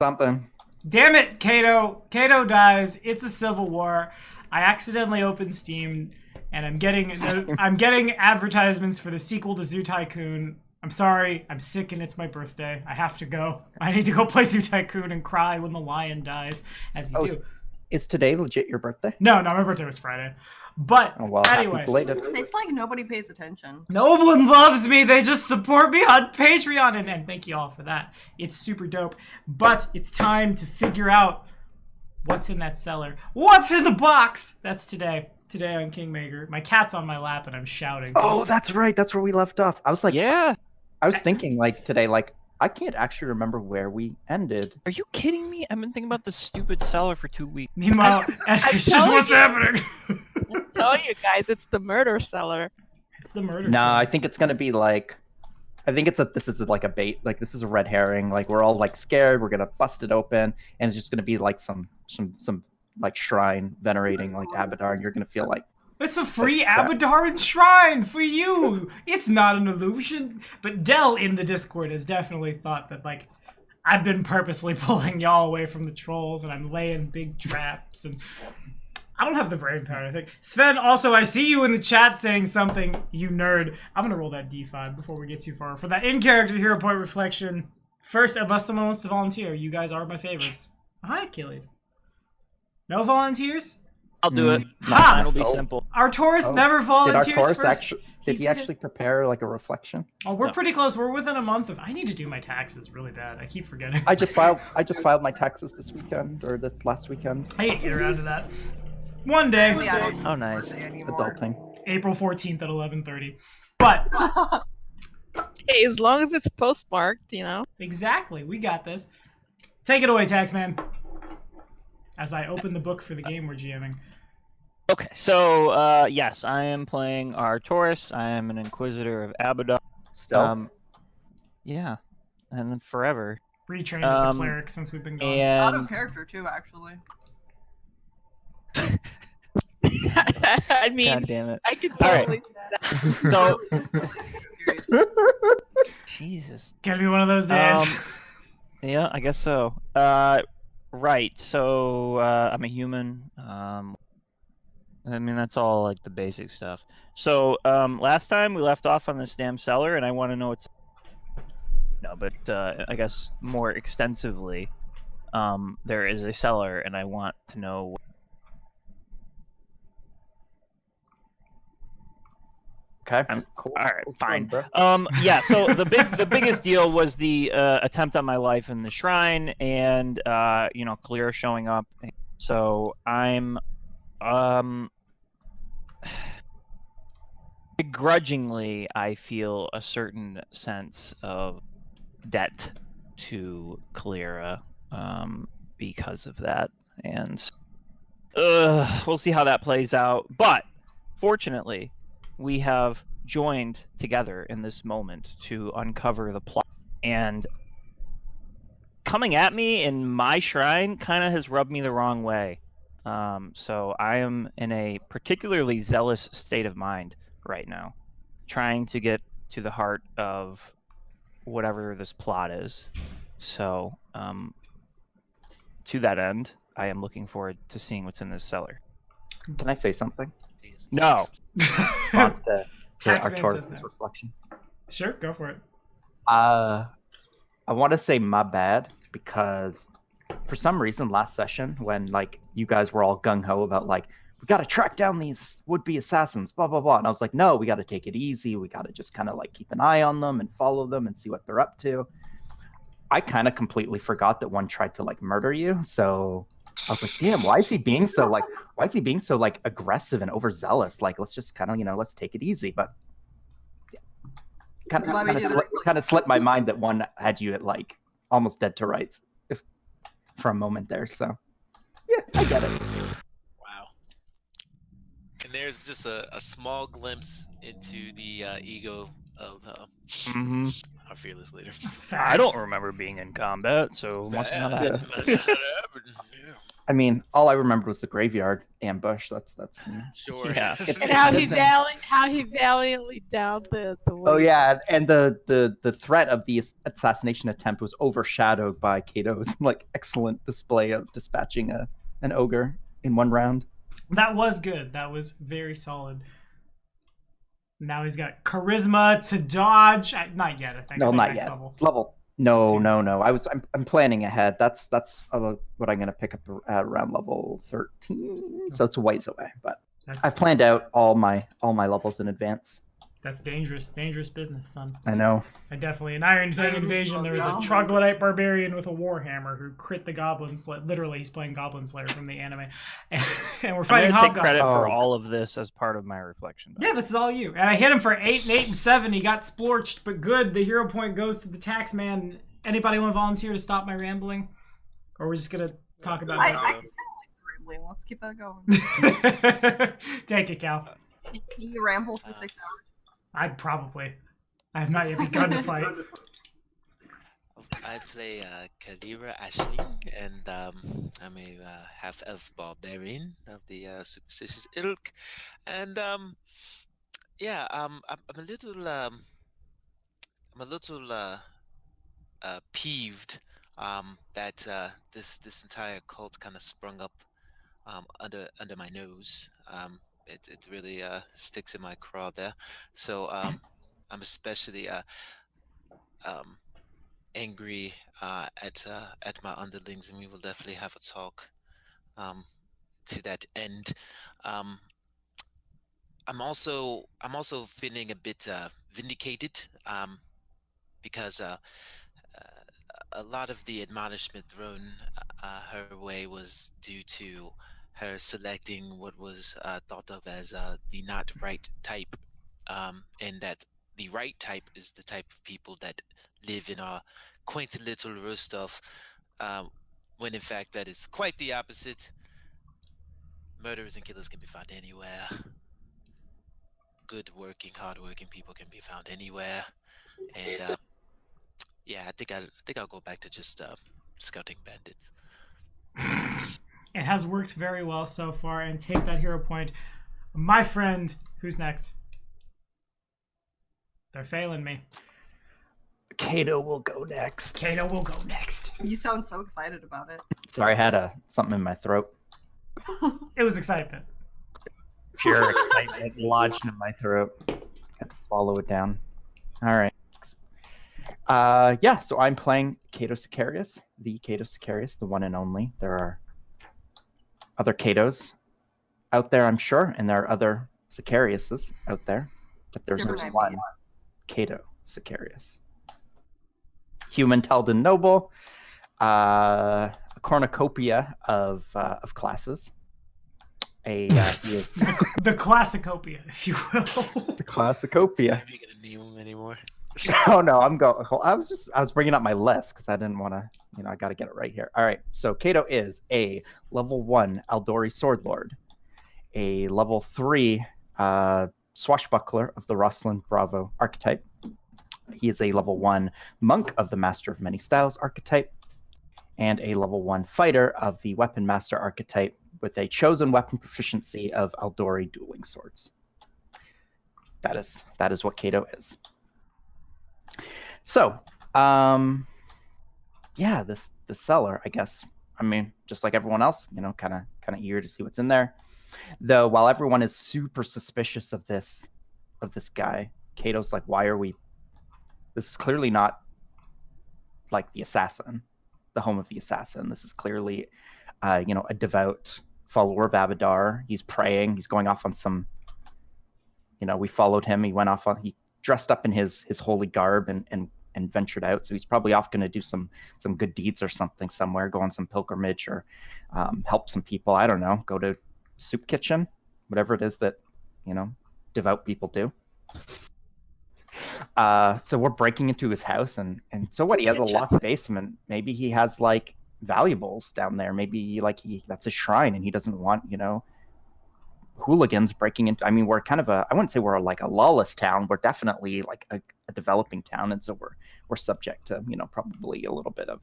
Something. Damn it, Kato. Kato dies. It's a civil war. I accidentally opened Steam, and I'm getting advertisements for the sequel to Zoo Tycoon. I'm sorry. I'm sick, and it's my birthday. I have to go. I need to go play Zoo Tycoon and cry when the lion dies, as you do. Is today legit your birthday? No, my birthday was Friday. But anyway, it's like nobody pays attention. No one loves me. They just support me on Patreon, and thank you all for that. It's super dope. But it's time to figure out what's in that cellar. What's in the box? That's today. Today on Kingmaker. My cat's on my lap, and I'm shouting. Oh, that's right. That's where we left off. I was like, yeah. I was thinking like today, like I can't actually remember where we ended. Are you kidding me? I've been thinking about this stupid cellar for 2 weeks. Meanwhile, Esther's just what's happening. I'm telling you guys, it's the murder cellar. It's the murder. No, I think it's gonna be like, this is like a bait. Like this is a red herring. Like we're all like scared. We're gonna bust it open, and it's just gonna be like some like shrine venerating like Abadar, and you're gonna feel like. It's a free Abadaran shrine for you. It's not an illusion. But Dell in the Discord has definitely thought that, like, I've been purposely pulling y'all away from the trolls, and I'm laying big traps, and I don't have the brain power, I think. Sven, also, I see you in the chat saying something, you nerd. I'm gonna roll that D5 before we get too far. For that in-character hero point reflection, first, unless someone wants to volunteer, you guys are my favorites. Hi, Achilles. No volunteers? I'll do it. Ha! Mine will be simple. Our Taurus never volunteers first. Did he actually prepare like a reflection? Oh, we're pretty close. We're within a month of. I need to do my taxes really bad. I keep forgetting. I just filed my taxes this weekend or this last weekend. I can't get around to that. One day. Oh, nice. Adulting. April 14th at 11:30. But Hey, as long as it's postmarked, you know. Exactly. We got this. Take it away, Taxman. As I open the book for the game we're GMing. Okay, so yes, I am playing our Taurus. I am an Inquisitor of Abaddon. Still. Yeah, and forever. Retrained as a cleric since we've been gone. Out of character too, actually. I mean, God damn it! I could totally. So, Jesus. Gonna be one of those days. Yeah, I guess so. Right. So I'm a human. I mean, that's all like the basic stuff. So last time we left off on this damn cellar, and I want to know what's. No, but I guess more extensively, there is a cellar, and I want to know. Okay. Cool. All right, fine. Yeah. So the biggest deal was the attempt on my life in the shrine, and Clear showing up. So I'm begrudgingly, I feel a certain sense of debt to Cleara because of that, and we'll see how that plays out. But fortunately, we have joined together in this moment to uncover the plot. And coming at me in my shrine kind of has rubbed me the wrong way. So I am in a particularly zealous state of mind right now, trying to get to the heart of whatever this plot is. So to that end, I am looking forward to seeing what's in this cellar. Can I say something? No. Response to Arcturus' reflection. Sure, go for it. I want to say my bad because for some reason last session when like you guys were all gung-ho about like we got to track down these would-be assassins, blah blah blah, and I was like, no, we got to take it easy. We got to just kind of like keep an eye on them and follow them and see what they're up to. I kind of completely forgot that one tried to like murder you, so I was like, damn, why is he being so aggressive and overzealous? Like, let's just kind of, let's take it easy. But kind of slipped my mind that one had you at like almost dead to rights for a moment there. So yeah, I get it. Wow. And there's just a small glimpse into the ego of our fearless leader. I don't remember being in combat, so must not happen. I mean, all I remembered was the graveyard ambush. That's Sure. Yeah. And how he valiantly downed the Oh wave. yeah, and the threat of the assassination attempt was overshadowed by Kato's like excellent display of dispatching an ogre in one round. That was good. That was very solid. Now he's got charisma to dodge. Not yet, I think. No, I think not next yet. Level. No. Soon. I'm planning ahead. That's what I'm gonna pick up at around level 13. So it's a ways away, but I've planned out all my levels in advance. That's dangerous business, son. I know. I definitely in Iron Fang Invasion there was a troglodyte barbarian with a warhammer who crit the goblins. Literally, he's playing Goblin Slayer from the anime, and we're fighting I'm gonna take hobgoblins. credit for all of this as part of my reflection. Yeah, this is all you. And I hit him for 8 and 8 and 7. He got splorched, but good. The hero point goes to the Taxman. Anybody want to volunteer to stop my rambling, or we're just gonna talk about I it? kind of like the rambling. Let's keep that going. Take it, Cal. Can you ramble for 6 hours? I have not yet begun to fight. I play Kalira Ashley, and I'm a half-elf barbarian of the superstitious ilk, and yeah, I'm a little peeved that this entire cult kind of sprung up under my nose. It really sticks in my craw there. So I'm especially angry at my underlings, and we will definitely have a talk to that end. I'm also feeling a bit vindicated because a lot of the admonishment thrown her way was due to her selecting what was thought of as the not right type, and that the right type is the type of people that live in our quaint little Rostov, when in fact that is quite the opposite. Murderers and killers can be found anywhere. Good working, hard-working people can be found anywhere, and yeah, I think I'll go back to just scouting bandits. It has worked very well so far, and take that hero point. My friend, who's next? They're failing me. Kato will go next. You sound so excited about it. Sorry, I had something in my throat. It was excitement. Pure excitement lodged in my throat. Had to swallow it down. All right. Yeah, so I'm playing Kato Sicarius, the Kato Sicarius, the one and only. There are other Katos out there, I'm sure, and there are other Sicariuses out there, but there's only one Kato Sicarius. Human, Taldan noble, a cornucopia of classes. He is The Classicopia, if you will. the Classicopia. Are you gonna name him anymore? Oh no, I was bringing up my list because I didn't want to, I got to get it right here. All right, so Kato is a level 1 Aldori Sword Lord, a level 3 Swashbuckler of the Rosslyn Bravo archetype. He is a level 1 Monk of the Master of Many Styles archetype, and a level 1 Fighter of the Weapon Master archetype with a chosen weapon proficiency of Aldori dueling swords. That is what Kato is. So, yeah, the seller, I guess. I mean, just like everyone else, kind of eager to see what's in there. Though, while everyone is super suspicious of this guy, Kato's like, why are we? This is clearly not like the assassin, the home of the assassin. This is clearly, a devout follower of Abadar. He's praying. He's going off on some. We followed him. He dressed up in his holy garb and ventured out. So he's probably off going to do some good deeds or something somewhere, go on some pilgrimage or help some people. I don't know, go to soup kitchen, whatever it is that, devout people do. So we're breaking into his house and so what? He has a locked basement. Maybe he has like valuables down there. Maybe that's a shrine and he doesn't want, hooligans breaking into. I mean, we're kind of I wouldn't say we're like a lawless town. We're definitely like a developing town, and so we're subject to probably a little bit of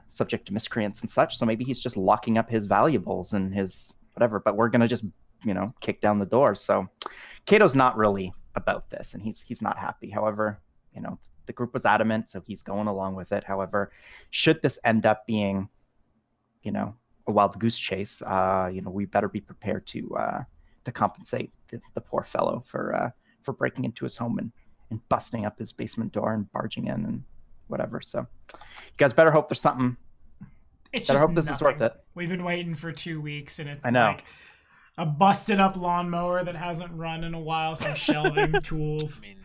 subject to miscreants and such. So maybe he's just locking up his valuables and his whatever. But we're gonna just kick down the door. So Cato's not really about this, and he's not happy. However, the group was adamant, so he's going along with it. However, should this end up being, a wild goose chase, we better be prepared to compensate the poor fellow for breaking into his home and busting up his basement door and barging in and whatever. So you guys better hope there's something. Better hope this is worth it. We've been waiting for 2 weeks, and it's I know. like a busted up lawnmower that hasn't run in a while, some shelving, tools. I mean,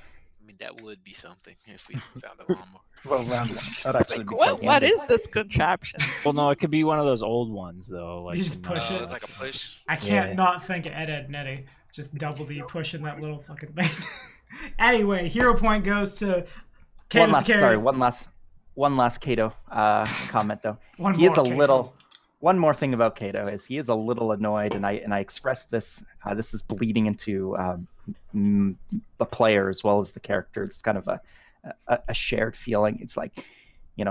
that would be something if we found a lawnmower. Well, round one. That'd actually be What handy. is this contraption? Well, no, it could be one of those old ones though. Like You just push it. It's like a push. I can't Yeah. not think of Ed Netty. Just double D pushing that little fucking thing. Anyway, hero point goes to One last Cato comment though. One He is more, a Cato. little. One more thing about Cato is he is a little annoyed, and I expressed this. This is bleeding into the player as well as the character. It's kind of a shared feeling. It's like,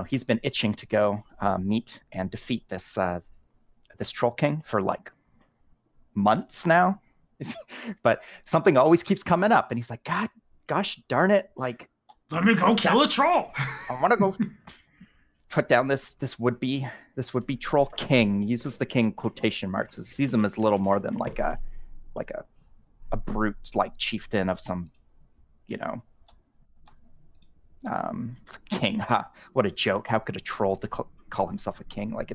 he's been itching to go meet and defeat this Troll King for like months now, but something always keeps coming up, and he's like, gosh darn it, like, Let me go kill a troll. I want to go put down this would be Troll King. He uses the king quotation marks. He sees him as little more than like a brute, like chieftain of some, king. Ha! What a joke! How could a troll call himself a king? Like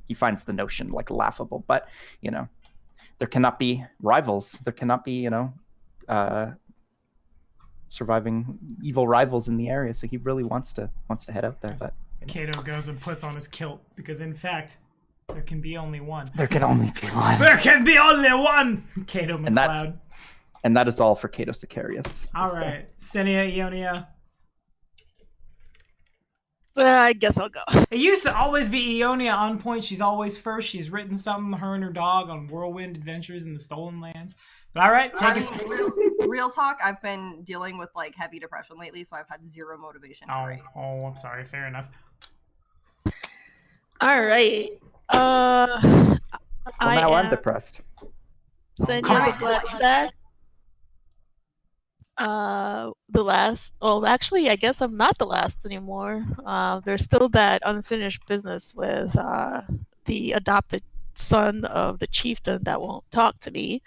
he finds the notion like laughable. But there cannot be rivals. There cannot be surviving evil rivals in the area. So he really wants to head out there. But Cato goes and puts on his kilt because, in fact, there can be only one. there can only be one. There can be only one. Cato MacLeod. And that is all for Cato Sicarius. All right, Senia Ionia. I guess I'll go. It used to always be Ionia on point. She's always first. She's written something, her and her dog, on whirlwind adventures in the Stolen Lands. But all right, take it. Real talk, I've been dealing with like heavy depression lately, so I've had zero motivation to write. Oh, I'm sorry. Fair enough. All right. Well, now I'm depressed. Send Come you on. the blood back. The last. Well, actually, I guess I'm not the last anymore. There's still that unfinished business with the adopted son of the chieftain that won't talk to me.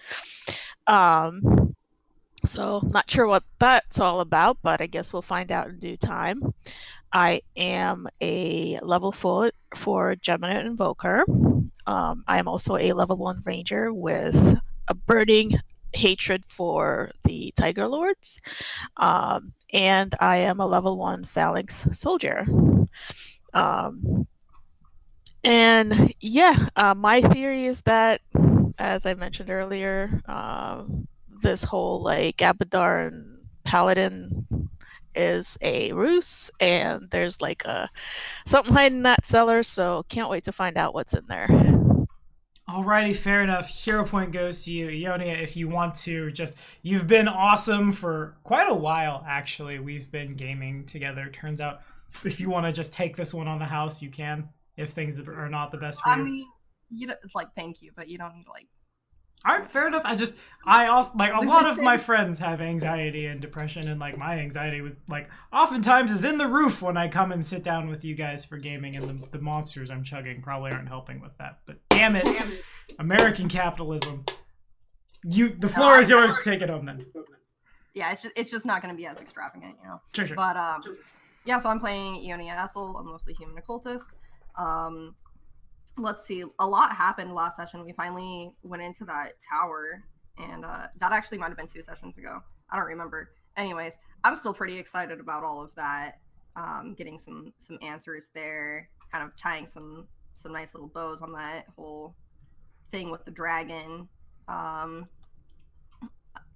So not sure what that's all about, but I guess we'll find out in due time. I am a level 4 Geminate Invoker. I am also a level 1 Ranger with a burning hatred for the Tiger Lords. And I am a level 1 Phalanx Soldier. And yeah, my theory is that, as I mentioned earlier, this whole like Abaddon Paladin is a ruse, and there's like something hiding in that cellar, so can't wait to find out what's in there. Alrighty, fair enough. Hero point goes to you, Ionia, if you want to. You've been awesome for quite a while, actually. We've been gaming together. Turns out, if you want to just take this one on the house, you can. If things are not the best for you. I mean, thank you, but you don't need Alright, fair enough. I also, like, a lot of my friends have anxiety and depression, and, like, my anxiety was, like, oftentimes is in the roof when I come and sit down with you guys for gaming, and the monsters I'm chugging probably aren't helping with that. But damn it, American capitalism. The floor is yours. Take it home, then. Yeah, it's just not going to be as extravagant, Sure. But, yeah, so I'm playing Ionia Assel. I'm mostly human occultist. Let's see, a lot happened last session. We finally went into that tower, and that actually might have been 2 sessions ago. I don't remember. Anyways, I'm still pretty excited about all of that. Getting some answers there, kind of tying some nice little bows on that whole thing with the dragon.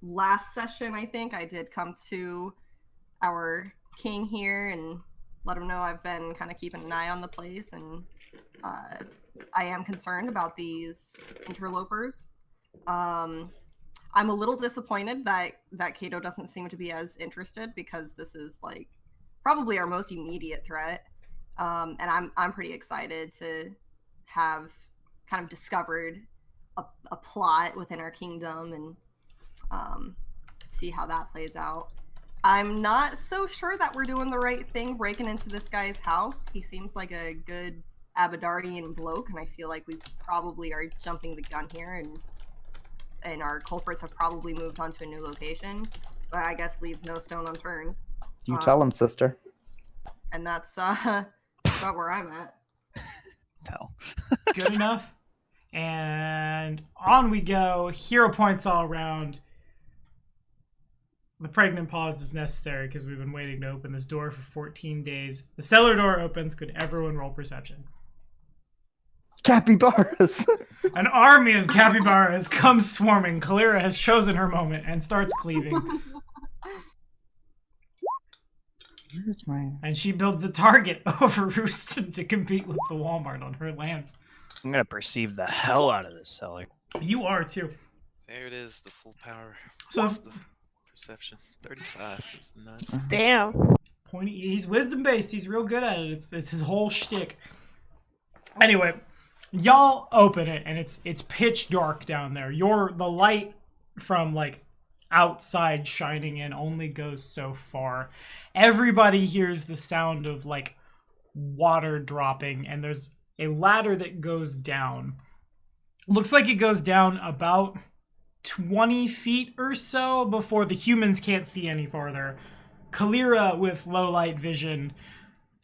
Last session, I think I did come to our king here and let him know I've been kind of keeping an eye on the place, and I am concerned about these interlopers. I'm a little disappointed that Cato doesn't seem to be as interested, because this is like probably our most immediate threat. and I'm pretty excited to have kind of discovered a plot within our kingdom and see how that plays out. I'm not so sure that we're doing the right thing breaking into this guy's house. He seems like a good Abadardian bloke, and I feel like we probably are jumping the gun here, and our culprits have probably moved on to a new location. But I guess leave no stone unturned. You tell him, sister. And that's about where I'm at. No. Good enough. And on we go. Hero points all around. The pregnant pause is necessary because we've been waiting to open this door for 14 days. The cellar door opens. Could everyone roll perception? Capybaras! An army of capybaras comes swarming. Kalira has chosen her moment and starts cleaving. Where's my... And she builds a target over Rooston to compete with the Walmart on her lands. I'm gonna perceive the hell out of this cellar. You are too. There it is, the full power So of the perception. 35. It's nuts. Damn. he's wisdom based. He's real good at it. It's his whole shtick. Anyway, y'all open it and it's pitch dark down there. The light from like outside shining in only goes so far. Everybody hears the sound of like water dropping, and there's a ladder that goes down. Looks like it goes down about 20 feet or so before the humans can't see any farther. Kalira with low light vision.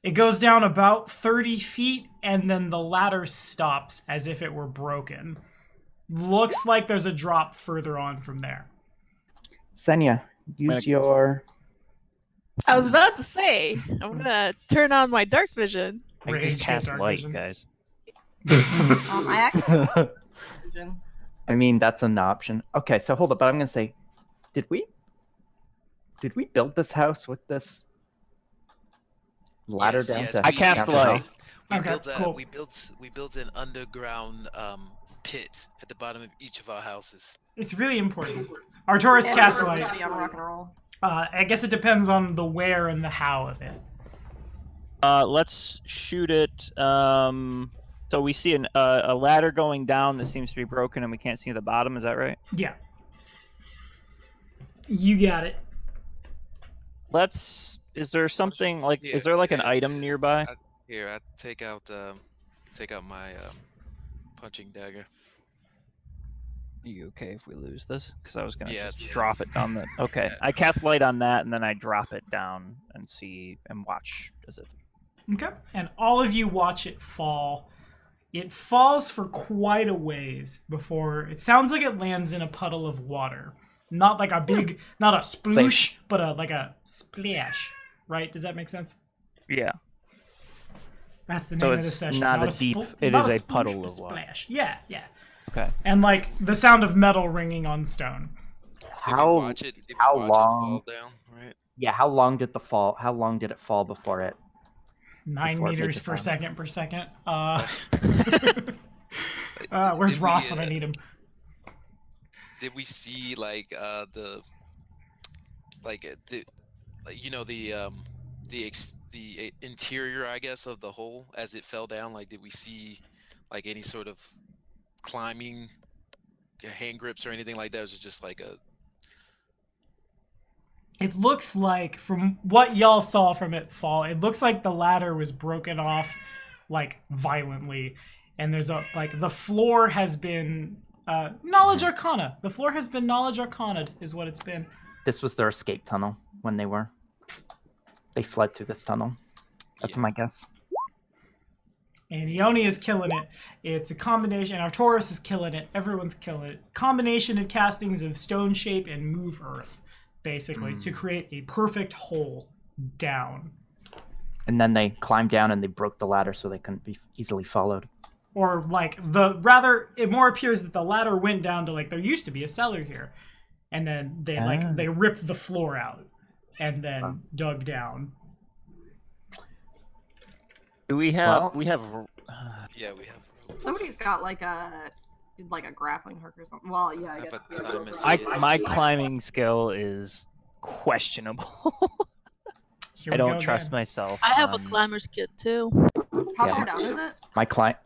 It goes down about 30 feet, and then the ladder stops as if it were broken. Looks like there's a drop further on from there. Senya, use your... I was about to say, I'm gonna turn on my dark vision. I can Rage just cast dark light, vision. guys. I actually I mean, that's an option. Okay, so hold up, but I'm gonna say, did we build this house with this ladder down to... I cast light. Okay, cool. We built an underground pit at the bottom of each of our houses. It's really important. Artoris cast light. on rock and roll. I guess it depends on the where and the how of it. Let's shoot it. So we see a ladder going down that seems to be broken, and we can't see the bottom. Is that right? Yeah. You got it. Is there something like? Yeah, is there like an yeah. item nearby? Here, I take out my punching dagger. Are you okay if we lose this? Because I was gonna Yeah, just it's- drop it down the. Okay, Yeah. I cast light on that, and then I drop it down and see and watch as it. Okay. And all of you watch it fall. It falls for quite a ways before it sounds like it lands in a puddle of water. Not like a big, not a sploosh, but like a splash. Right? Does that make sense? Yeah. That's the So name of the it's session. not a deep- it not is a sploosh, puddle but of water. splash. Yeah, yeah. Okay. And like the sound of metal ringing on stone. Did How we watch it? Did we how watch long- it fall down? Right. Yeah, how long did it fall before it... 9 Before it made meters the per sound. second. Like, Where's did Ross we, when I need him? Did we see like the interior, I guess, of the hole as it fell down? Like, did we see like any sort of climbing hand grips or anything like that? Or was it just like a... It looks like, from what y'all saw from it fall, it looks like the ladder was broken off, like, violently. And there's the floor has been, Knowledge Arcana. The floor has been Knowledge Arcana'd, is what it's been. This was their escape tunnel when they fled through this tunnel. That's my guess. And Ione is killing it. It's a combination, and Artoris is killing it. Everyone's killing it. Combination of castings of Stone Shape and Move Earth, basically, to create a perfect hole down. And then they climbed down and they broke the ladder so they couldn't be easily followed. Or it more appears that the ladder went down to there used to be a cellar here, and then they ripped the floor out and then dug down. Do we have? Well- we have. Yeah, we have. Somebody's got like a grappling hook or something. Well, yeah, I How guess. about we have climbing? rope. My climbing skill is questionable. Here I we go don't trust again. myself. I have a on- climber's kit too. How Yeah. far down is it?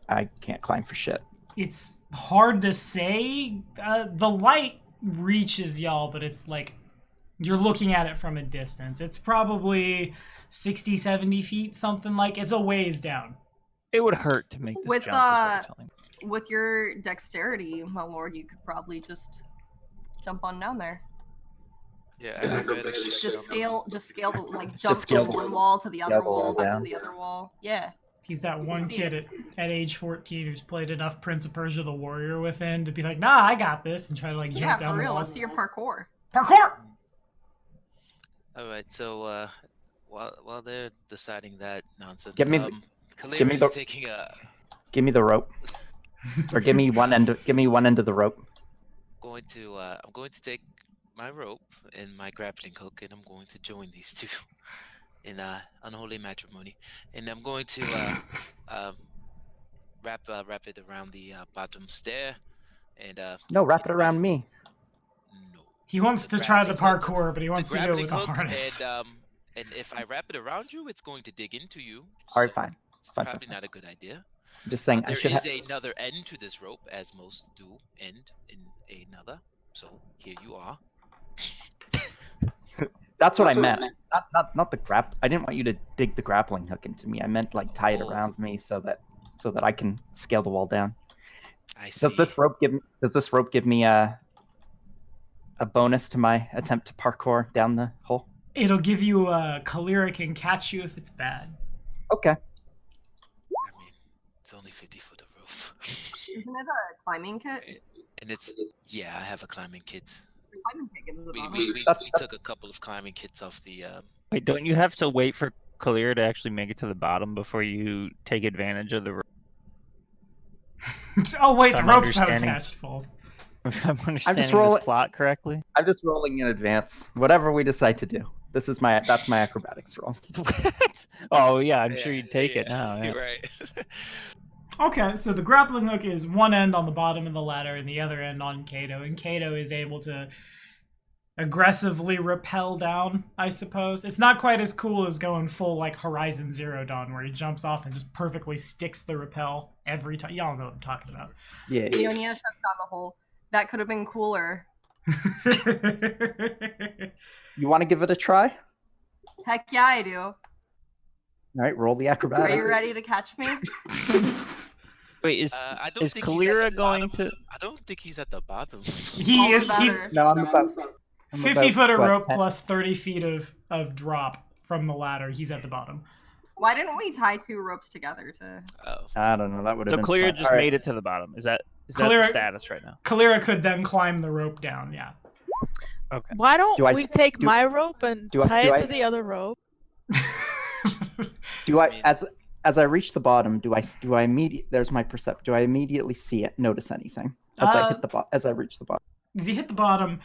I can't climb for shit. It's hard to say. The light reaches y'all, but it's like you're looking at it from a distance. It's probably 60, 70 feet, something like. It's a ways down. It would hurt to make this With, jump. is what you're telling me. With your dexterity, my lord, you could probably just jump on down there. Yeah, acrobatics. Just scale the like Just jump scale from the- one wall to the other scale the wall, wall back to down. the other wall. Yeah. He's that one See kid it. at age 14 who's played enough Prince of Persia the Warrior within to be like, nah, I got this, and try to like jump Yeah, down for the real. wall. Let's see your parkour. Parkour! All right, so while they're deciding that nonsense, Give me the- Kalir give me is the- taking a Give me the rope, or give me one end. Give me one end of the rope. I'm going to take my rope and my grappling hook, and I'm going to join these two in unholy matrimony, and I'm going to wrap it around the bottom stair, and No, wrap it around me. no. He wants It's a to try the grappling hook. parkour, but he wants It's a to do it with grappling a hook, harness. and if I wrap it around you, it's going to dig into you. All right, so fine. It's Fine, probably fine, not a good idea. I'm just saying I There should is have. another end to this rope, as most do end in another. So here you are. That's what I meant. Not the grap. I didn't want you to dig the grappling hook into me. I meant like tie it Oh. around me so that I can scale the wall down. I see. Does this rope give me a bonus to my attempt to parkour down the hole? It'll give you a Kalira can catch you if it's bad. Okay. I mean, it's only 50 foot of roof. Isn't it a climbing kit? And it's, yeah, I have a climbing kit. The climbing kit gives it a We, bonus. we, we, That's- we took a couple of climbing kits off the, Wait, don't you have to wait for Kalir to actually make it to the bottom before you take advantage of the rope? Oh wait, If the I'm rope's not understanding- attached, Falls. If I'm understanding rolling- this plot correctly. I'm just rolling in advance. Whatever we decide to do. That's my acrobatics roll. What? Oh yeah, I'm sure you'd take it now. Yeah. You're right. Okay, so the grappling hook is one end on the bottom of the ladder and the other end on Kato, and Kato is able to aggressively rappel down, I suppose. It's not quite as cool as going full like Horizon Zero Dawn, where he jumps off and just perfectly sticks the rappel every time. Y'all know what I'm talking about. Yeah. Ionia shuts down the hole. That could have been cooler. You want to give it a try? Heck yeah, I do. All right, roll the Are acrobatics. you ready to catch me? Wait, is I don't is think he's at Kalira the going bottom. to? I don't think he's at the bottom. he All is the he, better. No, I'm about 50 foot of what, rope 10? plus 30 feet of drop from the ladder. He's at the bottom. Why didn't we tie two ropes together to? Oh. I don't know. That would have So been. Kalir smart. just All right. made it to the bottom. Is that the Kalira- status right now? Kalira could then climb the rope down, yeah. Okay. Why don't Do I- we take do- my rope and do I- tie do it I- to the other rope? Do I, I mean- as I reach the bottom, do I immediately? There's my percept. Do I immediately see it? Notice anything as I hit the as I reach the bottom? As you hit the bottom,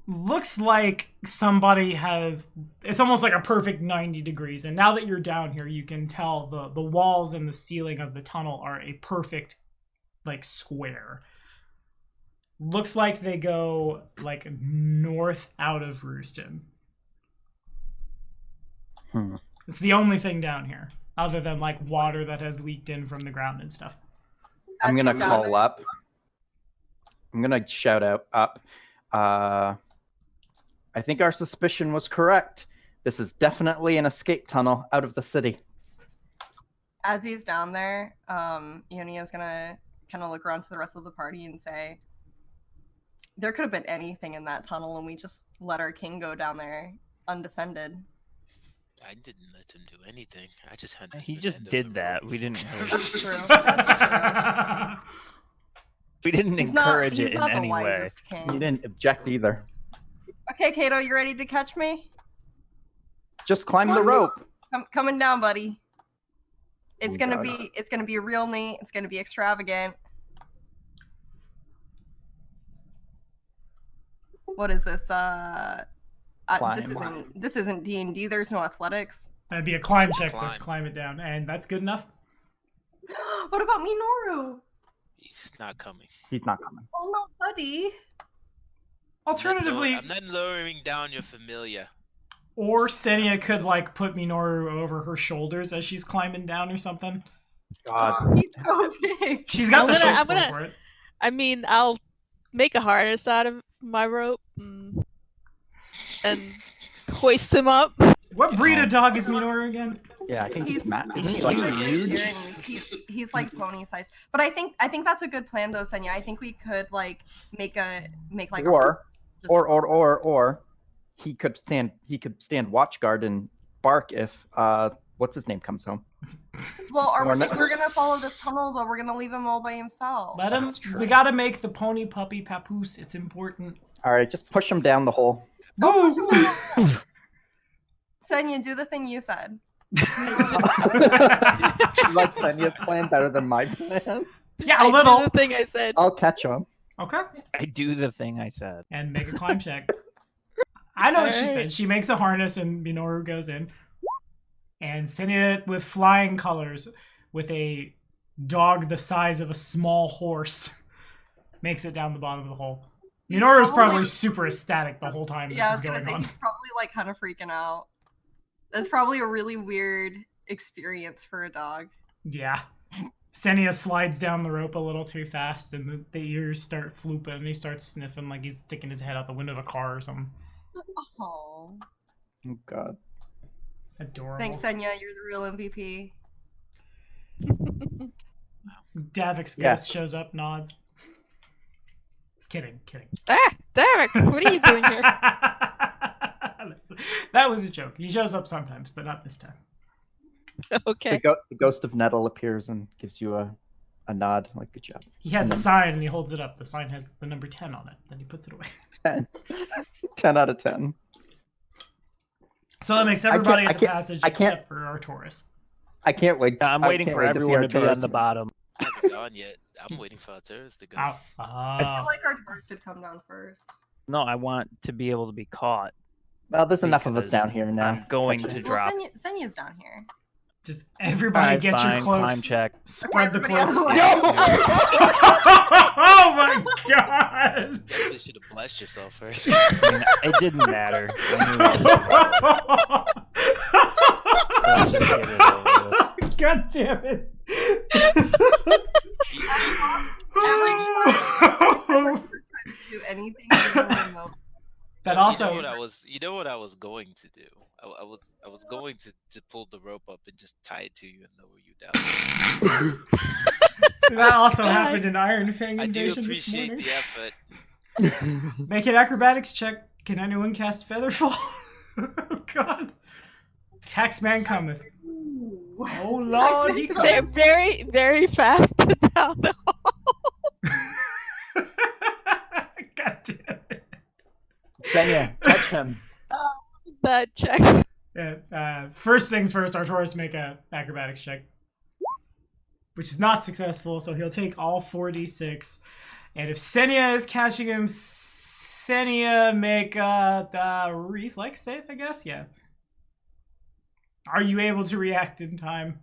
looks like somebody has. It's almost like a perfect 90 degrees. And now that you're down here, you can tell the walls and the ceiling of the tunnel are a perfect, like, square. Looks like they go, like, north out of Rooston. Hmm. It's the only thing down here, other than, like, water that has leaked in from the ground and stuff. I'm As gonna he's down call there- up. I'm gonna shout out up. I think our suspicion was correct. This is definitely an escape tunnel out of the city. As he's down there, Ionia's gonna kind of look around to the rest of the party and say, "There could have been anything in that tunnel, and we just let our king go down there undefended." I didn't let him do anything. I just had. He just did that. We didn't. That's true. That's true. We didn't He's encourage he's it in not the any way. wisest king. You didn't object either. Okay, Kato, you ready to catch me? Just climb the rope. Coming down, buddy. It's Oh, gonna God. be real neat. It's gonna be extravagant. What is this? Climb. This isn't D&D. There's no athletics. That'd be a climb check to Climb. climb it down, and that's good enough. What about Minoru? He's not coming. He's not coming. Oh no, buddy. Alternatively, I'm not lowering down your familiar. Or Senia could like put Minoru over her shoulders as she's climbing down or something. God. He's so big. She's got I'm the gonna- short I'm sport gonna- for it. I mean, I'll make a harness out of my rope and hoist him up. What breed of dog is Minoru again? Yeah, I think he's Matt. Isn't he He's like a huge? He's like pony sized. But I think that's a good plan though, Senya. I think we could like make like Or he could stand watch guard and bark if what's his name comes home. Well, or if we're gonna follow this tunnel though, we're gonna leave him all by himself. Let him. That's true. We gotta make the pony puppy papoose. It's important. All right, just push him down the hole. Woo! Senya, do the thing you said. You like Senya's plan better than my plan? Yeah, a I little. did the thing I said. I'll catch him. Okay. I do the thing I said. And make a climb check. I know what she Alright. said. She makes a harness and Minoru goes in. And Senya with flying colors with a dog the size of a small horse makes it down the bottom of the hole. Minoru's probably super ecstatic the whole time this Yeah, I is was gonna going say on. he's probably like kind of freaking out. That's probably a really weird experience for a dog. Yeah. Senia slides down the rope a little too fast and the ears start flooping and he starts sniffing like he's sticking his head out the window of a car or something. Oh. Oh God. Adorable. Thanks, Senya. You're the real MVP. Davix Yeah. Ghost shows up, nods. Kidding. Derek, what are you doing here? That was a joke. He shows up sometimes, but not this time. Okay. The ghost of Nettle appears and gives you a nod, like good job. He has a sign and he holds it up. The sign has the number 10 on it. Then he puts it away. 10. 10 out of 10. So that makes everybody I at the can't- passage I can't- except for Arcturus. I can't wait. I'm I waiting can't for wait to see everyone to be on Arcturus. the bottom. I haven't gone yet. I'm waiting for Arcturus to go. Ow. I feel like our torch should come down first. No, I want to be able to be caught. Well, there's enough of us because down here now. I'm going to Actually. drop. Well, Senya's down here. Just everybody Alright, get fine, your cloaks. climb check. Spread the Everybody cloaks. else. Oh my god! Definitely should have blessed yourself first. I mean, it didn't matter. I knew Let's just get it over with. God damn it! Do anything even remote. That also, You know what I was going to do. I was going to pull the rope up and just tie it to you and lower you down. that also happened in Iron Fang I do Invasion this appreciate morning. the effort. Make an acrobatics check. Can anyone cast Featherfall? Oh god. Taxman cometh. Oh lord, he They're cometh. very, very fast down the hall. God damn it. Senya, catch him. What's that check? Yeah, first things first, Arcturus make a acrobatics check. Which is not successful, so he'll take all 4d6. And if Senya is catching him, Senya make a reflex save, I guess? Yeah. Are you able to react in time?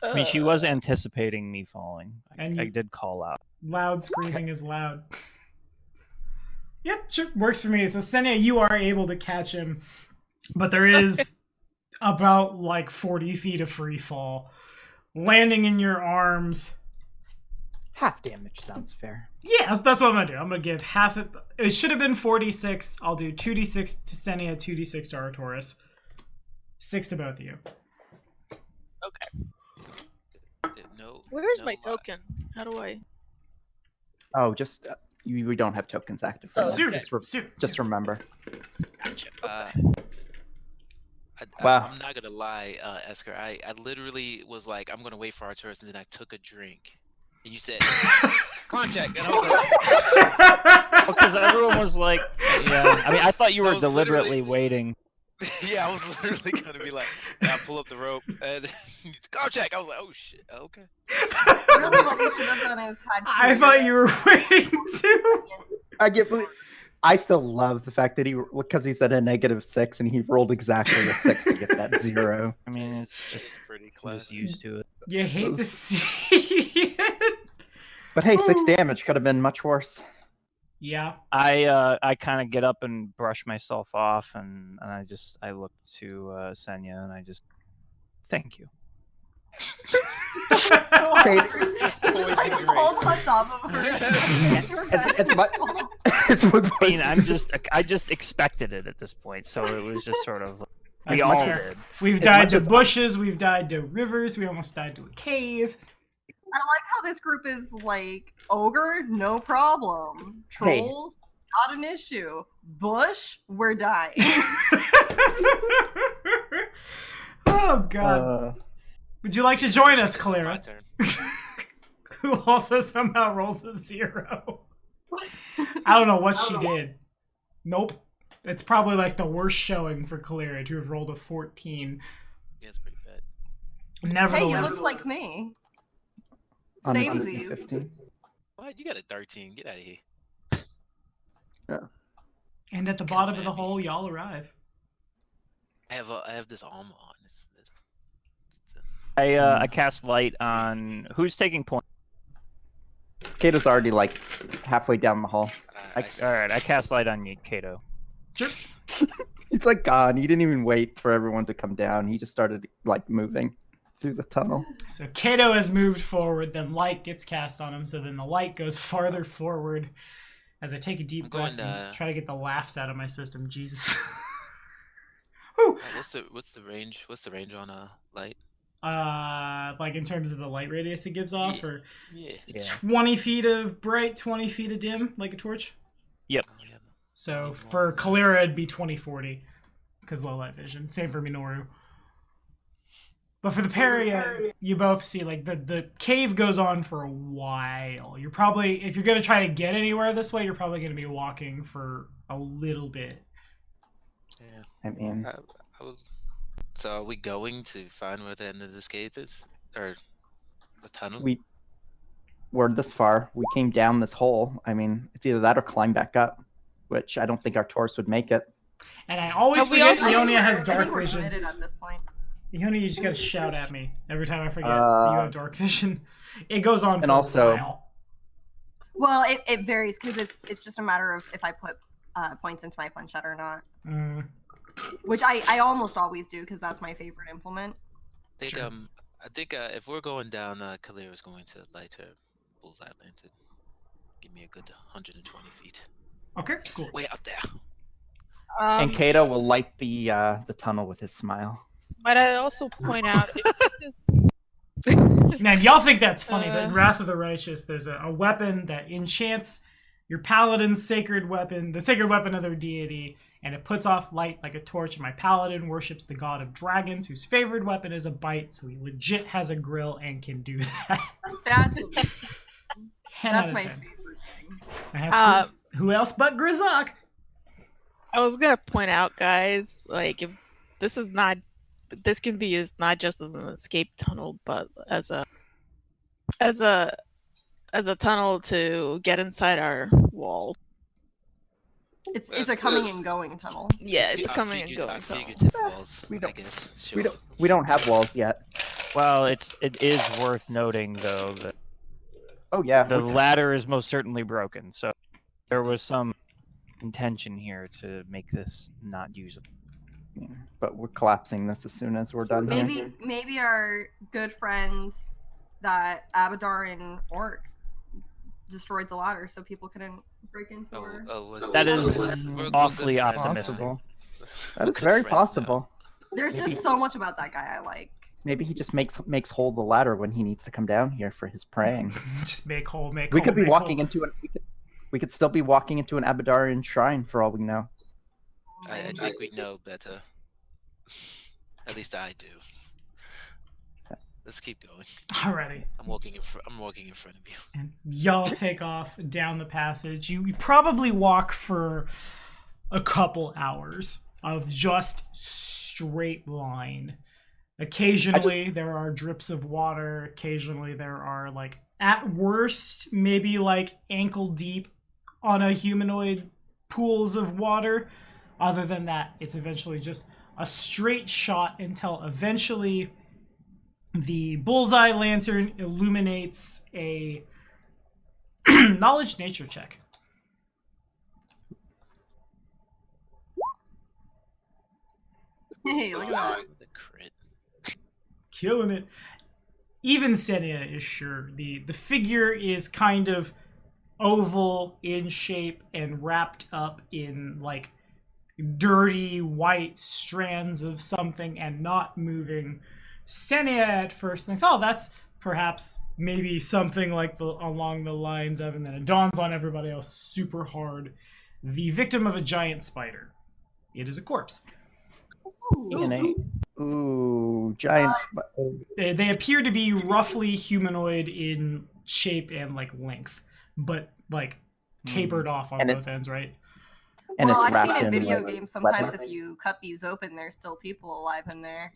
I mean, she was anticipating me falling. And I you- did call out. Loud screaming is loud. Yep, sure, works for me. So Senya, you are able to catch him, but there is about like 40 feet of free fall. Landing in your arms. Half damage sounds fair. Yeah, that's what I'm gonna do. I'm gonna give half it. It should have been 46. I'll do 2d6 to Senya, 2d6 to Arcturus. 6 to both of you. No. Where's no my lie. token? How do I? Oh, just we don't have tokens active. For Oh, that. Soon, okay. Just remember. Gotcha. Wow. I'm not gonna lie, Esker. I literally was like, I'm gonna wait for Arcturus, and then I took a drink, and you said, "Climb check," and I was like, Because everyone was like, yeah. I mean, I thought you So I were was deliberately literally- waiting. "Yeah, I was literally gonna be like, yeah, pull up the rope and climb check." I was like, "Oh shit, okay." Really, what we should have done is had. I thought you were waiting too. I get. I still love the fact that because he said a -6 and he rolled exactly a 6 to get that 0. I mean, it's just Pretty I'm just classic. used to it. You hate to see it. But hey, 6 Ooh. damage could have been much worse. Yeah. I kind of get up and brush myself off, and I look to Senya, and I just thank you. Okay. Poison Holds grace. on top of her. It's what I mean, I just expected it at this point, so it was just sort of we That's all fair. did. We've As died much to as- bushes, we've died to rivers, we almost died to a cave. I like how this group is like ogre, no problem. Hey. Trolls, not an issue. Bush, we're dying. Oh god. Would you like to join us, My Clara? turn. Who also somehow rolls a 0. I don't know what she did. Nope. It's probably like the worst showing for Clara to have rolled a 14. Yeah, it's pretty bad. Hey, you Nevertheless, look like me. On a Same DC 15. What? You got a 13. Get out of here. and at the bottom of the hole, y'all arrive. I have this armor on. It's I cast light on who's taking point. Kato's already like halfway down the hall. I All right, I cast light on you, Kato. He's like gone. He didn't even wait for everyone to come down. He just started like moving through the tunnel. So Kato has moved forward, then light gets cast on him, so then the light goes farther forward. As I take a deep I'm breath going, and try to get the laughs out of my system. Jesus. Whew. what's the range? What's the range on light? Like in terms of the light radius it gives off, Yeah. or Yeah. 20 feet of bright, 20 feet of dim, like a torch. Yeah. So for Kalira, it'd be 20-40, because low light vision. Same for Minoru. But for the Paria, you both see like the cave goes on for a while. You're probably, if you're gonna try to get anywhere this way, you're probably gonna be walking for a little bit. Yeah. I mean, I was. So are we going to find where the end of this cave is, or the tunnel? we're this far. We came down this hole. I mean, it's either that or climb back up, which I don't think Arcturus would make it. And I always But we forget also- Ionia has I dark think we're vision. committed at this point. Ionia, you just gotta shout at me every time I forget that you have dark vision. It goes on And for also- a while. Well, it varies because it's just a matter of if I put points into my planchette or not, which I almost always do because that's my favorite implement. I think Sure. I think if we're going down, Kalira's going to light her bullseye lantern. Give me a good 120 feet. Okay, cool. Way out there. And Kato will light the tunnel with his smile. Might I also point out if this is Man, y'all think that's funny, but in Wrath of the Righteous, there's a weapon that enchants your paladin's sacred weapon, the sacred weapon of their deity, and it puts off light like a torch. And my paladin worships the god of dragons, whose favorite weapon is a bite, so he legit has a grill and can do that. That's 10 out that's of my 10. favorite thing. And that's who else but Grizzok? I was gonna point out, guys, like if this is not, this can be used not just as an escape tunnel, but as a tunnel to get inside our walls. It's a coming and going tunnel. Yeah, it's Our coming and figure- going our tunnel. figurative walls, We I don't- guess. Sure. We don't have walls yet. Well, it is worth noting though that Oh yeah. the we- ladder is most certainly broken, so there was some intention here to make this not usable. but we're collapsing this as soon as we're done here. Maybe our good friends that Abadar and Orc destroyed the ladder so people couldn't break into her. That is we're awfully good friends optimistic. now. Possible. That is Good very friends now. possible. There's just so much about that guy I like. Maybe he just makes hold the ladder when he needs to come down here for his praying. Just make hole, make We hole, could be make walking hole. into an. We could still be walking into an Abadarian shrine for all we know. I think we know better. At least I do. Let's keep going. Alrighty. I'm walking in front of you. And y'all take off down the passage. You probably walk for a couple hours of just straight line. Occasionally there are drips of water. Occasionally there are, like, at worst, maybe like ankle deep on a humanoid pools of water. Other than that, it's eventually just a straight shot until eventually the bullseye lantern illuminates a knowledge nature check. Hey, look at that. The crit. Killing it. Even Senia is sure. The figure is kind of oval in shape and wrapped up in like dirty white strands of something and not moving. Senia at first thinks, oh, that's perhaps maybe something like along the lines of, and then it dawns on everybody else super hard, the victim of a giant spider. It is a corpse. Giant They appear to be roughly humanoid in shape and like length, but like tapered off on both ends, right? And well, it's I've wrapped seen in in video like, games sometimes leather. if you cut these open, there's still people alive in there.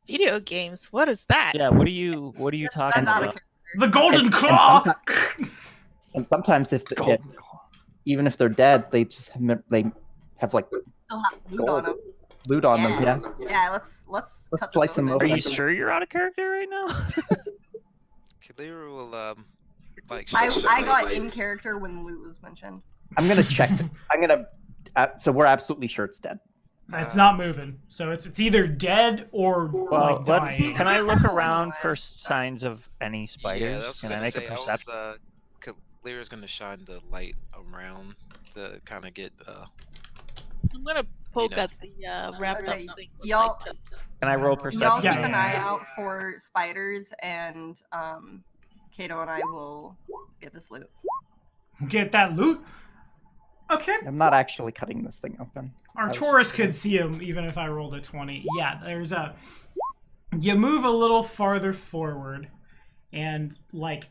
Video games? What is that? Yeah, what are you talking That's out of about? character. The golden And claw. And sometimes even if they're dead, they just have like Still have loot on them. loot on them. Yeah. Yeah, let's cut this slice them open. Are you sure you're out of character right now? Kalira will like. I got in character when loot was mentioned. I'm gonna check. So we're absolutely sure it's dead. It's not moving, so it's either dead or Well, like dying. can I look around for signs of any Yeah, spiders? that's Can what I make a say. perception? Kalira's gonna shine the light around to kind of get. I'm gonna poke know. at the wrapped up Okay, thing. y'all- Can I roll Y'all perception? keep Yeah. an eye out for spiders, and Kato and I will get this loot. Get that loot. Okay. I'm not actually cutting this thing open. Arcturus could see him even if I rolled a 20. Yeah, there's a... You move a little farther forward, and, like,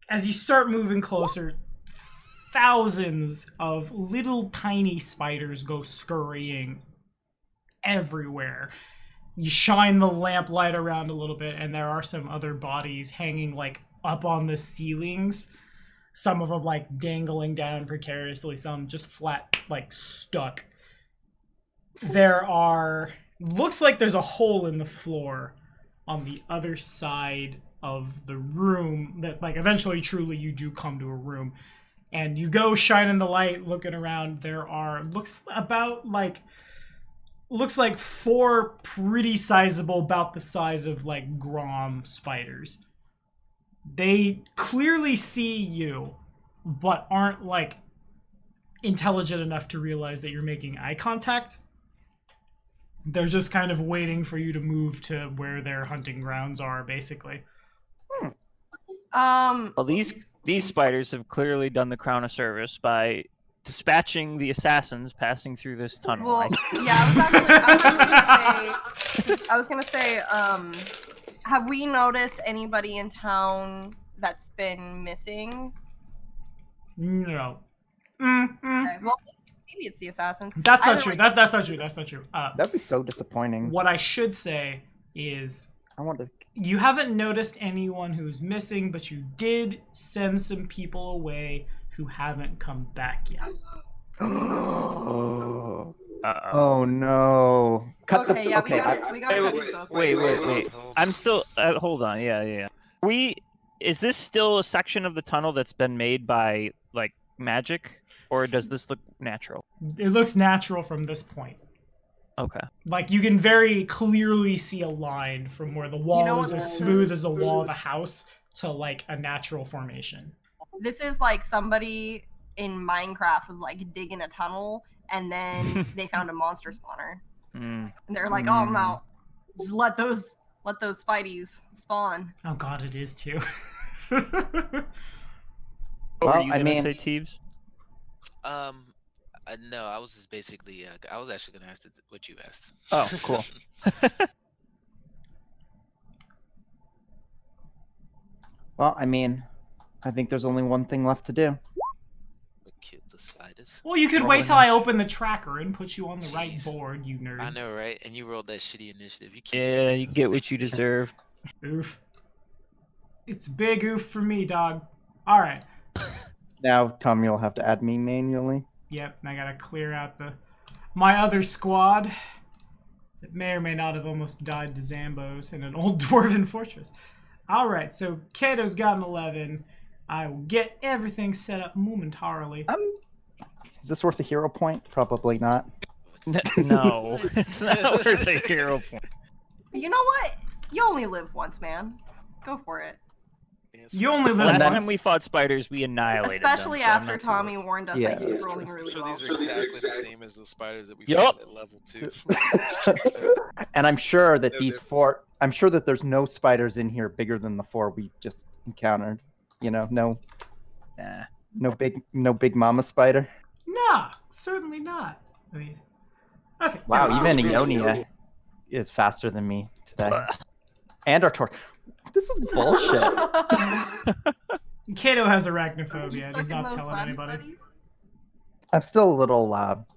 as you start moving closer, thousands of little tiny spiders go scurrying everywhere. You shine the lamplight around a little bit, and there are some other bodies hanging, like, up on the ceilings. Some of them, like, dangling down precariously, some just flat, like, stuck. There are... Looks like there's a hole in the floor on the other side of the room that, like, eventually, truly, you do come to a room. And you go shining the light, looking around. There are... Looks like 4 pretty sizable, about the size of, like, Grom spiders. They clearly see you, but aren't, like, intelligent enough to realize that you're making eye contact. They're just kind of waiting for you to move to where their hunting grounds are, basically. Well, these spiders have clearly done the crown a service by dispatching the assassins passing through this tunnel. Well, yeah, I was gonna say, have we noticed anybody in town that's been missing? No. Okay, well, maybe it's the assassins. That's not Either true. way- That's not true. That's not true. That'd be so disappointing. What I should say is I want to. you haven't noticed anyone who's missing, but you did send some people away who haven't come back yet. Oh Uh-oh. no! Cut Okay, the. yeah, Okay, we gotta cut these off. Wait. I'm still. Hold on. Yeah. Is this still a section of the tunnel that's been made by like magic, or does this look natural? It looks natural from this point. Okay. Like, you can very clearly see a line from where the wall know is what as this smooth is? as the wall of a house to, like, a natural formation. This is like somebody in Minecraft was like digging a tunnel, and then they found a monster spawner, and they're like, "Oh no, just let those spideys spawn." Oh god, it is too. What Well, were you I gonna mean- say, Teebs? No, I was just basically. I was actually gonna ask what you asked. Oh, cool. Well, I mean, I think there's only one thing left to do. Kill the spiders. Well, you could Roll wait till I initiative. open the tracker and put you on the right Jeez. board, you nerd. I know, right? And you rolled that shitty initiative. You can't. Yeah, you get what you deserve. Oof. It's a big oof for me, dog. Alright. Now, Tom, you'll have to add me manually. Yep, and I gotta clear out my other squad that may or may not have almost died to Zambos in an old dwarven fortress. Alright, so Kato's got an 11. I will get everything set up momentarily. Is this worth a hero point? Probably not. No, it's not worth a hero point. You know what? You only live once, man. Go for it. You only live Last once. time we fought spiders, we annihilated Especially them, so I'm after not too Tommy worried. warned us Yeah, that he was that's rolling really So well. these are exactly the same as the spiders that we Yup. fought at level 2. And I'm sure that No these different. 4. I'm sure that there's no spiders in here bigger than the 4 we just encountered. You know, no big mama spider. Nah, certainly not. I mean, okay. Wow, yeah, even Ionia is faster than me today. And our torch. This is bullshit. Kato has You arachnophobia. stuck He's in not those telling Bible anybody. studies? I'm still a little.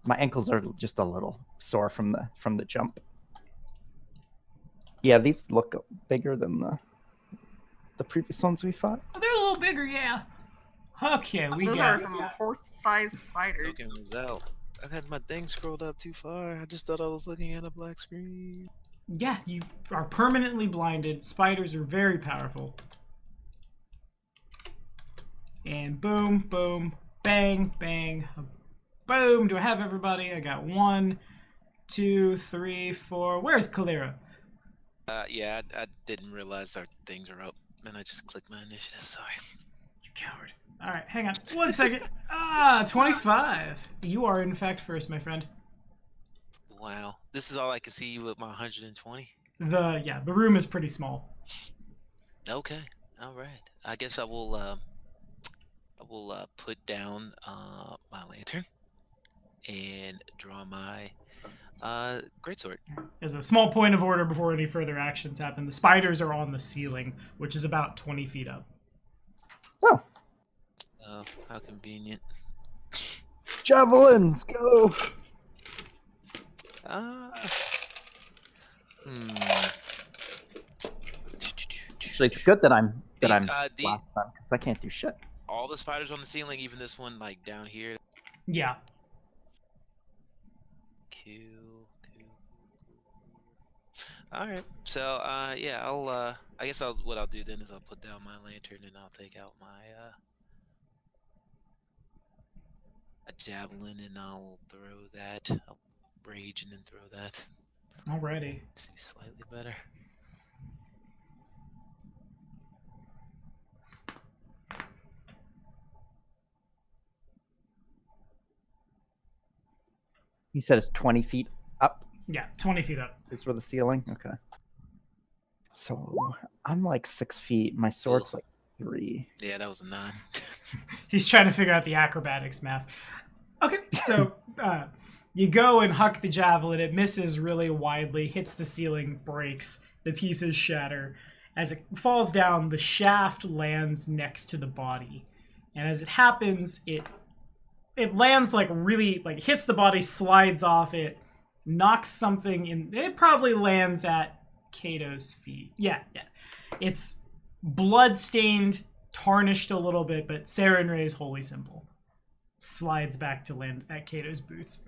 My ankles are just a little sore from the jump. Yeah, these look bigger than the previous ones we fought. They're a little bigger, yeah. Okay, we Those got are some horse-sized spiders. Token was out. I had my thing scrolled up too far. I just thought I was looking at a black screen. Yeah, you are permanently blinded. Spiders are very powerful. And boom, boom, bang, bang, boom. Do I have everybody? I got 1, 2, 3, 4. Where's Kalira? Yeah, I didn't realize our things are up, and I just clicked my initiative. Sorry. You coward. All right, hang on 1 second. 25. You are in fact first, my friend. Wow, this is all I can see with my 120. The room is pretty small. Okay, all right. I guess I will put down my lantern and draw my greatsword. As a small point of order before any further actions happen, the spiders are on the ceiling, which is about 20 feet up. Oh, Oh, how convenient. javelins, go! Actually, it's good that I'm last time because I can't do shit. All the spiders on the ceiling, even this one like down here. Yeah. Cool. All right. So yeah, I guess what I'll do then is I'll put down my lantern and I'll take out my a javelin and I'll throw that. I'll rage and then throw that. Alrighty. Let's do slightly better. You said it's 20 feet up Yeah, 20 feet up. is where the ceiling? Okay. So I'm like 6 feet. My sword's like 3. Yeah, that was a 9. He's trying to figure out the acrobatics math. Okay, so you go and huck the javelin. It misses really widely, hits the ceiling, breaks. The pieces shatter. As it falls down, the shaft lands next to the body. And as it happens, it lands like really, like hits the body, slides off it, knocks something in. It probably lands at Kato's feet. Yeah. It's blood-stained, tarnished a little bit, but Saren Ray's holy symbol slides back to land at Kato's boots.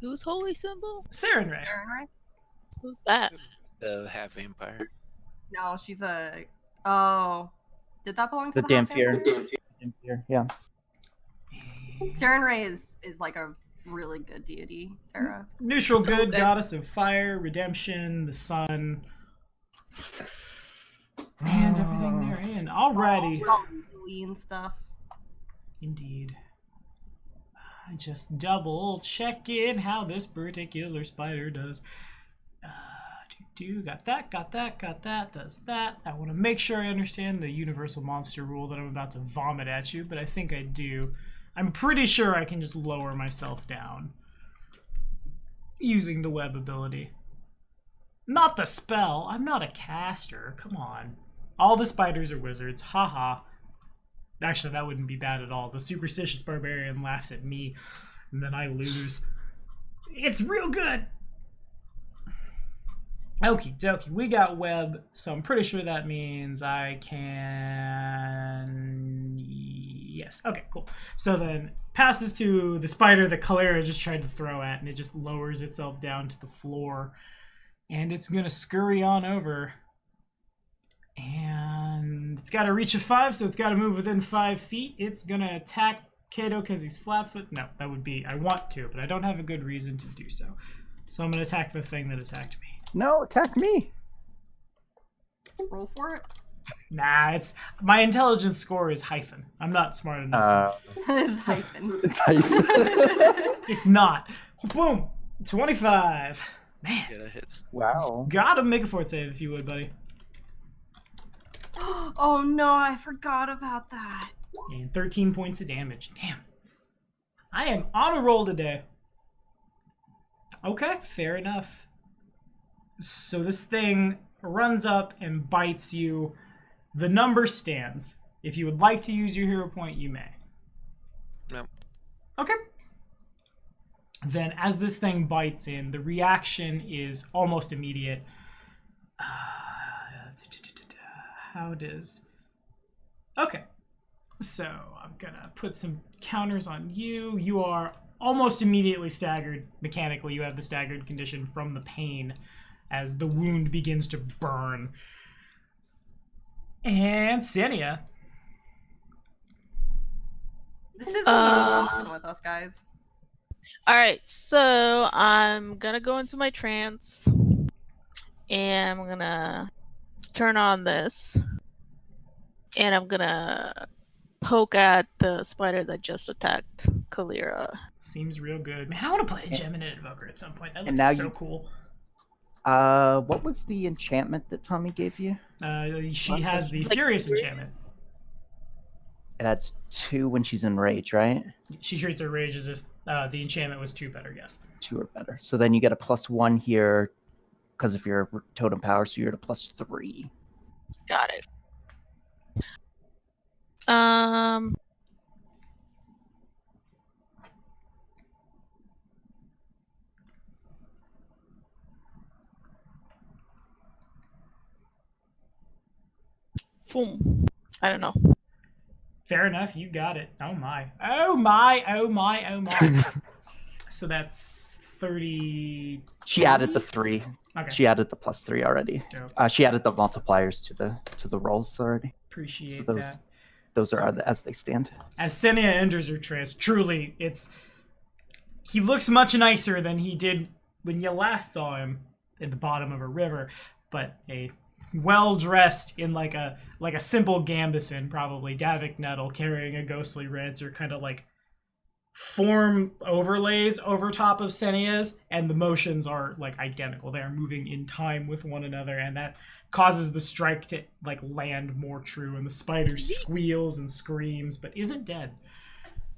Whose holy symbol? Saren Ray. Right? Who's that? The half vampire. No, she's a. Oh, did that belong to The the half Dampier. vampire? Dampier, yeah. Saren Ray is like a really good deity, Tara. Neutral So good, good. goddess of fire, redemption, the sun, and everything therein. Alrighty. All lily and stuff. Indeed. Just double checking how this particular spider does. Got that, does that. I want to make sure I understand the universal monster rule that I'm about to vomit at you, but I think I do. I'm pretty sure I can just lower myself down using the web ability. Not the spell. I'm not a caster. Come on. All the spiders are wizards. Haha. Actually, that wouldn't be bad at all. The superstitious barbarian laughs at me, and then I lose. It's real good. Okie dokie. We got web, so I'm pretty sure that means I can... Yes. Okay, cool. So then passes to the spider that Kalira just tried to throw at, and it just lowers itself down to the floor. And it's going to scurry on over. And it's got a reach of 5, so it's got to move within 5 feet. It's going to attack Kato because he's flat-foot. No, that would be, I want to, but I don't have a good reason to do so. So I'm going to attack the thing that attacked me. No, attack me. Roll for it. Nah, it's my intelligence score is hyphen. I'm not smart enough It's hyphen. It's how you... It's not. Boom! 25. Man. Yeah, that hits. Wow. Gotta make a fort save if you would, buddy. Oh no, I forgot about that. And 13 points of damage. Damn. I am on a roll today. Okay, fair enough. So this thing runs up and bites you. The number stands. If you would like to use your hero point, you may. No. Okay. Then as this thing bites in, the reaction is almost immediate. How does... Okay. So I'm gonna put some counters on you. You are almost immediately staggered. Mechanically, you have the staggered condition from the pain as the wound begins to burn. And Senia. This is really fun with us, guys. Alright, so I'm gonna go into my trance. And I'm gonna turn on this. And I'm gonna poke at the spider that just attacked Kalira. Seems real good. Man, I want to play a Geminate Invoker at some point. That And looks now so cool. What was the enchantment that Tommy gave you? She has the Furious enchantment. It adds 2 when she's in rage, right? She treats her rage as if the enchantment was 2 better, yes. 2 or better. So then you get a +1 here because of your totem power, so you're at a +3. Got it. Boom. I don't know. Fair enough, you got it. Oh my. Oh my, oh my, oh my. So that's 30... She added the 3. Okay. She added the +3 already. Dope. She added the multipliers to the rolls already. Appreciate So that. Those are as they stand. As Senia enters her trance, truly, he looks much nicer than he did when you last saw him at the bottom of a river, but a well-dressed in like a simple gambeson, probably Davik Nettle carrying a ghostly rancer, kind of like form overlays over top of Senia's, and the motions are like identical. They are moving in time with one another, and that causes the strike to like land more true, and the spider squeals and screams but isn't dead.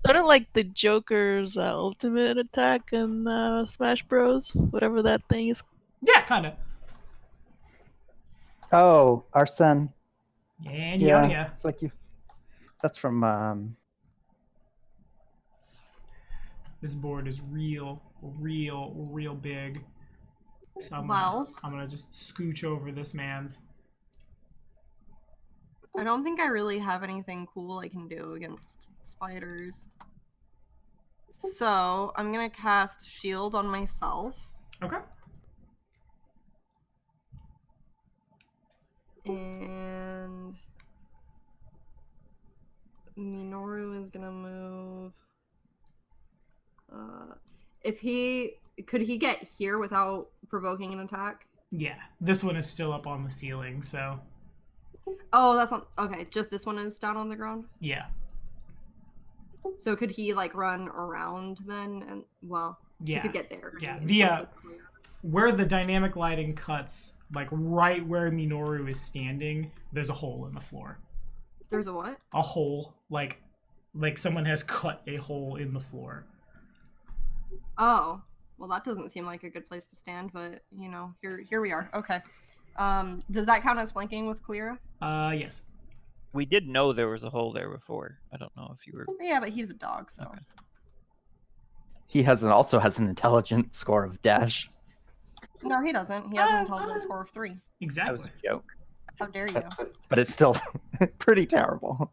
Sort of like the Joker's ultimate attack in Smash Bros. Whatever that thing is. Yeah, kind of. Oh, Arsene. And Yeah, Ionia. it's like you. That's from. This board is real big. So I'm gonna just scooch over this man's. I don't think I really have anything cool I can do against spiders. So I'm gonna cast Shield on myself. Okay. And Minoru is gonna move. Could he get here without provoking an attack? Yeah, this one is still up on the ceiling, so Oh, that's not okay. Just this one is down on the ground. yeah. So could he like run around then? And he Yeah. could get there. Yeah, where the dynamic lighting cuts, like right where Minoru is standing, there's a hole in the floor. There's a what? A hole, like someone has cut a hole in the floor. Oh, well, that doesn't seem like a good place to stand, but you know, here we are. Okay. Does that count as flanking with Kalira? Yes. We did know there was a hole there before. I don't know if you were. Yeah, but he's a dog, so. Okay. He also has an intelligence score of dash. No, he doesn't. He has an intelligence score of 3. That Exactly. was a joke. How dare you? But it's still pretty terrible.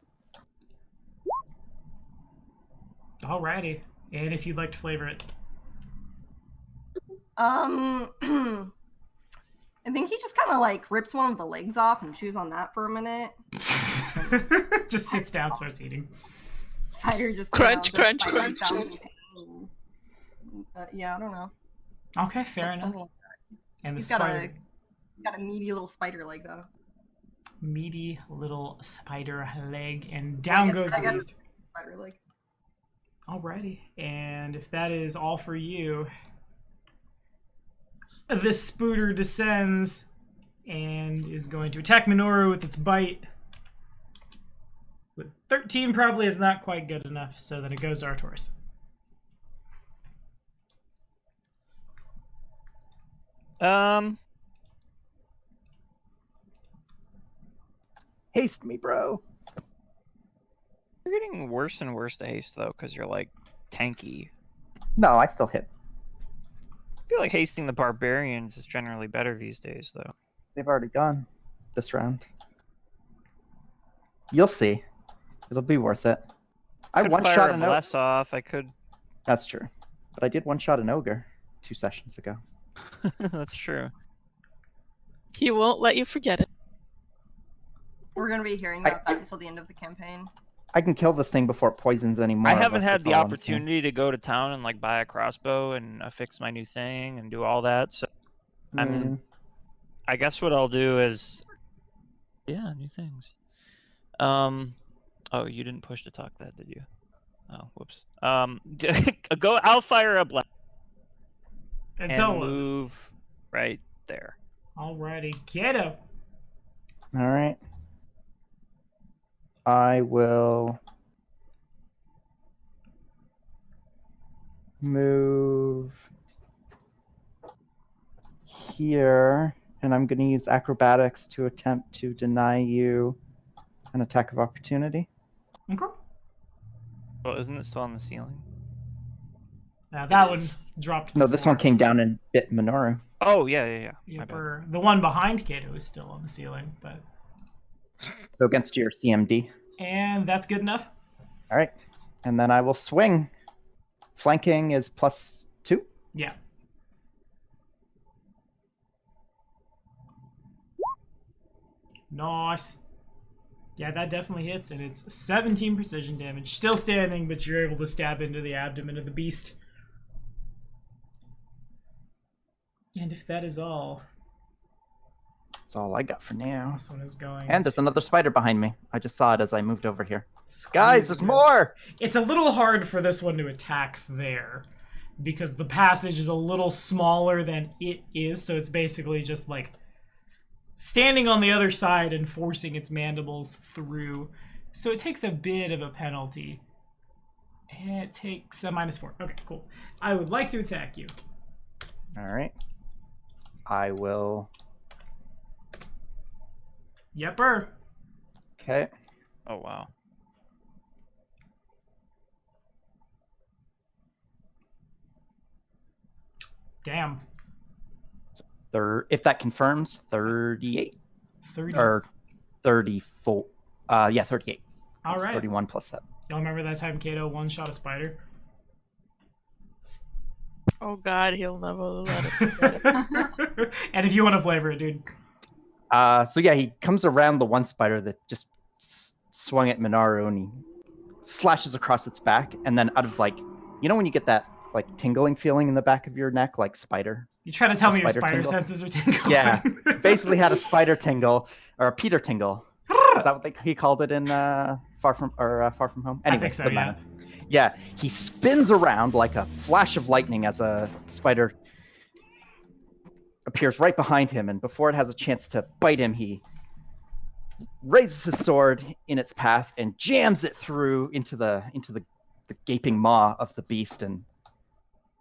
Alrighty. And if you'd like to flavor it. I think he just kind of like rips one of the legs off and chews on that for a minute. Just sits down, starts eating. Spider just Crunch, the crunch, spider crunch. sounds in pain. Yeah, I don't know. Okay, fair enough. Something like that. And the He's spider, got a meaty little spider leg though. meaty little spider leg, and down goes the beast. Spider leg. Alrighty, and if that is all for you, the spooter descends and is going to attack Minoru with its bite. With 13 probably is not quite good enough, so that it goes to Artoris. Haste me, bro. You're getting worse and worse to haste though, because you're like tanky. No, I still hit. I feel like hasting the barbarians is generally better these days, though. They've already gone this round. You'll see. It'll be worth it. I Could one-shot fire a an ogre. bless off. I could. That's true. But I did one-shot an ogre 2 sessions ago. That's true. He won't let you forget it. We're gonna be hearing about that until the end of the campaign. I can kill this thing before it poisons anymore. I haven't of us, had that's the all I'm saying. opportunity to go to town and like buy a crossbow and affix my new thing and do all that. So I guess what I'll do is, yeah, new things. Oh, you didn't push to talk that, did you? Oh, whoops. Go. I'll fire a blast And and so move right there. alrighty, Kato. All right. I will move here, and I'm going to use acrobatics to attempt to deny you an attack of opportunity. Okay. Well, isn't it still on the ceiling? Now that one dropped. to No, the this floor. one came down and bit Minoru. Oh, yeah. My Yep, bad. or the one behind Kato is still on the ceiling, but So against your CMD. and that's good enough. All right. And then I will swing. Flanking is +2. Yeah. Nice. Yeah, that definitely hits, and it's 17 precision damage. Still standing, but you're able to stab into the abdomen of the beast. And if that is all, That's all I got for now. this one is going. And there's another spider behind me. I just saw it as I moved over here. Squeeze Guys, there's it. more! It's a little hard for this one to attack there, because the passage is a little smaller than it is, so it's basically just like standing on the other side and forcing its mandibles through. So it takes a bit of a penalty. It takes a -4. Okay, cool. I would like to attack you. All right. I will. Yepper. Okay. Oh, wow. Damn. If that confirms, 38 30. or 34. Yeah, 38. All It's right. 31 plus 7. Y'all remember that time Kato one-shot a spider? Oh God, he'll never let us forget it. And if you want to flavor it, dude. So yeah, he comes around the one spider that just swung at Minoru, and he slashes across its back, and then out of like, you know when you get that like tingling feeling in the back of your neck, like spider. You try to tell me your Spider spider tingle? senses are tingling. Yeah, basically had a spider tingle or a Peter tingle. Is that what he called it in Far From Home? Anyway, I think so, doesn't yeah. matter. Yeah, he spins around like a flash of lightning as a spider appears right behind him, and before it has a chance to bite him, he raises his sword in its path and jams it through into the gaping maw of the beast, and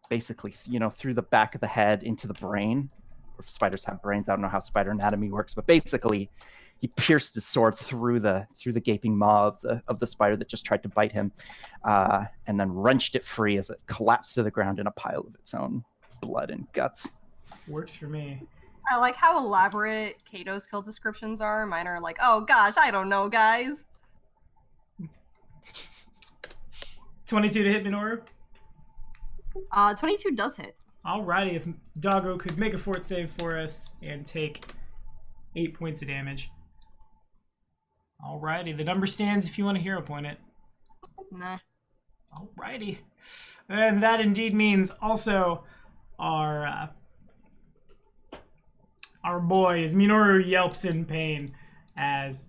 basically, through the back of the head into the brain. Or if spiders have brains, I don't know how spider anatomy works, but basically, he pierced his sword through the gaping maw of the spider that just tried to bite him, and then wrenched it free as it collapsed to the ground in a pile of its own blood and guts. Works for me. I like how elaborate Kato's kill descriptions are. Mine are like, oh gosh, I don't know, guys. 22 to hit Minoru. 22 does hit. Alrighty, if Doggo could make a fort save for us and take 8 points of damage. Alrighty, the number stands if you want to hero point it. Nah. Alrighty. And that indeed means also our boy, as Minoru yelps in pain, as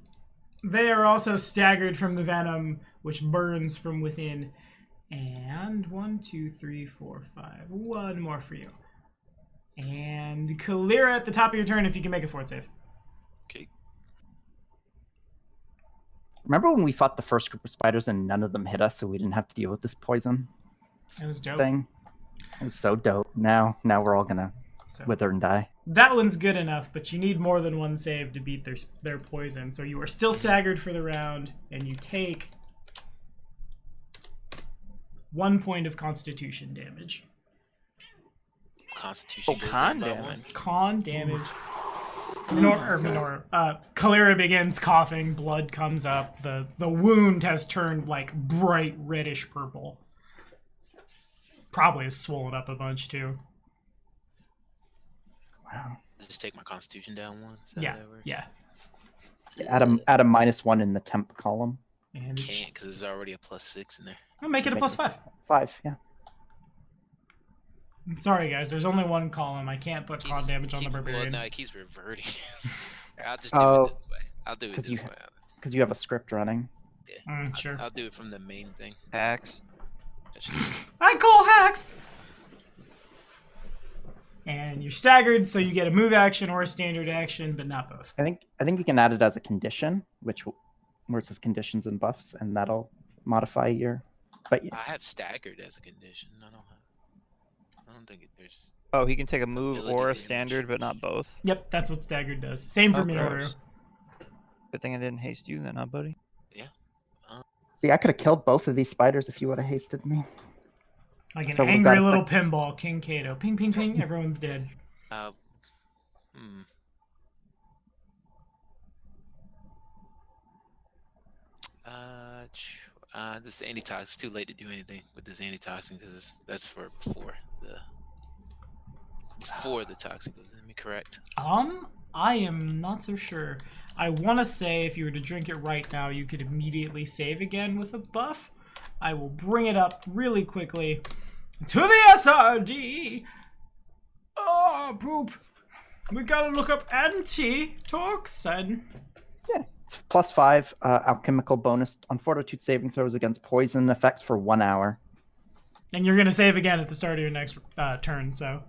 they are also staggered from the venom, which burns from within. And 1, 2, 3, 4, 5. One more for you. And Kalira at the top of your turn if you can make a fort save. Okay. Remember when we fought the first group of spiders and none of them hit us, so we didn't have to deal with this poison It was dope. thing? It was so dope. Now we're all gonna wither and die. That one's good enough, but you need more than one save to beat their poison. So you are still staggered for the round, and you take 1 point of Constitution damage. Constitution. goes con down by one. damage. Con damage. Kalira begins coughing. Blood comes up. The wound has turned like bright reddish purple. Probably has swollen up a bunch too. Wow. Just take my Constitution down one. Is that Yeah, how that works? yeah. Add a -1 in the temp column. And Can't because there's already a +6 in there. I'll make it a +5. 5, yeah. I'm sorry, guys. There's only one column. I can't put con damage on the Well, barbarian. no, it keeps reverting. I'll just do Oh. it this way. I'll do it 'Cause this you- way. Because you have a script running. Sure. I'll do it from the main thing. Hacks. I call hacks! And you're staggered, so you get a move action or a standard action, but not both. I think you can add it as a condition, where it says conditions and buffs, and that'll modify your. But I have staggered as a condition. I don't think there's. Oh, he can take a move Ability or a damage. standard, but not both. Yep, that's what staggered does. Same for Oh, Minoru. gross. Good thing I didn't haste you then, huh, buddy? see, I could have killed both of these spiders if you would have hasted me. Like an So we've angry got a little pinball, King Kato. Ping, ping, ping, everyone's dead. This antitoxin. It's too late to do anything with this antitoxin because that's for before the toxin goes in. Am I correct? I am not so sure. I want to say if you were to drink it right now, you could immediately save again with a buff. I will bring it up really quickly. To the SRD! Oh, poop. We gotta look up antitoxin. Yeah, it's +5 alchemical bonus on fortitude saving throws against poison effects for 1 hour. And you're gonna save again at the start of your next turn, so.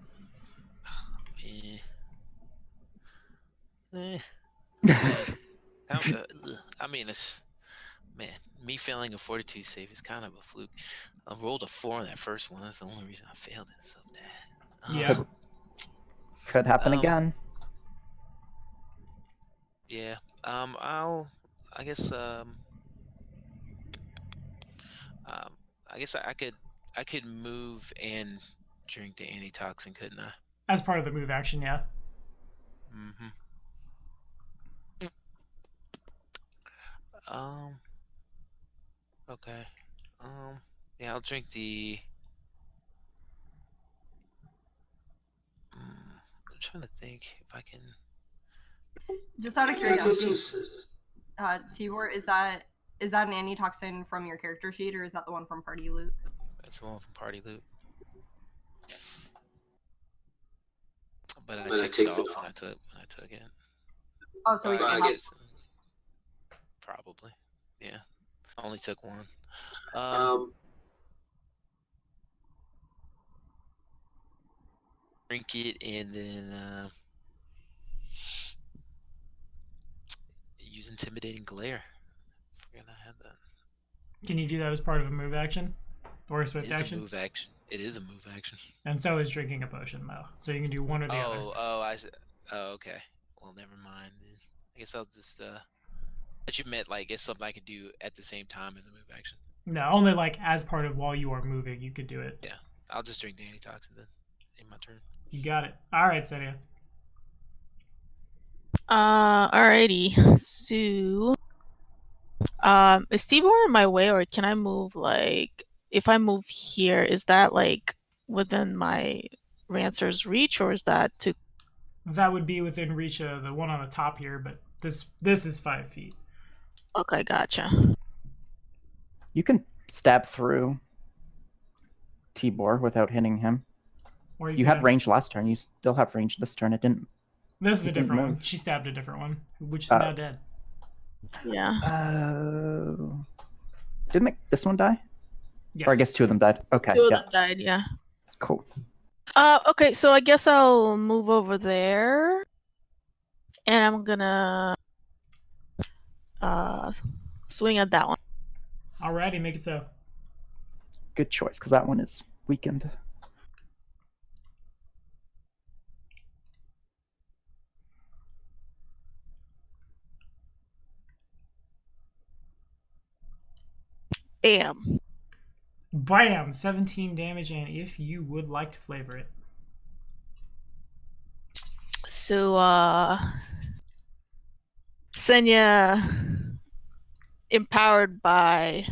I mean, me failing a fortitude save is kind of a fluke. I rolled a 4 on that first one. That's the only reason I failed it. So bad. Yeah. Could happen again. Yeah. I guess I could move and drink the antitoxin, couldn't I? As part of the move action, yeah. Mm-hmm. Okay. Yeah, I'll drink the. I'm trying to think if I can. Just out of curiosity, Tibor, is that an antitoxin from your character sheet, or is that the one from Party Loot? That's the one from Party Loot. But I took it off when I took it. Oh, so we I still guess, probably. Yeah. I only took one. Drink it and then use intimidating glare. Forgot I had that. Can you do that as part of a move action? Or a swift It is action? a move action. It is a move action. And so is drinking a potion, though. So you can do one or the other. Oh, okay. Well, never mind then. I guess I'll just But you meant like it's something I could do at the same time as a move action. No, only like as part of while you are moving, you could do it. Yeah, I'll just drink the antitoxin then. In my turn. You got it. All right, Sedia. Alrighty. So, is Tibor in my way, or can I move like? If I move here, is that like within my Rancer's reach, or is that too? That would be within reach of the one on the top here, but this is 5 feet. Okay, gotcha. You can stab through Tibor without hitting him. Or You had range last turn. You still have range this turn. It didn't. This is a It didn't different one. move. She stabbed a different one, which is now dead. Yeah. Didn't this one die? Yes. Or I guess two of them died. Okay. Two of Yeah. them died, yeah. Cool. Okay, so I guess I'll move over there. And I'm gonna swing at that one. Alrighty, make it so. Good choice, because that one is weakened. Bam. Bam! 17 damage, and if you would like to flavor it. So, Senya, empowered by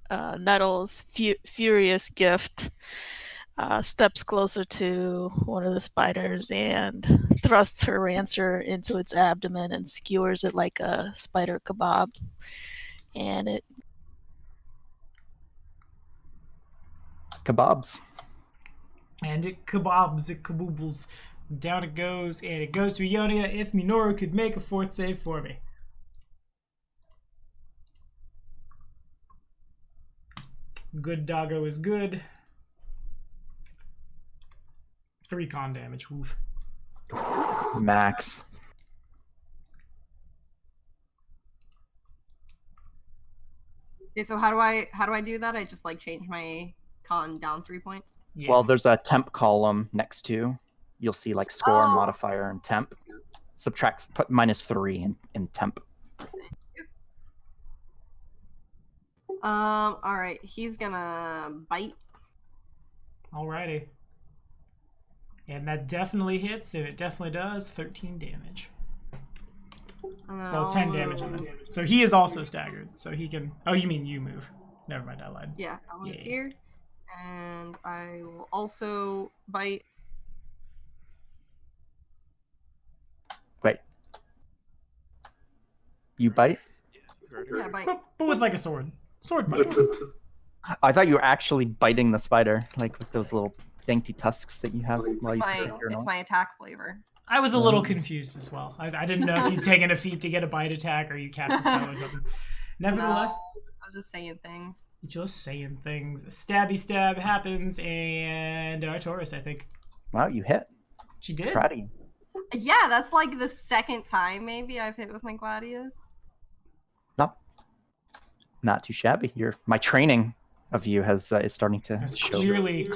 Nettle's furious gift, steps closer to one of the spiders and thrusts her rancer into its abdomen and skewers it like a spider kebab. And it Kebabs. And it kebabs, it kaboobles. Down it goes, and it goes to Ionia. If Minoru could make a fourth save for me. Good doggo is good. 3 con damage. Oof. Max. Okay, so how do I do that? I just like change my con down 3 points. Yeah. Well, there's a temp column next to. You'll see like score, Oh. modifier, and temp. Subtract, put -3 in temp. All right, he's gonna bite. Alrighty. And that definitely hits, and it definitely does 13 damage. Well, 10 damage on him. So he is also staggered, so he can... Oh, you mean you move. Never mind, I lied. Yeah, I'll move Yeah. here, and I will also bite. Wait. You bite? Yeah, bite. But with like a sword. Sword bite. I thought you were actually biting the spider, like with those little dainty tusks that you have while you take your It's own. my attack flavor. I was a little confused as well. I didn't know if you'd taken a feat to get a bite attack or you cast a spell or something. Nevertheless, I was just saying things. just saying things. Stabby stab happens, and Taurus, I think. Wow, you hit. She did. Proud of you. Yeah, that's like the second time maybe I've hit with my Gladius. Not too shabby. My training of you is starting to That's show. clearly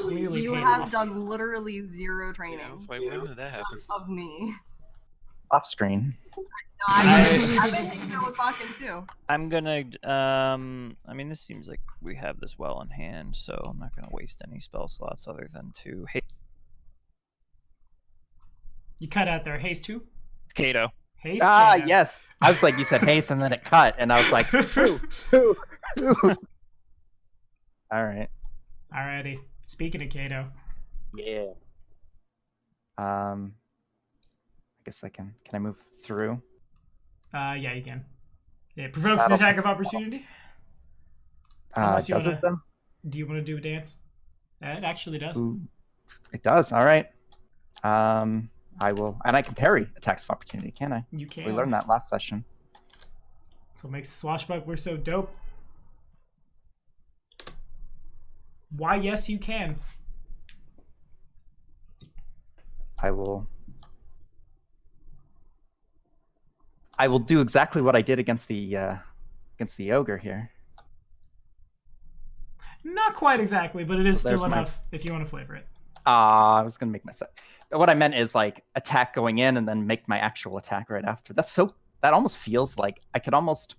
You paid have off. done literally 0 Yeah, training it's like, when did that happen? of me. Off screen. No, I've been thinking that with Bakken too. I'm gonna. I mean, this seems like we have this well in hand, so I'm not gonna waste any spell slots other than to hit You cut out there. Haste 2? Kato. Haste? Ah, yeah. yes. I was like, you said haste, and then it cut, and I was like, ooh. All right. Alrighty. Speaking of Kato. Yeah. I guess I can. Can I move through? Yeah, you can. It provokes an attack of opportunity. Unless you Does wanna- it then? Do you want to do a dance? It actually does. Ooh. It does. All right. I will, and I can parry attacks of opportunity, can I? You can. We learned that last session. That's what makes Swashbuckler so dope. Why, yes, you can. I will do exactly what I did against the ogre here. Not quite exactly, but it is There's still my- enough if you want to flavor it. I was gonna make my set. What I meant is like attack going in and then make my actual attack right after. That almost feels like I could almost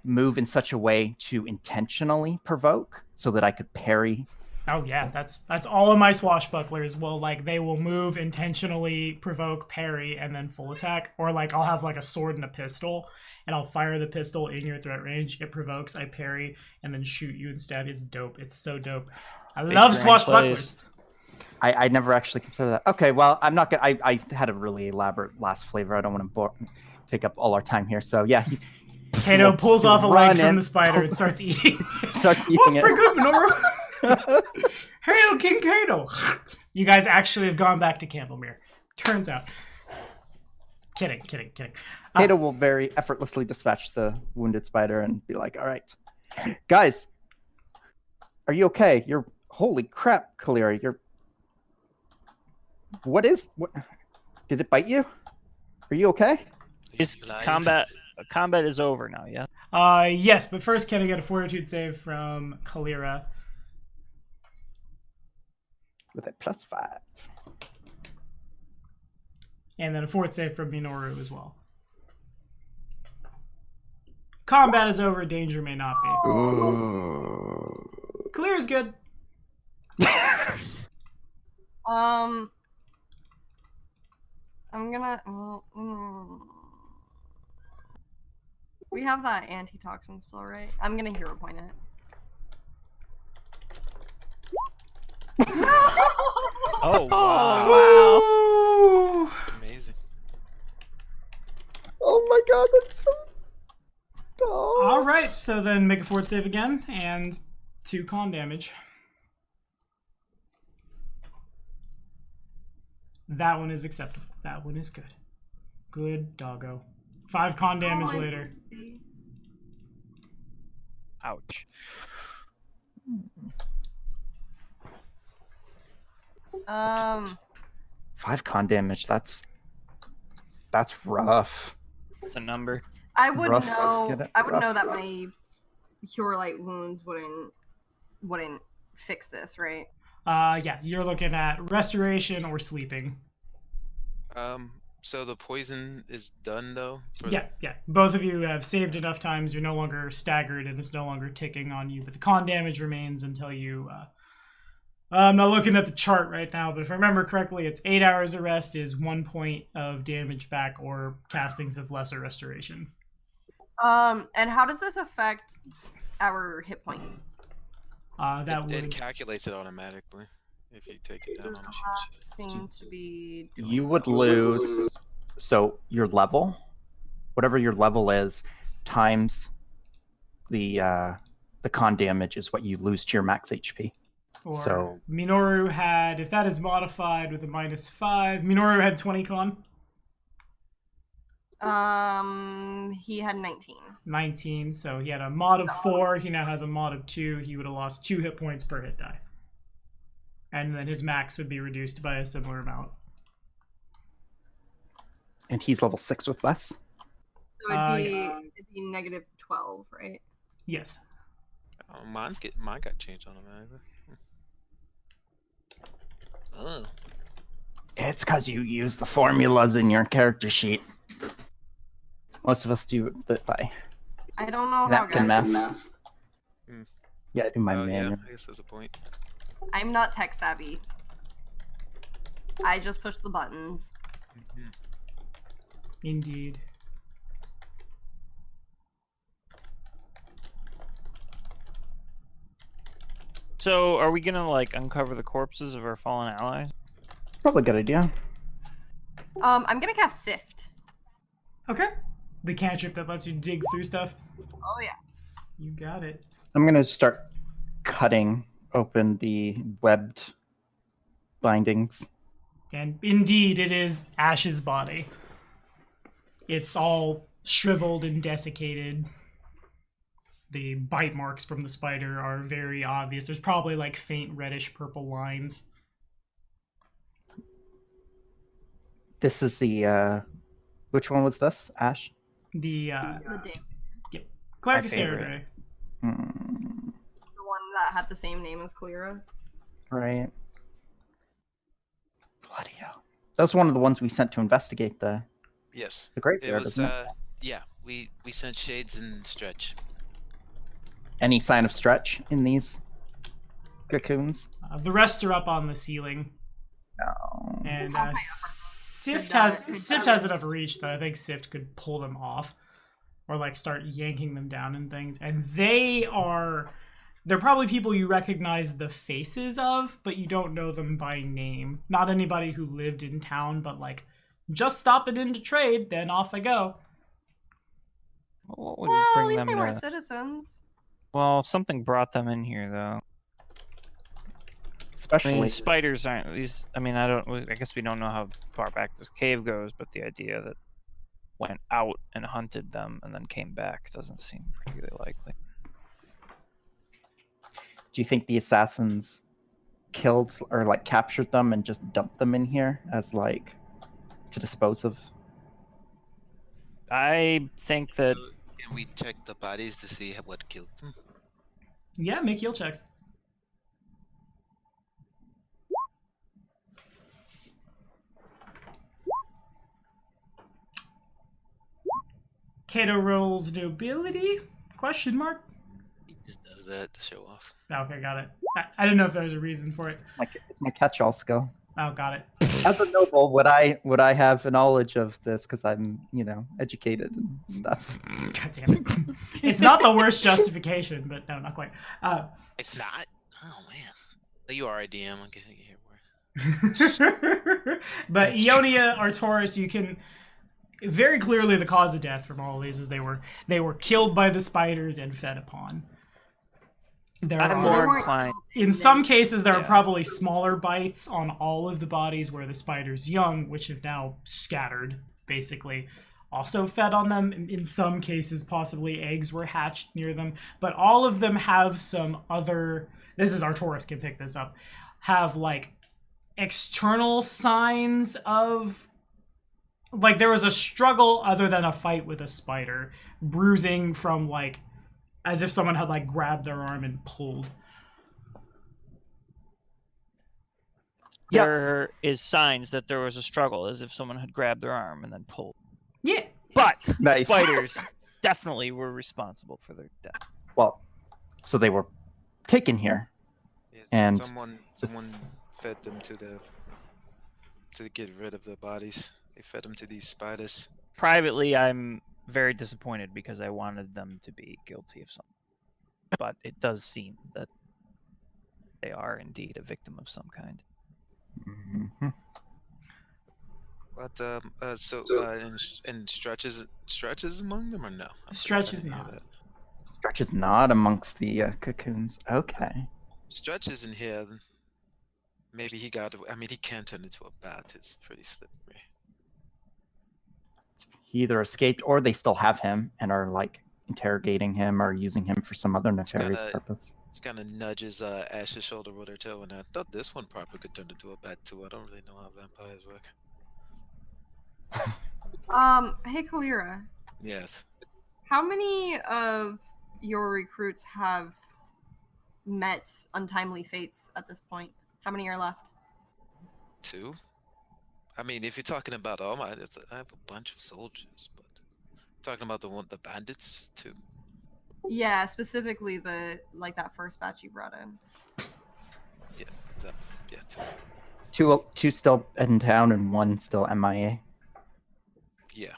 move in such a way to intentionally provoke so that I could parry. Oh yeah, that's all of my swashbucklers will they will move intentionally, provoke, parry, and then full attack. Or I'll have a sword and a pistol, and I'll fire the pistol in your threat range. It provokes, I parry, and then shoot you and stab. It's dope. It's so dope. I love range swashbucklers. plays. I never actually considered that. Okay, well, I'm not gonna. I had a really elaborate last flavor. I don't want to take up all our time here. So yeah, Kato pulls off a leg from in, the spider and starts eating. starts eating What's it. pretty good, Minoru? Hail King Kato! You guys actually have gone back to Candlemere. Turns out. Kidding. Kato will very effortlessly dispatch the wounded spider and be like, "All right, guys, are you okay? Holy crap, Kalira, what? Did it bite you? Are you okay?" Combat is over now, yeah? Yes, but first, can I get a fortitude save from Kalira? With a +5. And then a fort save from Minoru as well. Combat is over, danger may not be. Kalira's good. I'm gonna. We have that antitoxin still, right? I'm gonna hero point it. Oh, wow. Wow. Amazing. Oh my god, that's so. Oh. All right, so then make a fort save again and 2 con damage. That one is acceptable. That one is good. Good doggo. 5 con damage later. Ouch. 5 con damage. That's rough. It's a number. I would Rough. know. I would know that my cure light wounds wouldn't fix this, right? Yeah, you're looking at restoration or sleeping. So the poison is done though? Yeah. Both of you have saved enough times. You're no longer staggered and it's no longer ticking on you, but the con damage remains until you. I'm not looking at the chart right now, but if I remember correctly, it's 8 hours of rest is 1 point of damage back or castings of lesser restoration. And how does this affect our hit points? It calculates it automatically if you take it down on the sheet. Seem to be. You would lose. So your level, whatever your level is, times the con damage is what you lose to your max HP. Or so Minoru had, if that is modified with a -5, Minoru had 20 con. He had 19. 19, so he had a mod of 4. He now has a mod of 2. He would have lost 2 hit points per hit die. And then his max would be reduced by a similar amount. And he's level 6 with less? So it'd be -12, right? Yes. Oh, mine got changed automatically. Oh. It's because you use the formulas in your character sheet. Most of us do it by I don't know how napkin guys. math. Yeah, I do my manual. Yeah, I guess there's a point. I'm not tech savvy. I just push the buttons. Indeed. So, are we gonna like uncover the corpses of our fallen allies? Probably a good idea. I'm gonna cast Sift. Okay. The cantrip that lets you dig through stuff. Oh yeah. You got it. I'm gonna start cutting open the webbed bindings. And indeed, it is Ash's body. It's all shriveled and desiccated. The bite marks from the spider are very obvious. There's probably like faint reddish purple lines. This is the which one was this? Ash? The The Cleric My of favorite. Saturday. one that had the same name as Kalira. Right. Bloody hell. That was one of the ones we sent to investigate the Yes. graveyard, It was isn't it? yeah, we sent Shades and Stretch. Any sign of stretch in these cocoons? The rest are up on the ceiling. No. And Okay. Sift Good has damage. enough reach that I think Sift could pull them off, or like start yanking them down and things. And they are They're probably people you recognize the faces of, but you don't know them by name. Not anybody who lived in town, but like, just stopping in to trade, then off I go. What would Well, at bring least them they weren't to... citizens. Well, something brought them in here, though. Especially, I mean, spiders aren't these. I mean, I guess we don't know how far back this cave goes, but the idea that went out and hunted them and then came back doesn't seem particularly likely. do you think the assassins killed or like captured them and just dumped them in here as like to dispose of? I think that Can we check the bodies to see what killed them? Yeah, make heal checks. Kato rolls nobility? Question mark? He just does that to show off. Okay, got it. I didn't know if there was a reason for it. It's my catch-all skill. Oh, got it. As a noble, would I have a knowledge of this because I'm educated and stuff? God damn it. It's not the worst justification, but no, not quite. It's not. Oh man. You are a DM. I'm getting it worse. But Ionia, Artoris, you can very clearly the cause of death from all of these is they were killed by the spiders and fed upon. I'm more inclined. In some cases, there are probably smaller bites on all of the bodies where the spiders young, which have now scattered, basically, also fed on them. In some cases, possibly eggs were hatched near them. But all of them have some other... This is Artoris can pick this up. Have, like, external signs of... Like, there was a struggle other than a fight with a spider. Bruising from, like... As if someone had, like, grabbed their arm and pulled. Yeah. There is signs that there was a struggle, as if someone had grabbed their arm and then pulled. Yeah. But Nice. spiders definitely were responsible for their death. Well, so they were taken here. Yes, And someone fed them to get rid of the bodies. They fed them to these spiders. Privately, I'm very disappointed because I wanted them to be guilty of something. But it does seem that they are indeed a victim of some kind. Mm-hmm. But and stretches among them or no? Stretch is not. Stretch is not amongst the cocoons. Okay. Stretch isn't here. Maybe he got. I mean, he can turn into a bat. It's pretty slippery. He either escaped or they still have him and are like interrogating him or using him for some other nefarious purpose. He kind of nudges Ash's shoulder with her toe, and I thought this one probably could turn into a bat too. I don't really know how vampires work. Hey Kalira. Yes. How many of your recruits have met untimely fates at this point? How many are left? 2. I mean, if you're talking about all my, I have a bunch of soldiers, but talking about the bandits, 2. Yeah, specifically that first batch you brought in. Yeah, 2. Two still in town and 1 still MIA. Yeah.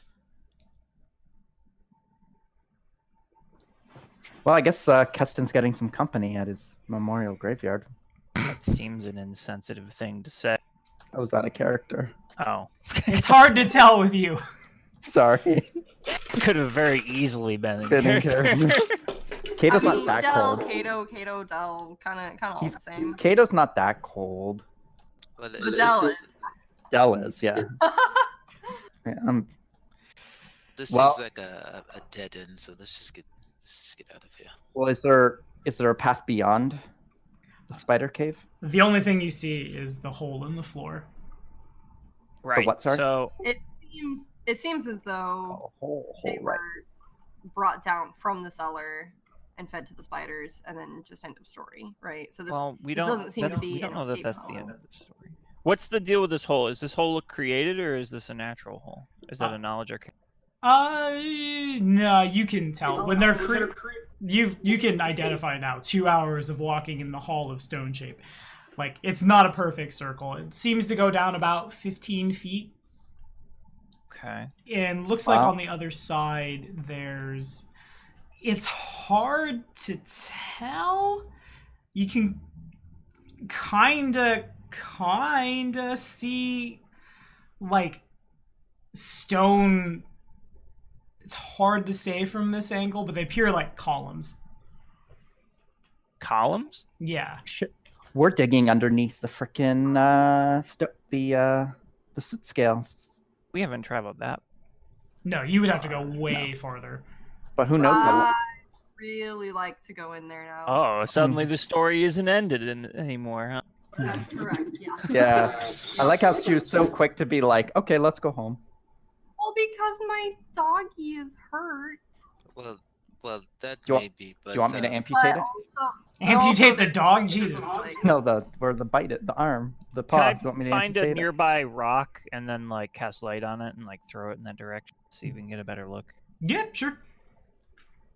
Well, I guess Keston's getting some company at his memorial graveyard. That seems an insensitive thing to say. Oh, was that a character? Oh. It's hard to tell with you. Sorry. Could have very easily been a Been in character. Kato's I not mean, that Del, cold. Kato, Del, kind of all the same. Kato's not that cold. Well, But Del is. Del is, yeah. Yeah, this Well- seems like a dead end, so let's just get out of here. well, is there a path beyond the spider cave? The only thing you see is the hole in the floor. Right. what, sorry? So It seems as though they were brought down from the cellar and fed to the spiders, and then just end of story, right? So this, we this don't. doesn't seem to be We don't an know that escape that's the hole. end of the story. What's the deal with this hole? Is this hole created or is this a natural hole? Is that a knowledge or? No, you can tell when they're you can identify now 2 hours of walking in the hall of stone shape. Like, it's not a perfect circle. It seems to go down about 15 feet. Okay. And looks like Wow. on the other side there's It's hard to tell. You can kinda see like stone. It's hard to say from this angle, but they appear like columns. Columns? Yeah. Shit. We're digging underneath the frickin' the soot scales. We haven't traveled that. No, you would have to go way farther. But who knows how? I really like to go in there now. Oh, suddenly the story isn't ended anymore, huh? That's correct, yeah. Yeah. I like how she was so quick to be like, okay, let's go home. Well, because my doggy is hurt. Well, that Do you may be, but Do you want me to But amputate it? also, Amputate the there's dog? something Jesus. like- No, where the bite it, the arm, the paw. Can Do you want me I to find a amputate it? nearby rock and then like cast light on it and like throw it in that direction? See if we can get a better look. Yeah, sure.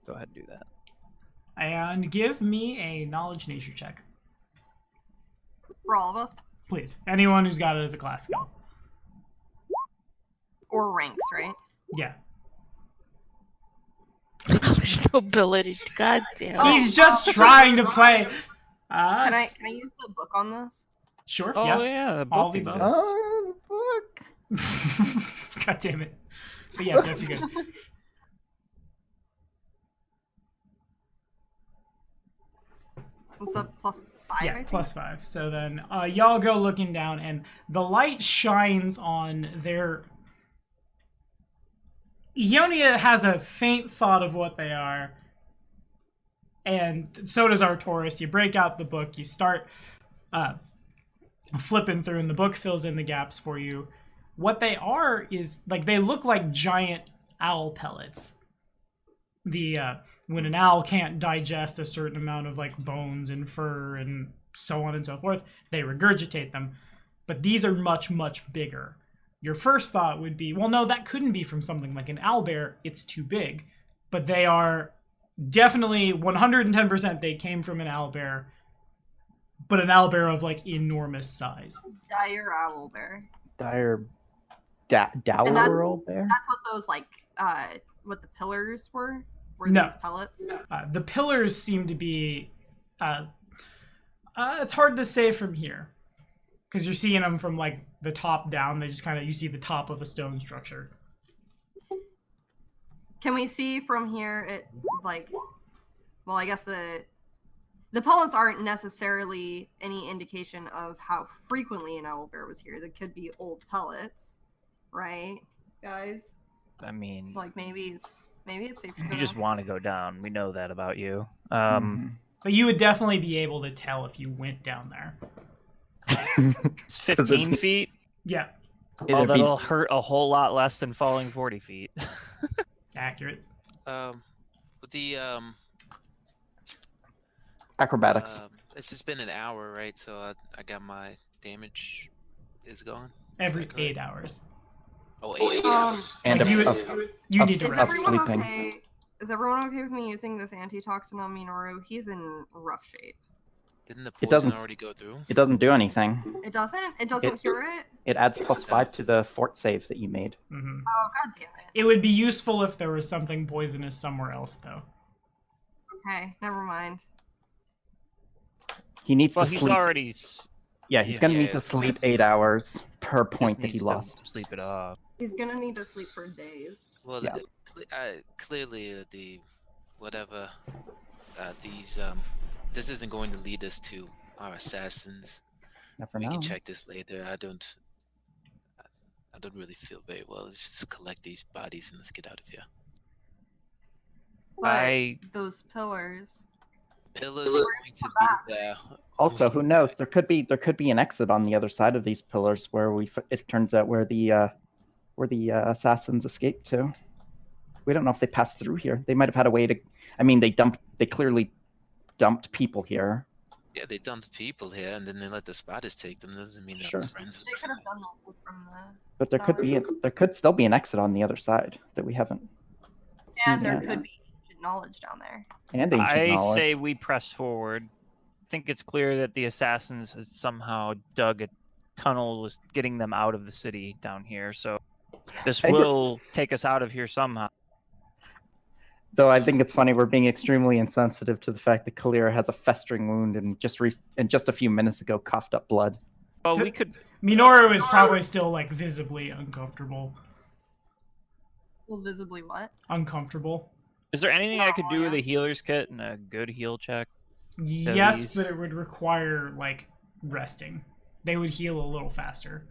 Go ahead and do that. And give me a knowledge nature check, For all of us. please. Anyone who's got it as a class skill. Or ranks, right? Yeah. Knowledge nobility. God damn. Oh, He's just trying to play. Can I use the book on this? Sure. Oh yeah. yeah, the All book the exists. above. Oh, fuck. God damn it. But yes, you good. It's a +5, I Yeah, think. +5. So then y'all go looking down, and the light shines on their. Ionia has a faint thought of what they are, and so does Arcturus. You break out the book, you start flipping through, and the book fills in the gaps for you. What they are is like they look like giant owl pellets. When an owl can't digest a certain amount of like bones and fur and so on and so forth, they regurgitate them. But these are much, much bigger. Your first thought would be, well, no, that couldn't be from something like an owlbear. It's too big. But they are definitely 110% they came from an owlbear, but an owlbear of like enormous size. Dire owlbear. Dire And dower old bear? That's what those like what the pillars were? Were No. these pellets? The pillars seem to be. It's hard to say from here, because you're seeing them from like the top down. They just kind of you see the top of a stone structure. Can we see from here it like well I guess the pellets aren't necessarily any indication of how frequently an owlbear was here. They could be old pellets, right, guys? I mean, So like maybe it's safe to you go just down. want to go down. We know that about you. But you would definitely be able to tell if you went down there. It's 15 feet. Yeah, Oh, It'd be that'll hurt a whole lot less than falling 40 feet. accurate. With the acrobatics. it's just been an hour, right? So I got my damage is going. Every Is that correct? 8 hours. Oh, 8 And like of, you would- of- You Of need Is to of rest. everyone sleeping. okay? Is everyone okay with me using this antitoxin on Minoru? He's in rough shape. Didn't the It poison doesn't- already go through? it doesn't do anything. It doesn't? It doesn't It- cure it? It adds +5 to the fort save that you made. hmm Oh god damn it. It would be useful if there was something poisonous somewhere else, though. Okay, never mind. He needs Well, to he's sleep. already Yeah, he's yeah, gonna yeah, need to it's sleep sleep. 8 hours per just point that he needs to lost. sleep it off. He's gonna need to sleep for days. Well, Yeah. clearly the whatever these this isn't going to lead us to our assassins. Never We know. can check this later. I don't really feel very well. Let's just collect these bodies and let's get out of here. But those pillars. Pillars are going to be there. Also, who knows? There could be an exit on the other side of these pillars where it turns out where the assassins escaped to. We don't know if they passed through here. They might have had a way to. I mean, they clearly dumped people here. Yeah, they dumped people here and then they let the spotters take them. Doesn't mean they're Sure. friends with They the could have spotters. done that from the But there could still be an exit on the other side that we haven't seen and there yet. could be ancient knowledge down there. And ancient I knowledge. say we press forward. I think it's clear that the assassins has somehow dug a tunnel, was getting them out of the city down here. So this I think will take us out of here somehow. Though I think it's funny, we're being extremely insensitive to the fact that Kalira has a festering wound and just a few minutes ago coughed up blood. Well, we could. Minoru is probably still like visibly uncomfortable. Well, visibly what? Uncomfortable. Is there anything I could do with yeah. a healer's kit and a good heal check? Yes, these- but it would require like resting. They would heal a little faster.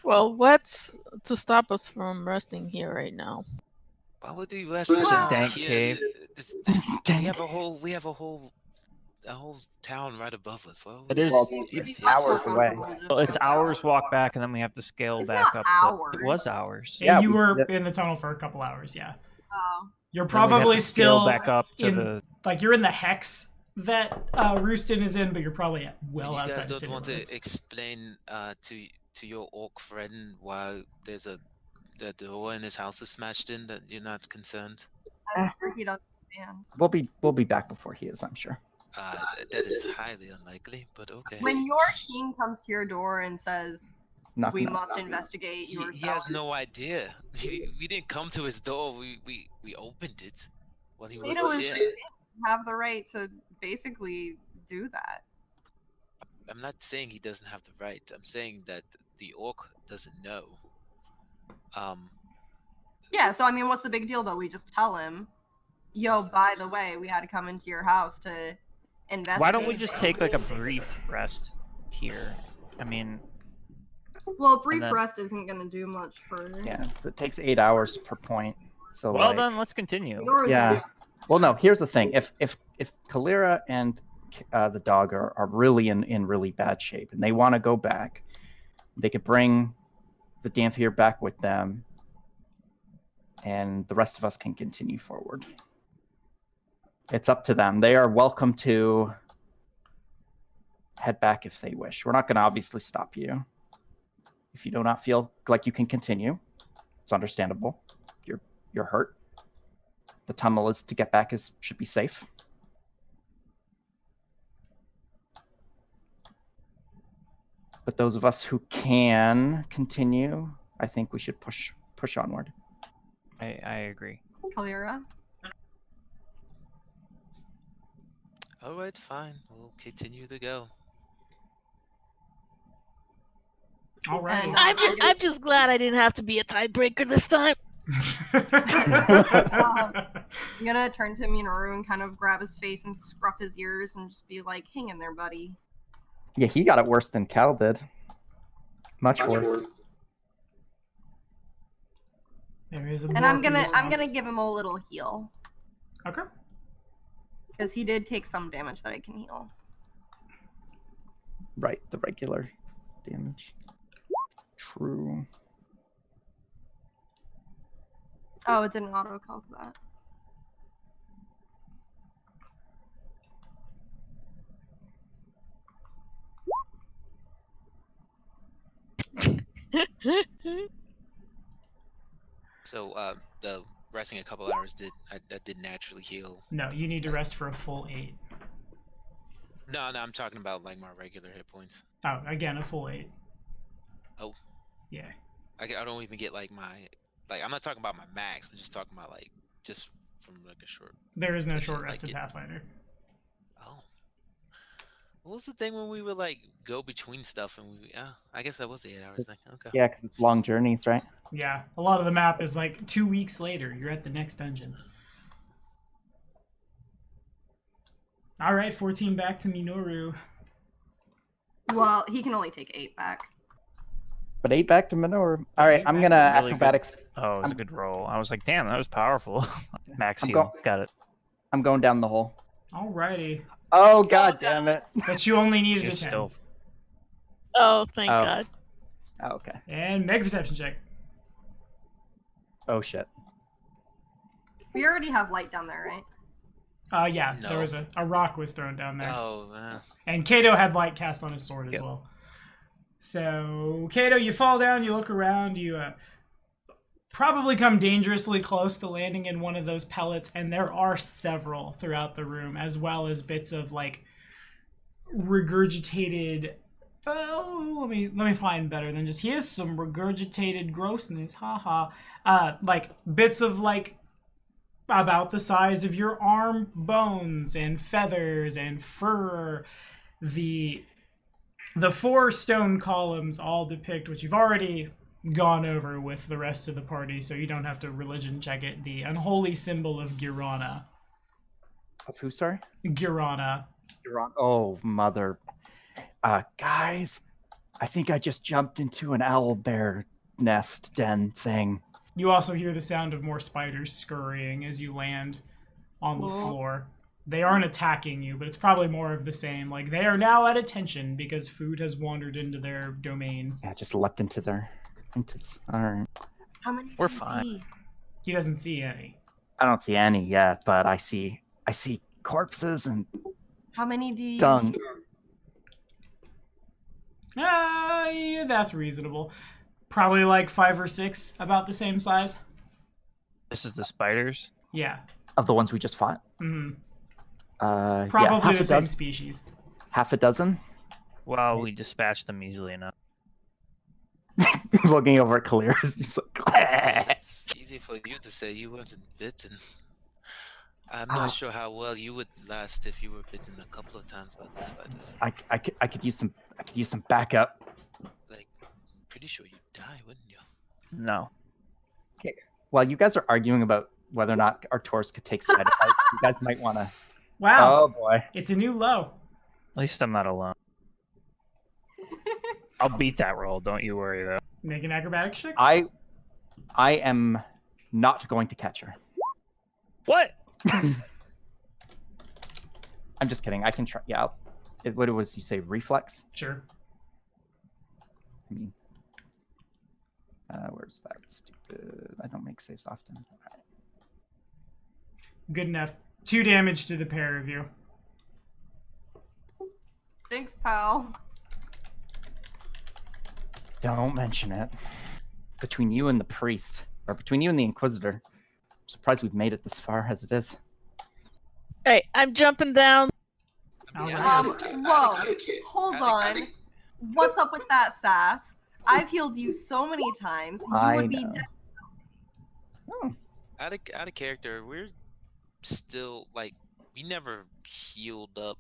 Well, what's to stop us from resting here right now? Why would we rest This is down dank here? cave. We have a whole town right above us. Why would It we is- rest it's here? hours away. Well, it's hours walk back, and then we have to scale It's back not up. hours. It was hours. Yeah, you we- were in the tunnel for a couple hours, yeah. Oh. You're Then we have probably to scale still back up to in, the. like you're in the hex that Rooston is in, but you're probably well you outside guys the don't city want limits. to explain to your orc friend why there's the door in his house is smashed in, that you're not concerned? I'm sure he'd understand. We'll be back before he is, I'm sure. That is highly unlikely, but okay. When your king comes to your door and says, Knock, "We knock. must investigate He your has no idea. We didn't come to his door. We opened it while he was here. have the right to basically do that." I'm not saying he doesn't have the right. I'm saying that the orc doesn't know. Yeah, so I mean, what's the big deal though? We just tell him, "Yo, by the way, we had to come into your house to investigate." Why don't we just take like a brief rest here? I mean, Well, a brief then- rest isn't gonna do much for. Yeah, so it takes 8 hours per point. So well like, then let's continue. Minoru's yeah. gonna- Well, no. Here's the thing: if Kalira and the dog are really in really bad shape, and they want to go back, they could bring the Dampier back with them, and the rest of us can continue forward. It's up to them. They are welcome to head back if they wish. We're not going to obviously stop you. If you do not feel like you can continue, it's understandable. You're hurt. The tunnel is to get back should be safe. But those of us who can continue, I think we should push onward. I agree. Kalira. All right, fine. We'll continue to go. All right. And- I'm just glad I didn't have to be a tiebreaker this time. I'm gonna turn to Minoru and kind of grab his face and scruff his ears and just be like, "Hang in there, buddy." Yeah, he got it worse than Cal did. Much worse. There is a And I'm Morphe gonna response. give him a little heal Okay. because he did take some damage that I can heal. Right, the regular damage. True. Oh, it didn't auto-calc that. So the resting a couple hours that did naturally heal. No, you need to rest for a full 8. No, I'm talking about like my regular hit points. Oh, again, a full 8. Oh. Yeah. I don't even get like my I'm not talking about my max. I'm just talking about like just from like a short. There is no Actually, short like rest in it- Pathfinder. Oh. What was the thing when we would like go between stuff and we? I guess that was the 8 hours thing. Okay. Yeah, because it's long journeys, right? Yeah, a lot of the map is like 2 weeks later. You're at the next dungeon. All right, 14 back to Minoru. Well, he can only take 8 back. But 8 back to Minoru. All right, I'm gonna That's really good. acrobatics. Oh, it was a good roll. I was like, damn, that was powerful. Max I'm heal. Got it. I'm going down the hole. Alrighty, Oh god damn it. but you only needed You're a 10. still. Oh, thank Oh. God. Oh, okay. And make a perception check. Oh shit. We already have light down there, right? Yeah, No. there was a rock was thrown down there. Oh, And Kato had light cast on his sword as Yep. well. So, Kato, you fall down, you look around, you probably come dangerously close to landing in one of those pellets, and there are several throughout the room, as well as bits of, like, regurgitated... Oh, let me find better than just... Here's some regurgitated grossness, haha. Like, bits of, like, about the size of your arm bones and feathers and fur. The 4 stone columns all depict what you've already gone over with the rest of the party, so you don't have to religion check it. The unholy symbol of Girana. Of who, sorry? Girana. Oh, mother. Guys, I think I just jumped into an owl bear nest den thing. You also hear the sound of more spiders scurrying as you land on the Cool. floor. They aren't attacking you, but it's probably more of the same. Like, they are now at attention because food has wandered into their domain. Yeah, just leapt into alright. How many? We're do you fine. see? He doesn't see any. I don't see any yet, but I see corpses and How many do you? dung. Yeah, that's reasonable. Probably like 5 or 6, about the same size. This is the spiders. Yeah. Of the ones we just fought. Mm. Yeah, Probably half the a same dozen. species. Half a dozen. Well, we dispatched them easily enough. Looking over at Kalira's, just like. It's easy for you to say you weren't bitten. I'm not sure how well you would last if you were bitten a couple of times by those spiders. I could use some backup. Like, pretty sure you'd die, wouldn't you? No. While you guys are arguing about whether or not Arcturus could take spider bites, you guys might want to. Wow. Oh boy. It's a new low. At least I'm not alone. I'll beat that roll. Don't you worry though. Make an acrobatics check. I am not going to catch her. What? I'm just kidding. I can try. Yeah. What was you say? Reflex? Sure. I mean, where's that stupid? I don't make saves often. All right. Good enough. 2 damage to the pair of you. Thanks, pal. Don't mention it. Between you and the priest, or between you and the Inquisitor, I'm surprised we've made it this far as it is. Hey, I'm jumping down. I'll Yeah. let you- Whoa. Hold on. What's up with that sass? I've healed you so many times. You I would be know. dead. Oh, Out of character, we're still like we never healed up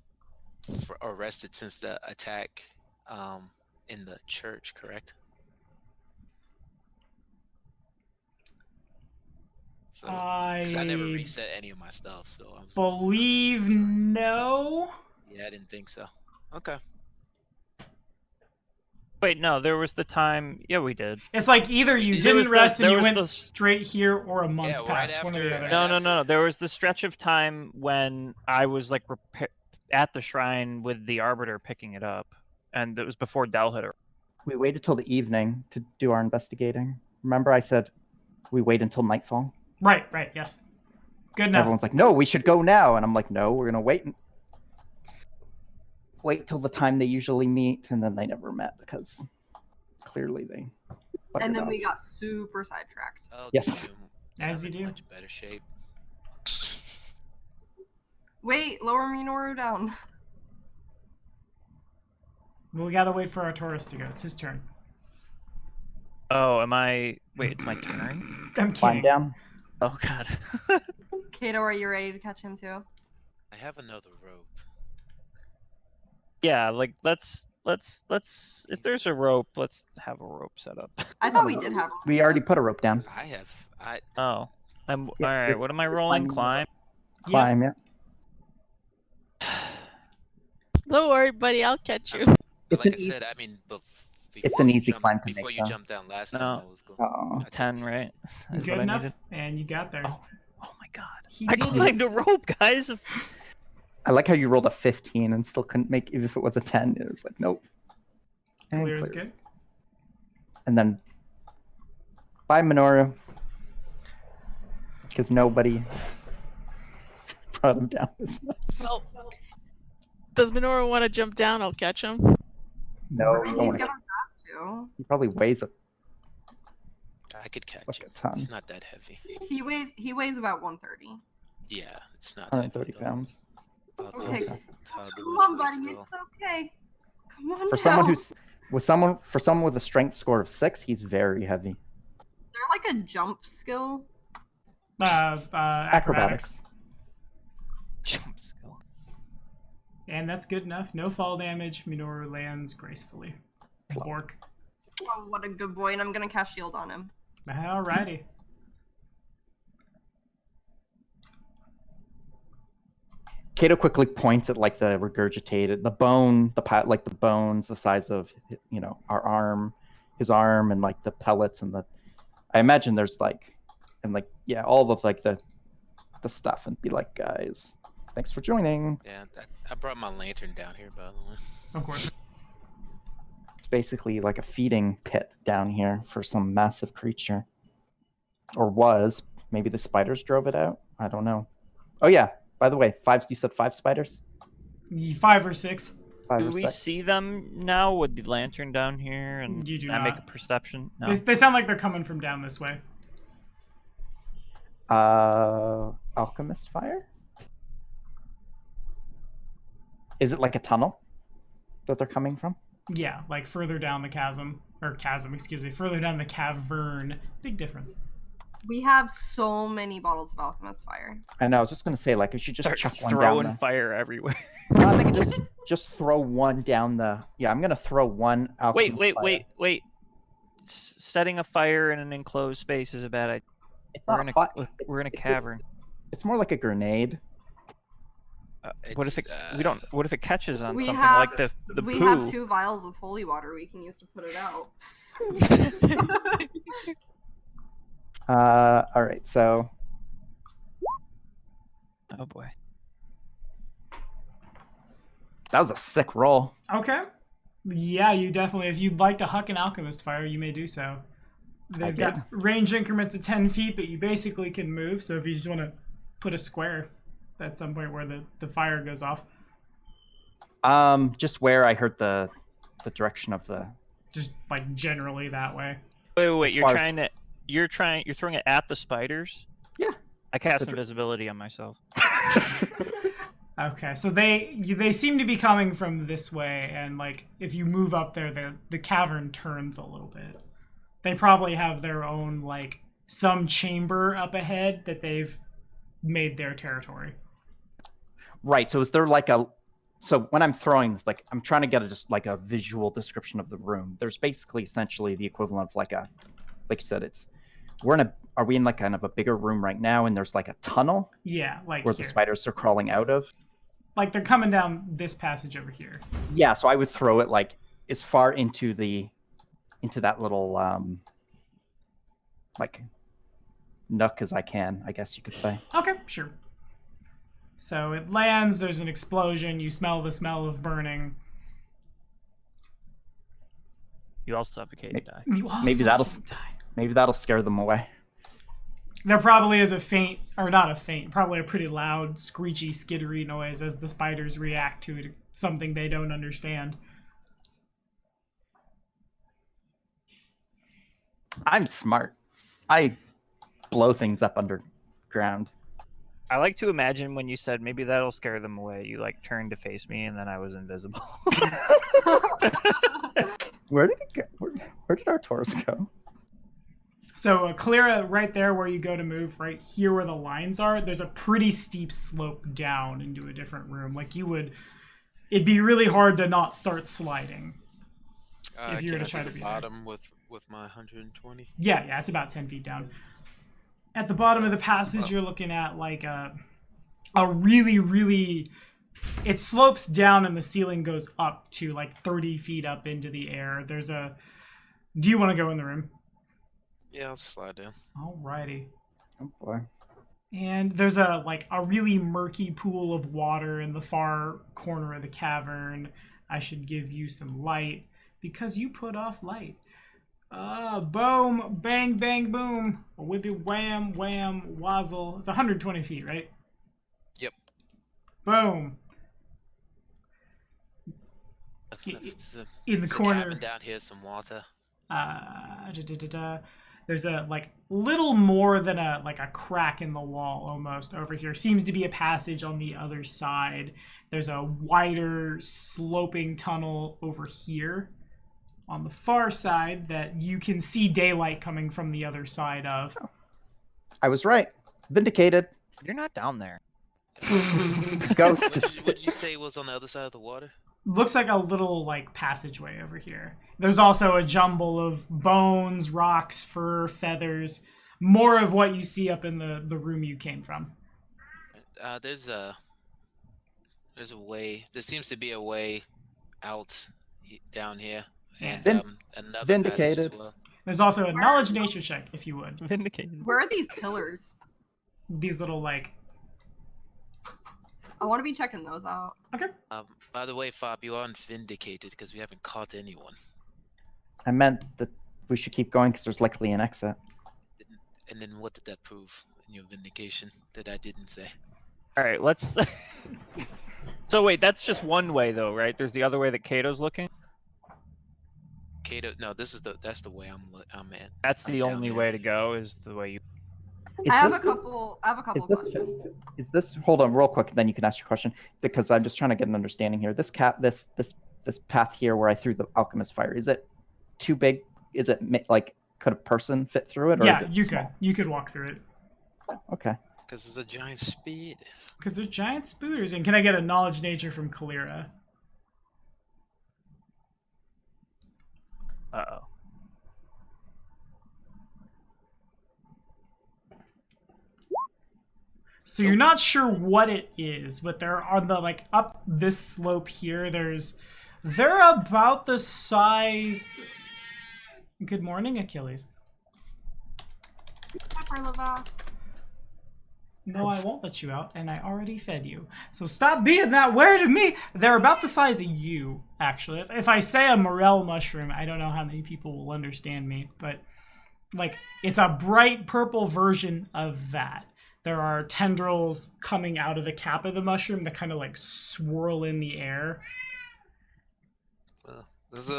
or rested since the attack in the church, correct? So, 'cause I never I reset any of my stuff, so I was believe no. yeah, I didn't think so. Okay. Wait, no. There was the time. Yeah, we did. It's like either you There was didn't the- rest and there you was went the- straight here, or a month Yeah, right passed. One or the after- other. No, no, after- no. There was the stretch of time when I was like at the shrine with the Arbiter picking it up, and it was before Del had. we waited till the evening to do our investigating. Remember, I said we wait until nightfall. Right, yes. Good enough. Everyone's like, "No, we should go now," and I'm like, "No, we're gonna wait till the time they usually meet," and then they never met because clearly they. And buggered then we off. got super sidetracked. Oh, Yes. As you do. Much better shape. Wait, lower Minoru down. Well, we gotta wait for our Taurus to go. It's his turn. Oh, am I? Wait, it's my turn. I'm Climb kidding. down. Oh God. Kato, are you ready to catch him too? I have another rope. Yeah, like let's. If there's a rope, let's have a rope set up. I thought we did have. We already put a rope down. I Oh, I'm Yeah, all right. you're What am I rolling? climbing. Climb. Climb, yeah. Don't worry, buddy. I'll catch you. It's like an I said, I mean, it's an easy jump, climb to before make, you though. jumped down last No. time. I was going. Aw. 10, right? Is Good what I enough, needed. and you got there. Oh my God! He I did it. climbed a rope, guys. I like how you rolled a 15 and still couldn't make, even if it was a 10. It was like, nope. And Clear is clear. good. And then, bye, Minoru. Because nobody brought him down with us. Well, does Minoru want to jump down? I'll catch him. No, I you mean, don't he's wanna- gonna have to. he probably weighs a I could catch fucking him. ton. It's not that heavy. He weighs about 130. Yeah, it's not that 130 heavy. though. pounds. I'll do Okay. it. I'll do Come what on, you buddy. need to It's okay. Come on. For now. someone who's for someone with a strength score of 6, he's very heavy. Is there like a jump skill? Acrobatics. Jump skill. And that's good enough. No fall damage. Minoru lands gracefully. Bork. Oh, what a good boy, and I'm gonna cast shield on him. Alrighty. Kato quickly points at like the regurgitated, the bone, like the bones, the size of, our arm, his arm, and like the pellets and the. I imagine there's like, and like all of like the stuff, and be like, guys, thanks for joining. Yeah, I brought my lantern down here, by the way. Of course. It's basically like a feeding pit down here for some massive creature, or was. Maybe the spiders drove it out. I don't know. Oh yeah. By the way, you said 5 spiders? 5 or 6. 5 Do or we 6. see them now with the lantern down here? And You do I make a not. perception? No. They sound like they're coming from down this way. Alchemist fire? Is it like a tunnel that they're coming from? Yeah, like further down the chasm. Or chasm, excuse me. Further down the cavern. Big difference. We have so many bottles of Alchemist Fire. I know, I was just going to say, like, we should just Start chuck one throwing down fire everywhere. No, I think just throw one down the... Yeah, I'm going to throw one alchemist fire. Wait. Setting a fire in an enclosed space is a bad idea. It's We're not in a cavern. It's more like a grenade. What if it catches on We something have- like the We poo? have 2 vials of holy water we can use to put it out. All right, so Oh boy. that was a sick roll. Okay. Yeah, you definitely. If you'd like to huck an Alchemist Fire, you may do so. They've got range increments of 10 feet, but you basically can move. So if you just want to put a square at some point where the fire goes off. Just where I heard the direction of the... Just like generally that way. Wait, As you're far as- trying to... You're throwing it at the spiders? Yeah. I cast invisibility on myself. Okay, so they seem to be coming from this way, and like if you move up there, the cavern turns a little bit. They probably have their own like some chamber up ahead that they've made their territory. Right, so is there like a... So when I'm throwing this, like, I'm trying to get just like a visual description of the room. There's basically essentially the equivalent of like you said, are we in like kind of a bigger room right now, and there's like a tunnel? Yeah, like where here. the spiders are crawling out of? Like they're coming down this passage over here. Yeah, so I would throw it like as far into that little like nook as I can, I guess you could say. Okay, sure. So it lands, there's an explosion, you smell the smell of burning. You all suffocate and die. You also Maybe that'll die. Maybe that'll scare them away. There probably is probably a pretty loud, screechy, skittery noise as the spiders react to it, something they don't understand. I'm smart. I blow things up underground. I like to imagine when you said maybe that'll scare them away, you like turned to face me and then I was invisible. Where did it go? Where did our Taurus go? So Clara, right there where you go to move, right here where the lines are, there's a pretty steep slope down into a different room. Like it'd be really hard to not start sliding. If you were to try to be bottom with my 120. Yeah, it's about 10 feet down. At the bottom of the passage, you're looking at like a really, really... It slopes down and the ceiling goes up to like 30 feet up into the air. Do you want to go in the room? Yeah, I'll slide down. Alrighty. Oh boy. And there's a really murky pool of water in the far corner of the cavern. I should give you some light because you put off light. Boom, bang, bang, boom. A whippy wham, wham, wazzle. It's 120 feet, right? Yep. Boom. In the corner. Cabin down here, some water. There's a little more than a crack in the wall almost over here. Seems to be a passage on the other side. There's a wider sloping tunnel over here on the far side that you can see daylight coming from the other side of. I was right. Vindicated. You're not down there. Ghost. What did you say was on the other side of the water? Looks like a little like passageway over here. There's also a jumble of bones, rocks, fur, feathers. More of what you see up in the room you came from. There's a way. There seems to be a way out down here, and another Vindicated. passage as well. There's also a knowledge nature check, if you would. Vindicated. Where are these pillars? These little like. I want to be checking those out. Okay. By the way, Fob, you aren't vindicated because we haven't caught anyone. I meant that we should keep going because there's likely an exit. And then what did that prove in your vindication that I didn't say? All right, let's. So wait, that's just one way though, right? There's the other way that Kato's looking. Kato, no, that's the way I'm at. That's the I'm only down way there. to go. Is the way you. I have a couple questions. Is this? Hold on, real quick. Then you can ask your question because I'm just trying to get an understanding here. This path here where I threw the alchemist fire. Is it too big? Is it like could a person fit through it? Or Yeah, is it you small? could. You could walk through it. Okay. Because it's a giant speed. Because they're giant spooters. And can I get a knowledge nature from Kalira? Uh-oh. So you're not sure what it is, but they're on the like up this slope here. They're about the size. Good morning, Achilles. Hi, Parlova. No, I won't let you out, and I already fed you. So stop being that weird to me. They're about the size of you, actually. If I say a morel mushroom, I don't know how many people will understand me, but like it's a bright purple version of that. There are tendrils coming out of the cap of the mushroom that kind of like swirl in the air. There's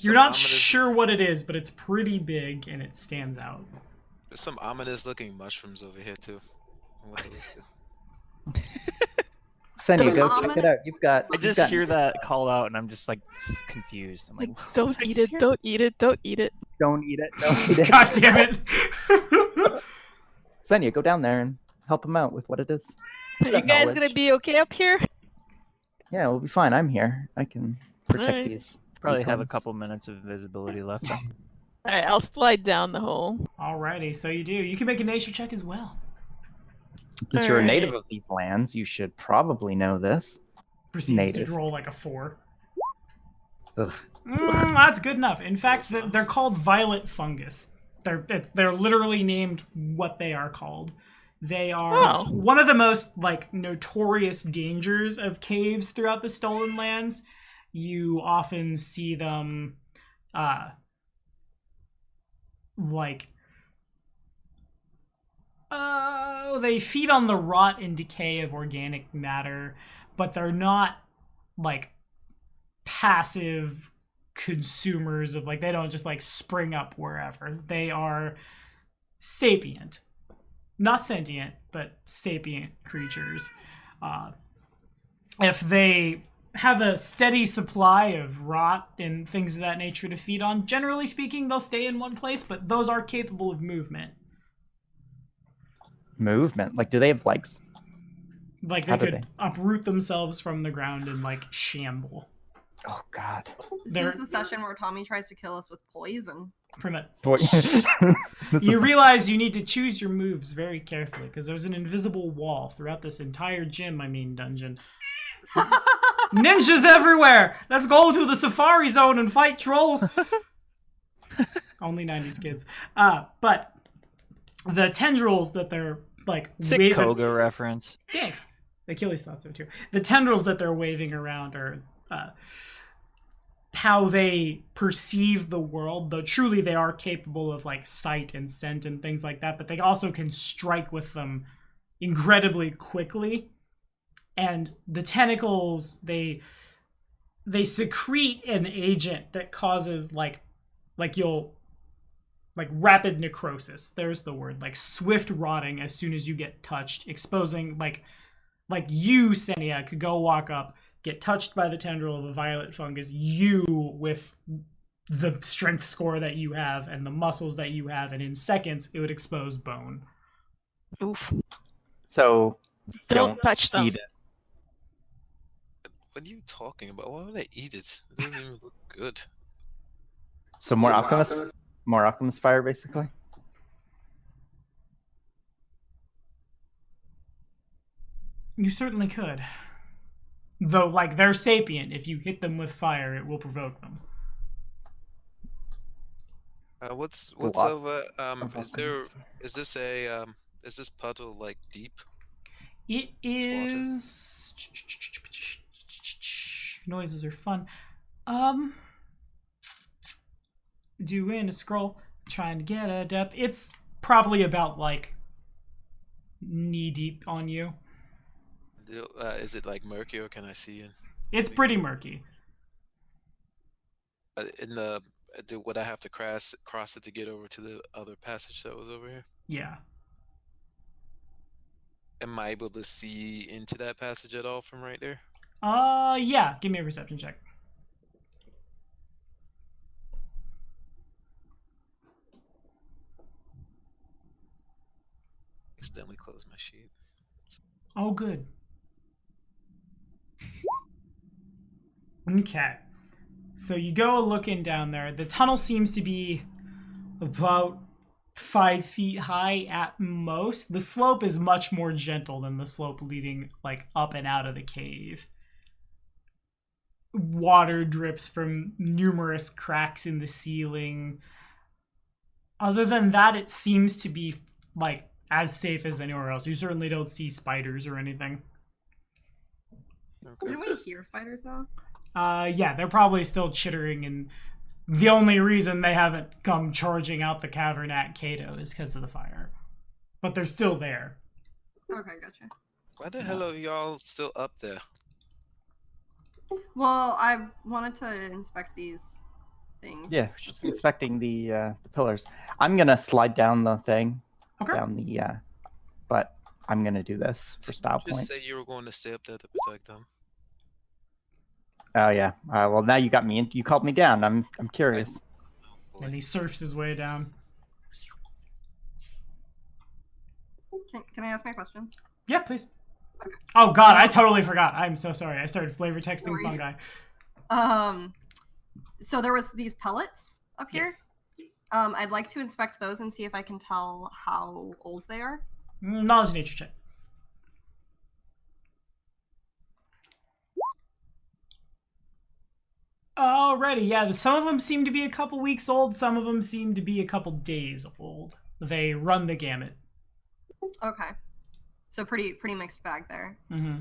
You're not sure what it is, but it's pretty big and it stands out. There's some ominous looking mushrooms over here too. What is this? Senya, go check it out. I just hear that call out and I'm just like confused. I'm like, Don't eat it, don't eat it, don't eat it. Don't eat it. Don't eat it. God damn it. Senya, go down there and help him out with what it is. Are you guys gonna be okay up here? Yeah, we'll be fine. I'm here. I can protect Alright. these. probably have a beacons. couple minutes of invisibility left. Alright, I'll slide down the hole. Alrighty, so you do. You can make a nature check as well. Since you're a Alright. native of these lands, you should probably know this. Proceeds Native. to roll like a 4. Ugh. That's good enough. In fact, they're called violet fungus. They're literally named what they are called. They are Oh. one of the most like notorious dangers of caves throughout the Stolen Lands. You often see them they feed on the rot and decay of organic matter, but they're not like passive consumers of like they don't just like spring up wherever. They are sapient, not sentient, but sapient creatures. If they have a steady supply of rot and things of that nature to feed on, generally speaking, they'll stay in one place, but those are capable of movement. Movement? Like, do they have legs? Like How they do could uproot themselves from the ground and like shamble. Oh, God. This is the session where Tommy tries to kill us with poison. Pretty much. Boy. This You is- realize you need to choose your moves very carefully because there's an invisible wall throughout this entire dungeon. Ninjas everywhere! Let's go to the safari zone and fight trolls! Only 90s kids. But the tendrils that they're like Sick waving... Koga reference. Thanks. Achilles thought so too. The tendrils that they're waving around are how they perceive the world, though truly they are capable of like sight and scent and things like that, but they also can strike with them incredibly quickly. And the tentacles, they secrete an agent that causes like rapid necrosis. There's the word, like swift rotting as soon as you get touched, exposing like you, Senya, could go walk up, get touched by the tendril of a violet fungus. You, with the strength score that you have and the muscles that you have, and in seconds it would expose bone. Oof. So Don't touch them. eat it. What are you talking about? Why would I eat it? It doesn't even look good. So more alchemist fire, basically. You certainly could. Though, like, they're sapient. If you hit them with fire, it will provoke them. What's Lots over? of Is this puddle like deep? It water. is. Noises are fun. Doing a scroll, trying to get a depth. It's probably about like knee deep on you. Is it like murky or can I see it? It's pretty murky. Would I have to cross it to get over to the other passage that was over here? Yeah. Am I able to see into that passage at all from right there? Yeah. Give me a perception check. Accidentally close my sheet. Oh, good. Okay. So you go looking down there. The tunnel seems to be about 5 feet high at most. The slope is much more gentle than the slope leading like up and out of the cave. Water drips from numerous cracks in the ceiling. Other than that, it seems to be like as safe as anywhere else. You certainly don't see spiders or anything. Okay. Didn't we hear spiders though? Yeah, they're probably still chittering, and the only reason they haven't come charging out the cavern at Kato is because of the fire. But they're still there. Okay, gotcha. Why the hell are y'all still up there? Well, I wanted to inspect these things. Yeah, just inspecting the pillars. I'm gonna slide down the thing. Okay. Down the but I'm gonna do this for style Just points. say you were going to stay up there to protect them. Oh yeah. Well, now you got me in. You called me down. I'm curious. Oh, boy. And he surfs his way down. Can I ask my questions? Yeah, please. Oh god, I totally forgot. I'm so sorry. I started flavor texting No worries. fungi. So there was these pellets up here. Yes. I'd like to inspect those and see if I can tell how old they are. Knowledge nature check. Alrighty, yeah. Some of them seem to be a couple weeks old. Some of them seem to be a couple days old. They run the gamut. Okay. So pretty mixed bag there. Mm-hmm.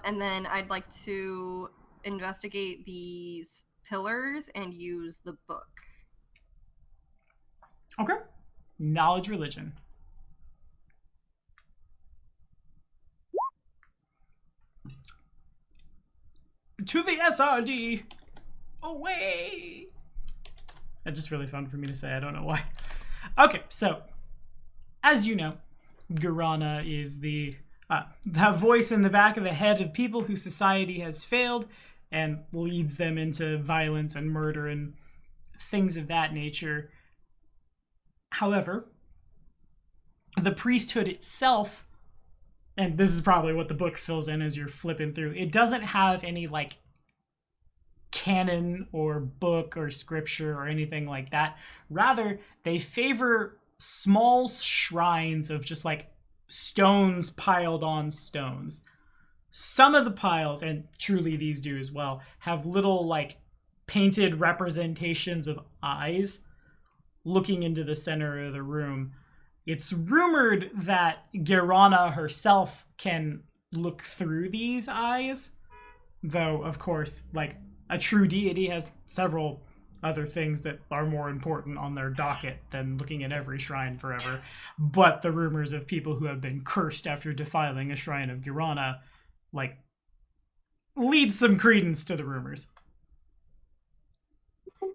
And then I'd like to investigate these pillars and use the book. Okay. Knowledge religion. To the SRD. Away. That's just really fun for me to say. I don't know why. Okay, so as you know, Guarana is that voice in the back of the head of people whose society has failed and leads them into violence and murder and things of that nature. However, the priesthood itself, and this is probably what the book fills in as you're flipping through, it doesn't have any like canon or book or scripture or anything like that. Rather, they favor small shrines of just like stones piled on stones. Some of the piles, and truly these do as well, have little like painted representations of eyes looking into the center of the room. It's rumored that Guarana herself can look through these eyes, though of course like a true deity has several other things that are more important on their docket than looking at every shrine forever. But the rumors of people who have been cursed after defiling a shrine of Guarana, like, lead some credence to the rumors.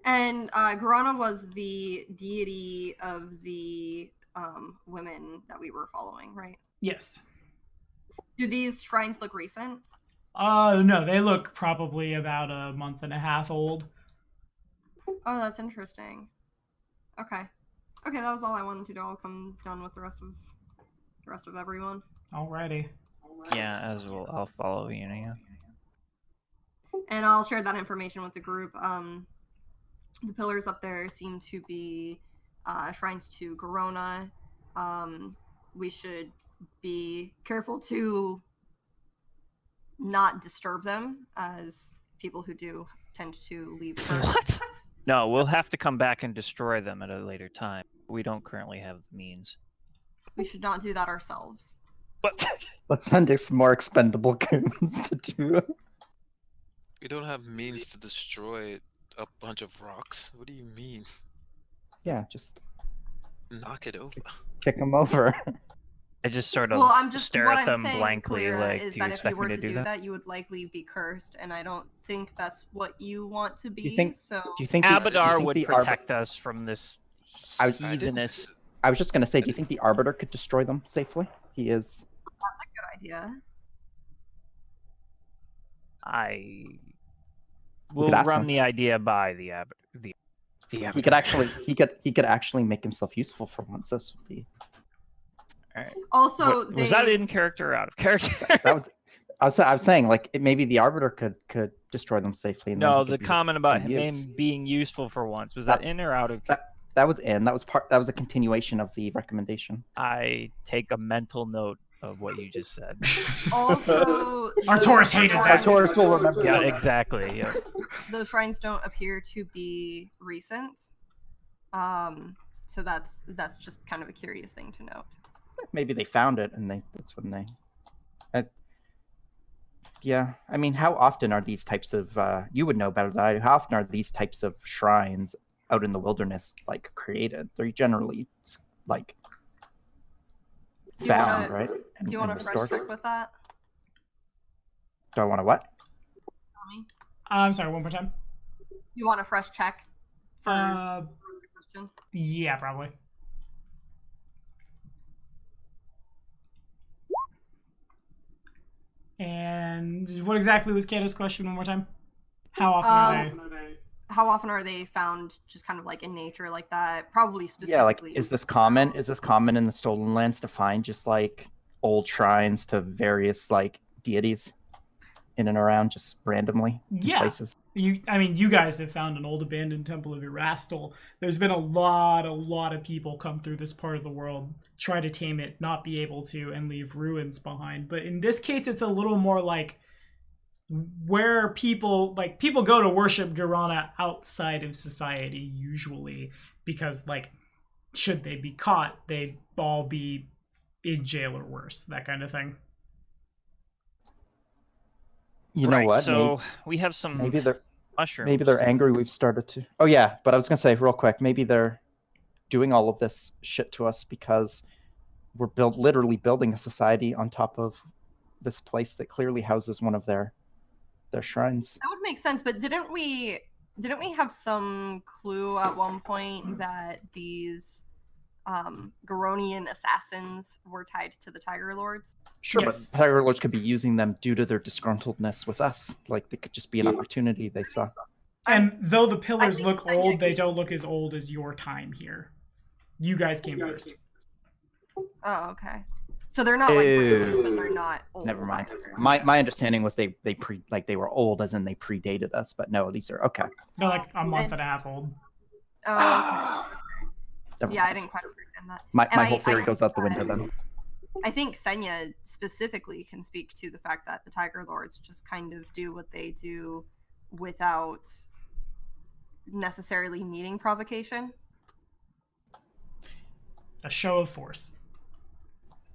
And Guarana was the deity of the women that we were following, right? Yes. Do these shrines look recent? No, they look probably about a month and a half old. Oh, that's interesting. Okay. Okay, that was all I wanted to do. I'll come down with the rest of the rest of everyone. Alrighty. Yeah, as well. I'll follow you. Yeah. And I'll share that information with the group. The pillars up there seem to be shrines to Garona. We should be careful to not disturb them, as people who do tend to leave first. What? No, we'll have to come back and destroy them at a later time. We don't currently have the means. We should not do that ourselves. But Let's send us more expendable goons to do it. We don't have means to destroy a bunch of rocks. What do you mean? Yeah, just Knock it over. kick them over. I just sort of stare what at them I'm saying, blankly, Clara, like, is do you that if you expect were me to to do that? you would likely be cursed, and I don't think that's what you want to be. Do you think? So Do you think Abadar the would Arbiter- protect us from this I heathenous. I was just gonna say, do you think the Arbiter could destroy them safely? He is. that's a good idea. I could will ask run him. the idea by the Abadar. He could actually. He could actually make himself useful for once. This would be. Also, Was that in character or out of character? That was. I was saying like maybe the Arbiter could destroy them safely. And then No, he could the be comment about some him use. being useful for once, was that That's- in or out of? That was in. That was part. That was a continuation of the recommendation. I take a mental note of what you just said. Also, Artoris hated that. Artoris will remember. Yeah, exactly. Yeah. those shrines don't appear to be recent. So that's just kind of a curious thing to note. Maybe they found it and that's when they. Yeah, I mean, how often are these types of? You would know better than I do. How often are these types of shrines out in the wilderness like created? They're generally like Do you found, wanna- right? Do you want to fresh check with that? Do I want to what? Tommy? I'm sorry, one more time. You want a fresh check for Uh, the question? yeah, probably. And what exactly was Kato's question one more time? How often are they? How often are they found just kind of like in nature like that? Probably specifically. Yeah, like is this common? Is this common in the Stolen Lands to find just like old shrines to various like deities in and around just randomly in Yeah. places? You guys have found an old abandoned temple of Erastil. There's been a lot of people come through this part of the world, try to tame it, not be able to, and leave ruins behind. But in this case, it's a little more like where people go to worship Garana outside of society usually, because like should they be caught, they'd all be in jail or worse, that kind of thing. You know what? So we have some Maybe they're mushrooms. maybe they're angry we've started to. Oh yeah, but I was gonna say real quick, maybe they're doing all of this shit to us because we're literally building a society on top of this place that clearly houses one of their shrines. That would make sense, but didn't we have some clue at one point that these Garonian assassins were tied to the Tiger Lords? Sure, Yes. but Tiger Lords could be using them due to their disgruntledness with us. Like they could just be an opportunity they saw. And though the pillars think look Senya old, they could- don't look as old as your time here. You guys came first. Oh, okay. So they're not like Ew. brand new, but they're not old. Never mind. either. My understanding was they were old as in they predated us, but no, these are okay. They're like a month and a half old. Oh, okay. Never Yeah, I mind. didn't quite understand that. My And whole I theory think goes out the that- window then. I think Senya specifically can speak to the fact that the Tiger Lords just kind of do what they do without necessarily needing provocation. A show of force.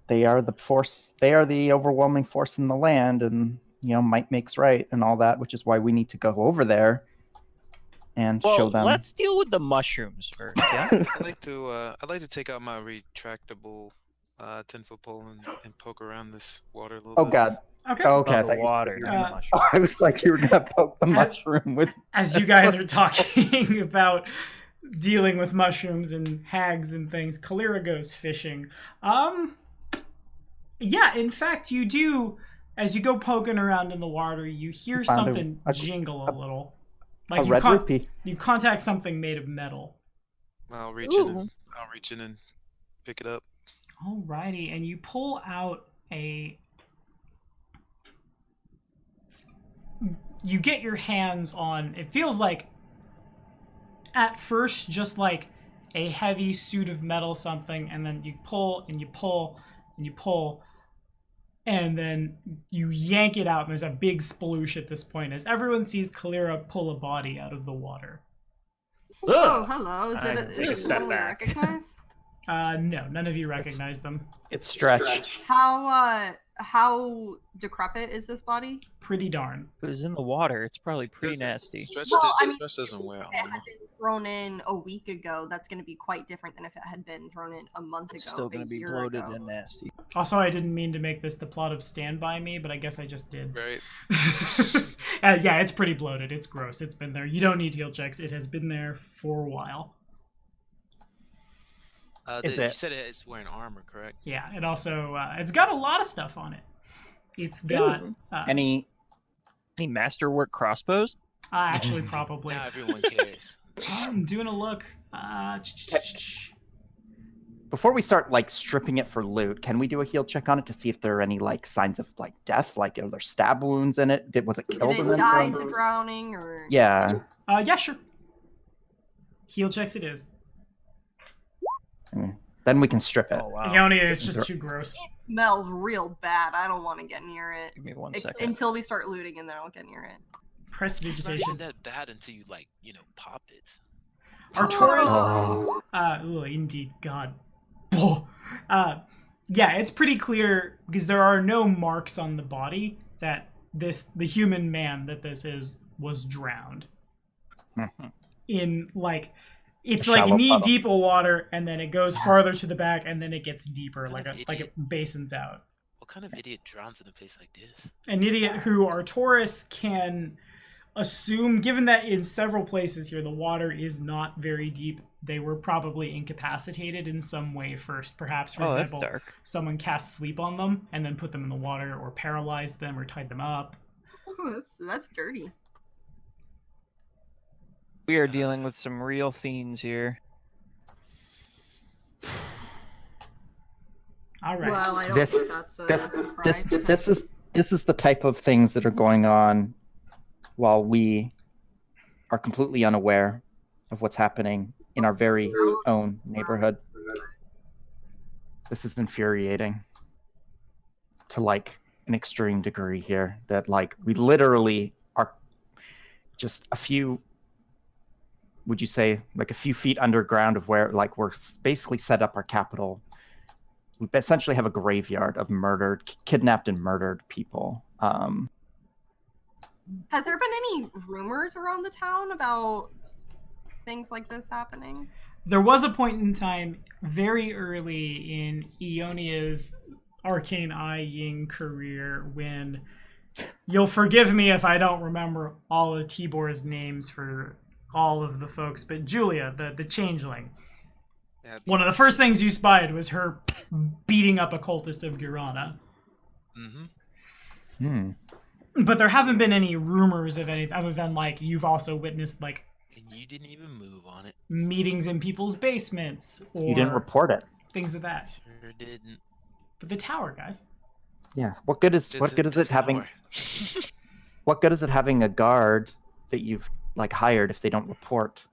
They are the force. They are the overwhelming force in the land, and might makes right and all that, which is why we need to go over there and Well, show them. let's deal with the mushrooms first. Yeah. I'd like to take out my retractable 10-foot pole and poke around this water a little Oh bit. God. Okay. Oh, okay. I the thought you said water. you not were- the Uh, mushrooms. I was like, you were gonna poke the mushroom with. As you guys are talking about dealing with mushrooms and hags and things, Kalira goes fishing. Yeah, in fact, you do. As you go poking around in the water, you hear Found something a- jingle a little. A Like red rupee. you contact something made of metal. I'll reach Ooh. in and pick it up. Alrighty, and you pull out you get your hands on, it feels like at first just like a heavy suit of metal something, and then you pull and you pull and you pull, and then you yank it out, and there's a big sploosh at this point as everyone sees Kalira pull a body out of the water. Oh, hello. Is I it take a is it step one we back. recognize? No, none of you recognize them. It's Stretch. How decrepit is this body? Pretty darn. It was in the water. It's probably pretty nasty. Stretch, Well, I mean, Stretch doesn't wear If it armor. had been thrown in a week ago, that's going to be quite different than if it had been thrown in a month It's ago. still going to be bloated and nasty. Also, I didn't mean to make this the plot of Stand By Me, but I guess I just did. Right. Yeah, it's pretty bloated. It's gross. It's been there. You don't need heal checks. It has been there for a while. Is You it- said it's wearing armor, correct? Yeah, it also it's got a lot of stuff on it. It's got Any masterwork crossbows? actually probably. Now everyone cares. I'm doing a look. Before we start like stripping it for loot, can we do a heal check on it to see if there are any like signs of like death? Like, are there stab wounds in it? Was it killed Did and it then die thrown? to drowning or? Yeah. Yeah, sure. Heal checks it is. Then we can strip it. Oh, wow. Ionia, it's just too gross. It smells real bad. I don't want to get near it. Give me one second. Until we start looting, and then I'll get near it. Press It's not even visitation. that bad until you pop it. Arcturus. Oh. Indeed, God. Yeah, it's pretty clear because there are no marks on the body that the human man that this is was drowned in like. It's A like shallow knee puddle. deep of water, and then it goes farther to the back, and then it gets deeper, What like kind of it basins out. What kind of idiot drowns in a place like this? An idiot who Arcturus can assume, given that in several places here the water is not very deep, they were probably incapacitated in some way first. Perhaps, for That's example, dark. someone cast sleep on them and then put them in the water, or paralyzed them, or tied them up. Ooh, that's dirty. We are dealing with some real fiends here. All right. Well, I don't This- think that's a surprise. This is the type of things that are going on while we are completely unaware of what's happening in our very own neighborhood. This is infuriating to like an extreme degree here, that like we literally are just a few, would you say, like a few feet underground of where like we're basically set up our capital. We essentially have a graveyard of murdered, kidnapped and murdered people. Has there been any rumors around the town about things like this happening? There was a point in time very early in Ionia's Arcane Eye Ying career when, you'll forgive me if I don't remember all of Tibor's names for all of the folks, but Julia, the changeling. Yeah, One of the first things you spied was her beating up a cultist of Girana. Mm-hmm. But there haven't been any rumors of anything other than like you've also witnessed like And you didn't even move on it. meetings in people's basements or You didn't report it. things of that. Sure didn't. But the tower, guys. Yeah. What good is it having? What good is it having a guard that you've like hired if they don't report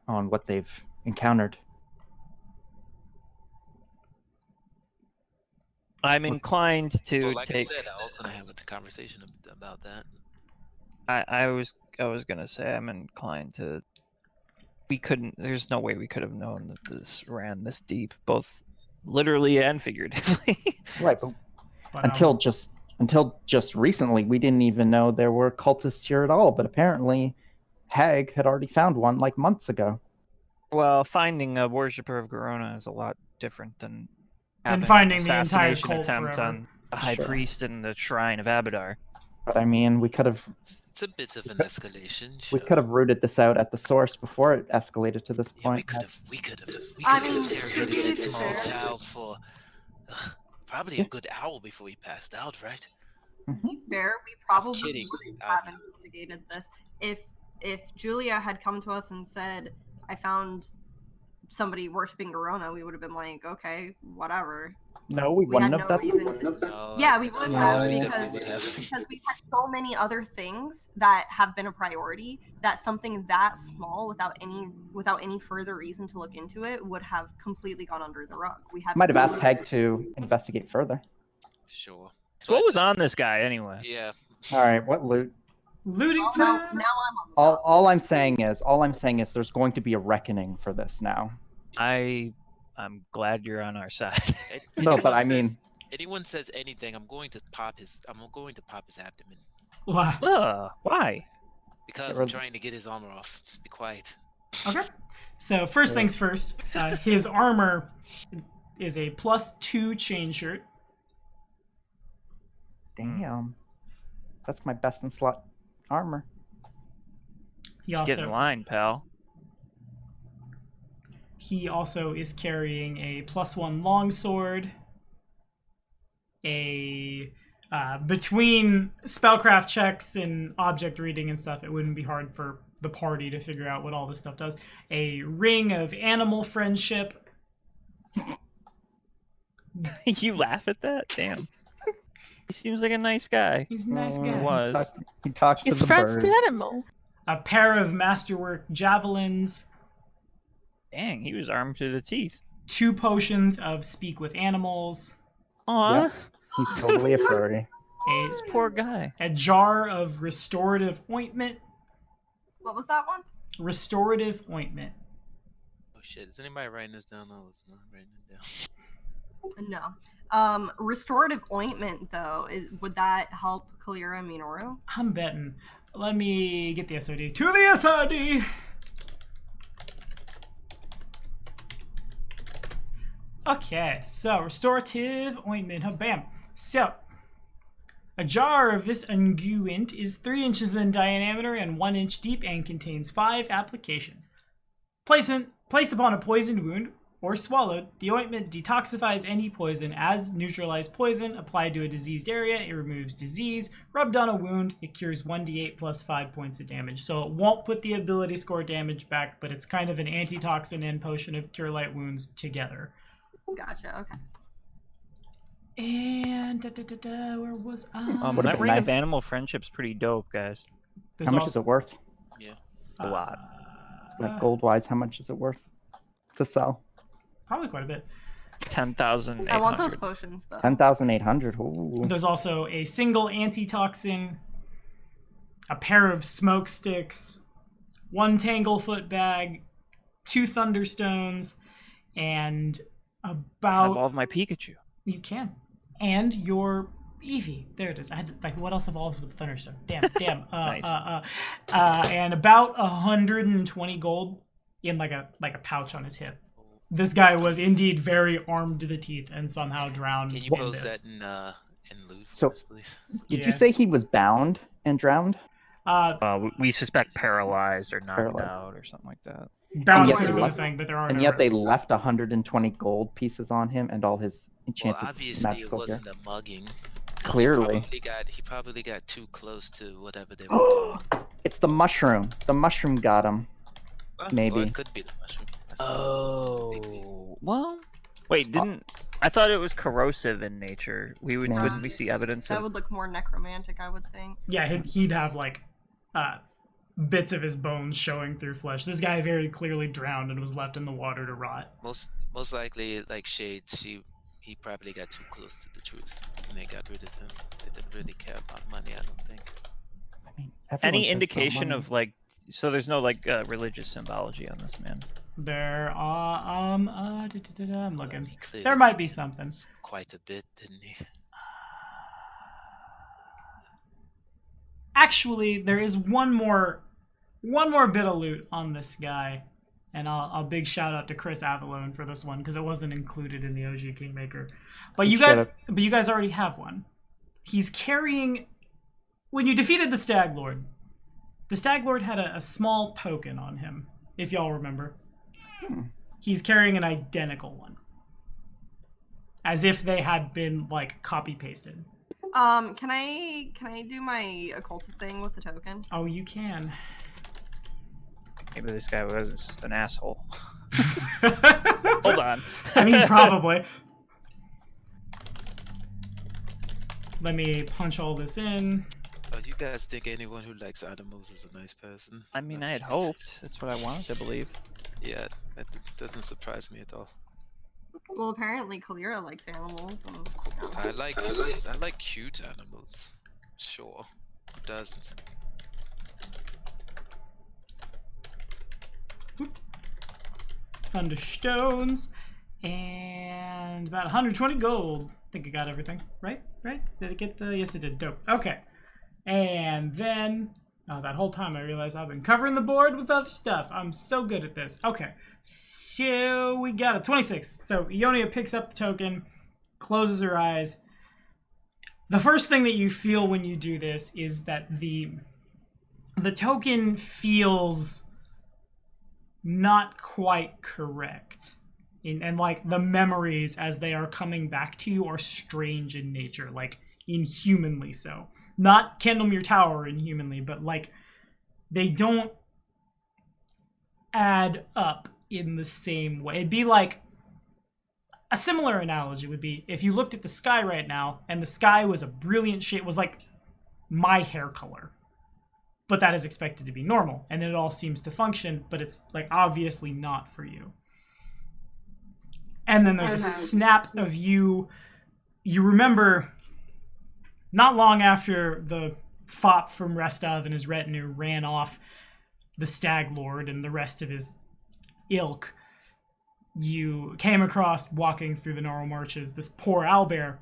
on what they've encountered? I'm inclined to So like take. I said, I was gonna have a conversation about that. I was gonna say I'm inclined to. We couldn't. There's no way we could have known that this ran this deep, both literally and figuratively. Right. But But, until just recently, we didn't even know there were cultists here at all. But apparently, Hag had already found one like months ago. Well, finding a worshiper of Garona is a lot different than And having finding an the entire assassination cult attempt forever. on the high Sure. priest in the shrine of Abadar. But I mean, we could have It's a bit of an escalation. we Sure. could have rooted this out at the source before it escalated to this Yeah, we point. could have I mean, interrogated to be that small fair- child for probably a good hour before he passed out, right? Fair, we probably kidding, would have Avi. investigated this if Julia had come to us and said, "I found somebody worshiping Garona, we would have been like, okay, whatever. No, we We had wouldn't no have done. reason to. No, Yeah, we would No, have we because definitely would have. because we've had so many other things that have been a priority that something that small without any further reason to look into it would have completely gone under the rug. We have Might have so asked many- Hag to investigate further. Sure. So what was on this guy anyway? Yeah. All right, what loot? Looting Now time. I'm on the top. All I'm saying is there's going to be a reckoning for this now. I'm glad you're on our side. No, but I mean, anyone says anything, I'm going to pop his abdomen Why? because I'm trying to get his armor off. Just be quiet. Okay. So first things first, his armor is a +2 chain shirt. damn, that's my best in slot armor. He Get in also line, pal. is carrying a +1 longsword. Between spellcraft checks and object reading and stuff, it wouldn't be hard for the party to figure out what all this stuff does. A ring of animal friendship. You laugh at that? Damn. He seems like a nice guy. He's a nice Oh, guy. Was. He talks to He's the friends birds. to animals. A pair of masterwork javelins. Dang, he was armed to the teeth. 2 potions of speak with animals. Aw, Yep. He's totally a furry. this poor guy. A jar of restorative ointment. What was that one? Restorative ointment. Oh shit! Is anybody writing this down? No, it's not writing it down. No. Restorative ointment though, would that help Kalira and Minoru? I'm betting. Let me get the SOD. To the SOD! Okay, so restorative ointment. Oh, bam. So, a jar of this unguent is 3 inches in diameter and 1 inch deep and contains 5 applications. Placed upon a poisoned wound or swallowed, the ointment detoxifies any poison. As neutralized poison, applied to a diseased area, it removes disease. Rubbed on a wound, it cures 1d8 plus 5 points of damage. So it won't put the ability score damage back, but it's kind of an antitoxin and potion of cure light wounds together. Gotcha. Okay. And where was I? Would've That been ring nice. of animal friendship's pretty dope, guys. There's How much is it worth? Yeah. A lot. Like gold-wise, how much is it worth to sell? Probably quite a bit. 10,800. I want those potions though. 10,800. Ooh. There's also a single antitoxin, a pair of smoke sticks, 1 tanglefoot bag, 2 thunderstones, and Can about evolve my Pikachu. you can, and your Eevee. There it is. I had like what else evolves with the thunderstone? Damn. Nice. And about 120 gold in like a pouch on his hip. This guy was indeed very armed to the teeth and somehow drowned. Can you in post this. that in loot for So- us, please? Did Yeah. you say he was bound and drowned? We suspect paralyzed or knocked Paralyzed. out or something like that. Bound yet could they be the left- thing, but there are And no yet they ropes. left 120 gold pieces on him and all his Well, enchanted obviously it magical gear. wasn't a mugging. Clearly. He probably got too close to whatever they were doing. It's the mushroom. The mushroom got him. Well, Maybe. it could be the mushroom. That's Oh. Well, wait, I thought it was corrosive in nature. No. Wouldn't we see evidence That of would look more necromantic, I would think. Yeah, he'd have like bits of his bones showing through flesh. This guy very clearly drowned and was left in the water to rot. most likely, like Shades, he probably got too close to the truth, and they got rid of him. They didn't really care about money, I don't think. I mean, everyone any cares about indication money. of like? So there's no like religious symbology on this man. There are I'm looking. He clearly There might did be something. quite a bit, didn't he? Actually, there is one more bit of loot on this guy, and I'll big shout out to Chris Avalone for this one because it wasn't included in the OG Kingmaker. But you Shut guys already have one. He's carrying. When you defeated the Stag Lord had a small token on him, if y'all remember. He's carrying an identical one, as if they had been like copy pasted. Can I do my occultist thing with the token? Oh, you can. Maybe this guy was an asshole. Hold on. I mean, probably. Let me punch all this in. Oh, you guys think anyone who likes animals is a nice person? I mean, That's I had cute. hoped. That's what I wanted to believe. Yeah, that doesn't surprise me at all. Well, apparently Kalira likes animals. And, I like cute animals. Sure, who doesn't? Thunderstones. And about 120 gold. I think I got everything. Right? Did it get the... Yes, it did. Dope. Okay. And then... Oh, that whole time I realized I've been covering the board with other stuff. I'm so good at this. Okay. So we got a 26. So Ionia picks up the token, closes her eyes. The first thing that you feel when you do this is that the token feels not quite correct. And like the memories as they are coming back to you are strange in nature, like inhumanly so. Not Candlemere Tower inhumanly, but like they don't add up in the same way. It'd be like a similar analogy would be if you looked at the sky right now and the sky was a brilliant shade, was like my hair color. But that is expected to be normal, and then it all seems to function, but it's like obviously not for you. And then there's a snap of you remember not long after the fop from Restov and his retinue ran off the Stag Lord and the rest of his ilk, you came across, walking through the narrow marches, this poor owlbear.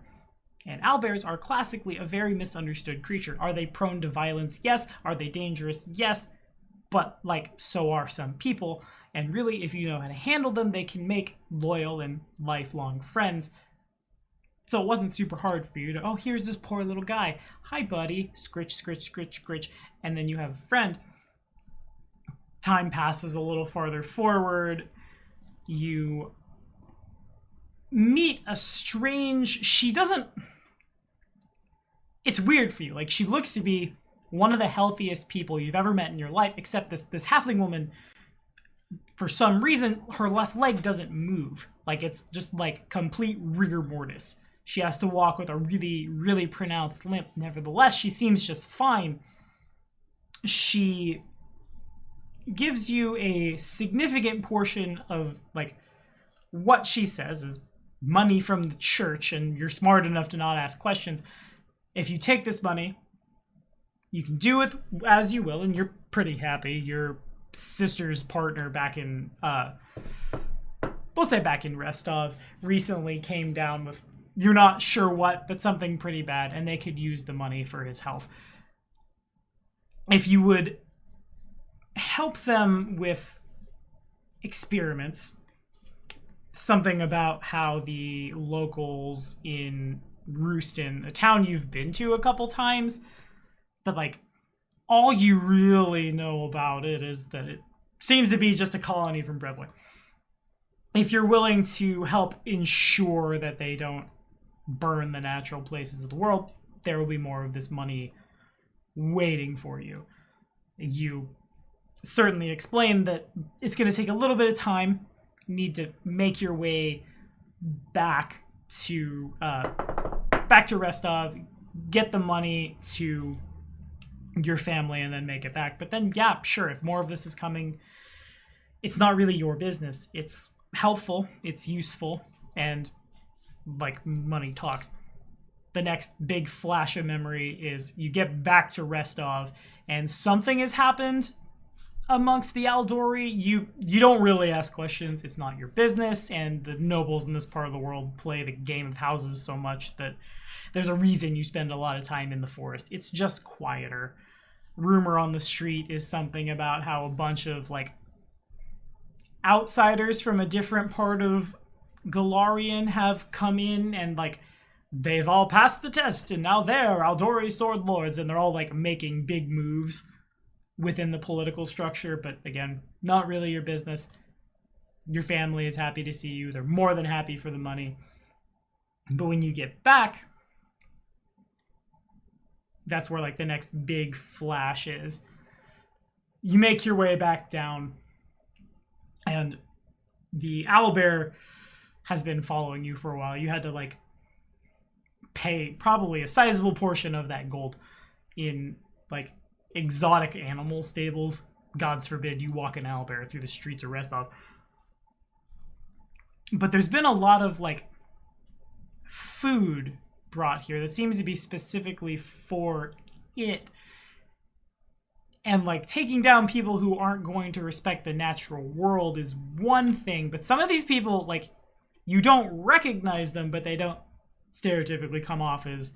And owlbears are classically a very misunderstood creature. Are they prone to violence? Yes. Are they dangerous? Yes. But, like, so are some people. And really, if you know how to handle them, they can make loyal and lifelong friends. So it wasn't super hard for you to, oh, here's this poor little guy. Hi, buddy. Scritch, scritch, scritch, scritch. And then you have a friend. Time passes a little farther forward. You meet a strange... She doesn't... It's weird for you. Like, she looks to be one of the healthiest people you've ever met in your life, except this halfling woman, for some reason, her left leg doesn't move. Like, it's just, like, complete rigor mortis. She has to walk with a really, really pronounced limp. Nevertheless, she seems just fine. She gives you a significant portion of, like, what she says is money from the church, and you're smart enough to not ask questions. If you take this money, you can do with as you will, and you're pretty happy. Your sister's partner back in, we'll say back in Restov, recently came down with, you're not sure what, but something pretty bad, and they could use the money for his health. If you would help them with experiments, something about how the locals in Rooston, a town you've been to a couple times, but like all you really know about it is that it seems to be just a colony from Brevway. If you're willing to help ensure that they don't burn the natural places of the world, there will be more of this money waiting for you. You certainly explain that it's going to take a little bit of time. You need to make your way back to Restov, get the money to your family, and then make it back. But then, yeah, sure, if more of this is coming, it's not really your business. It's helpful, it's useful, and like money talks. The next big flash of memory is you get back to Restov, and something has happened amongst the Aldori. You don't really ask questions. It's not your business, and the nobles in this part of the world play the game of houses so much that there's a reason you spend a lot of time in the forest. It's just quieter. Rumor on the street is something about how a bunch of like outsiders from a different part of Galarian have come in, and like they've all passed the test, and now they're Aldori sword lords, and they're all like making big moves within the political structure. But again, not really your business. Your family is happy to see you. They're more than happy for the money. But when you get back, that's where like the next big flash is. You make your way back down, and the owlbear has been following you for a while. You had to like pay probably a sizable portion of that gold in like exotic animal stables. Gods forbid you walk an owlbear through the streets of Restov. But there's been a lot of like food brought here that seems to be specifically for it. And like taking down people who aren't going to respect the natural world is one thing, but some of these people, like, you don't recognize them, but they don't stereotypically come off as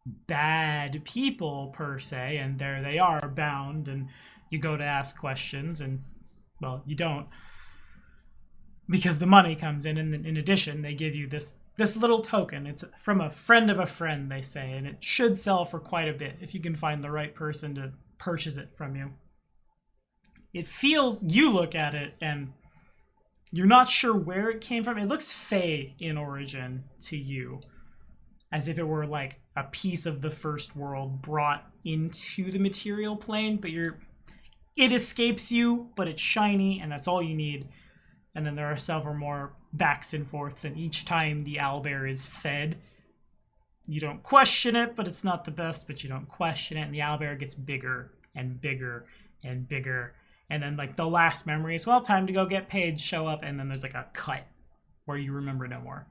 bad people per se, and there they are bound, and you go to ask questions, and well, you don't, because the money comes in, and in addition they give you this little token. It's from a friend of a friend, they say, and it should sell for quite a bit if you can find the right person to purchase it from you. It feels, you look at it and you're not sure where it came from. It looks fey in origin to you, as if it were like a piece of the first world brought into the material plane, but it escapes you, but it's shiny, and that's all you need. And then there are several more backs and forths, and each time the owlbear is fed, you don't question it, but it's not the best, but you don't question it, and the owlbear gets bigger and bigger and bigger. And then like the last memory is, well, time to go get paid, show up, and then there's like a cut where you remember no more.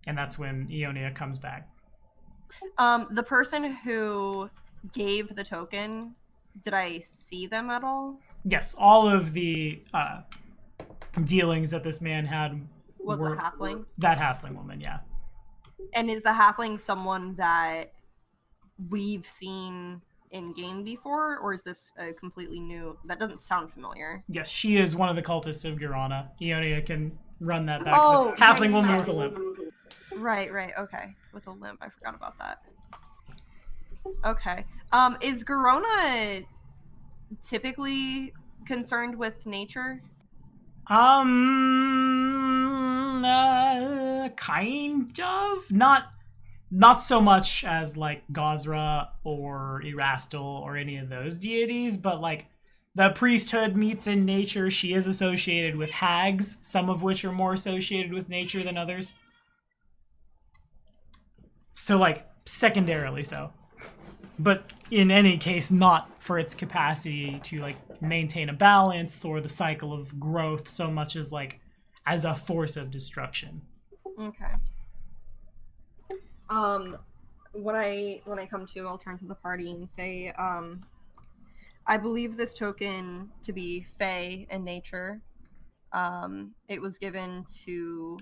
And that's when Ionia comes back. The person who gave the token, did I see them at all? Yes, all of the dealings that this man had were a halfling? That halfling woman, yeah. And is the halfling someone that we've seen in game before, or is this a completely new? That doesn't sound familiar. Yes, she is one of the cultists of Girana. Ionia can run that back. Oh, the halfling right, woman yeah. with a limp. Right, okay. With a limp, I forgot about that. Okay. Is Girona typically concerned with nature? Kind of. Not so much as like Gazra or Erastil or any of those deities, but like the priesthood meets in nature. She is associated with hags, some of which are more associated with nature than others. So like secondarily so. But in any case, not for its capacity to like maintain a balance or the cycle of growth so much as like as a force of destruction. Okay. When I come to, I'll turn to the party and say, I believe this token to be fey in nature. It was given to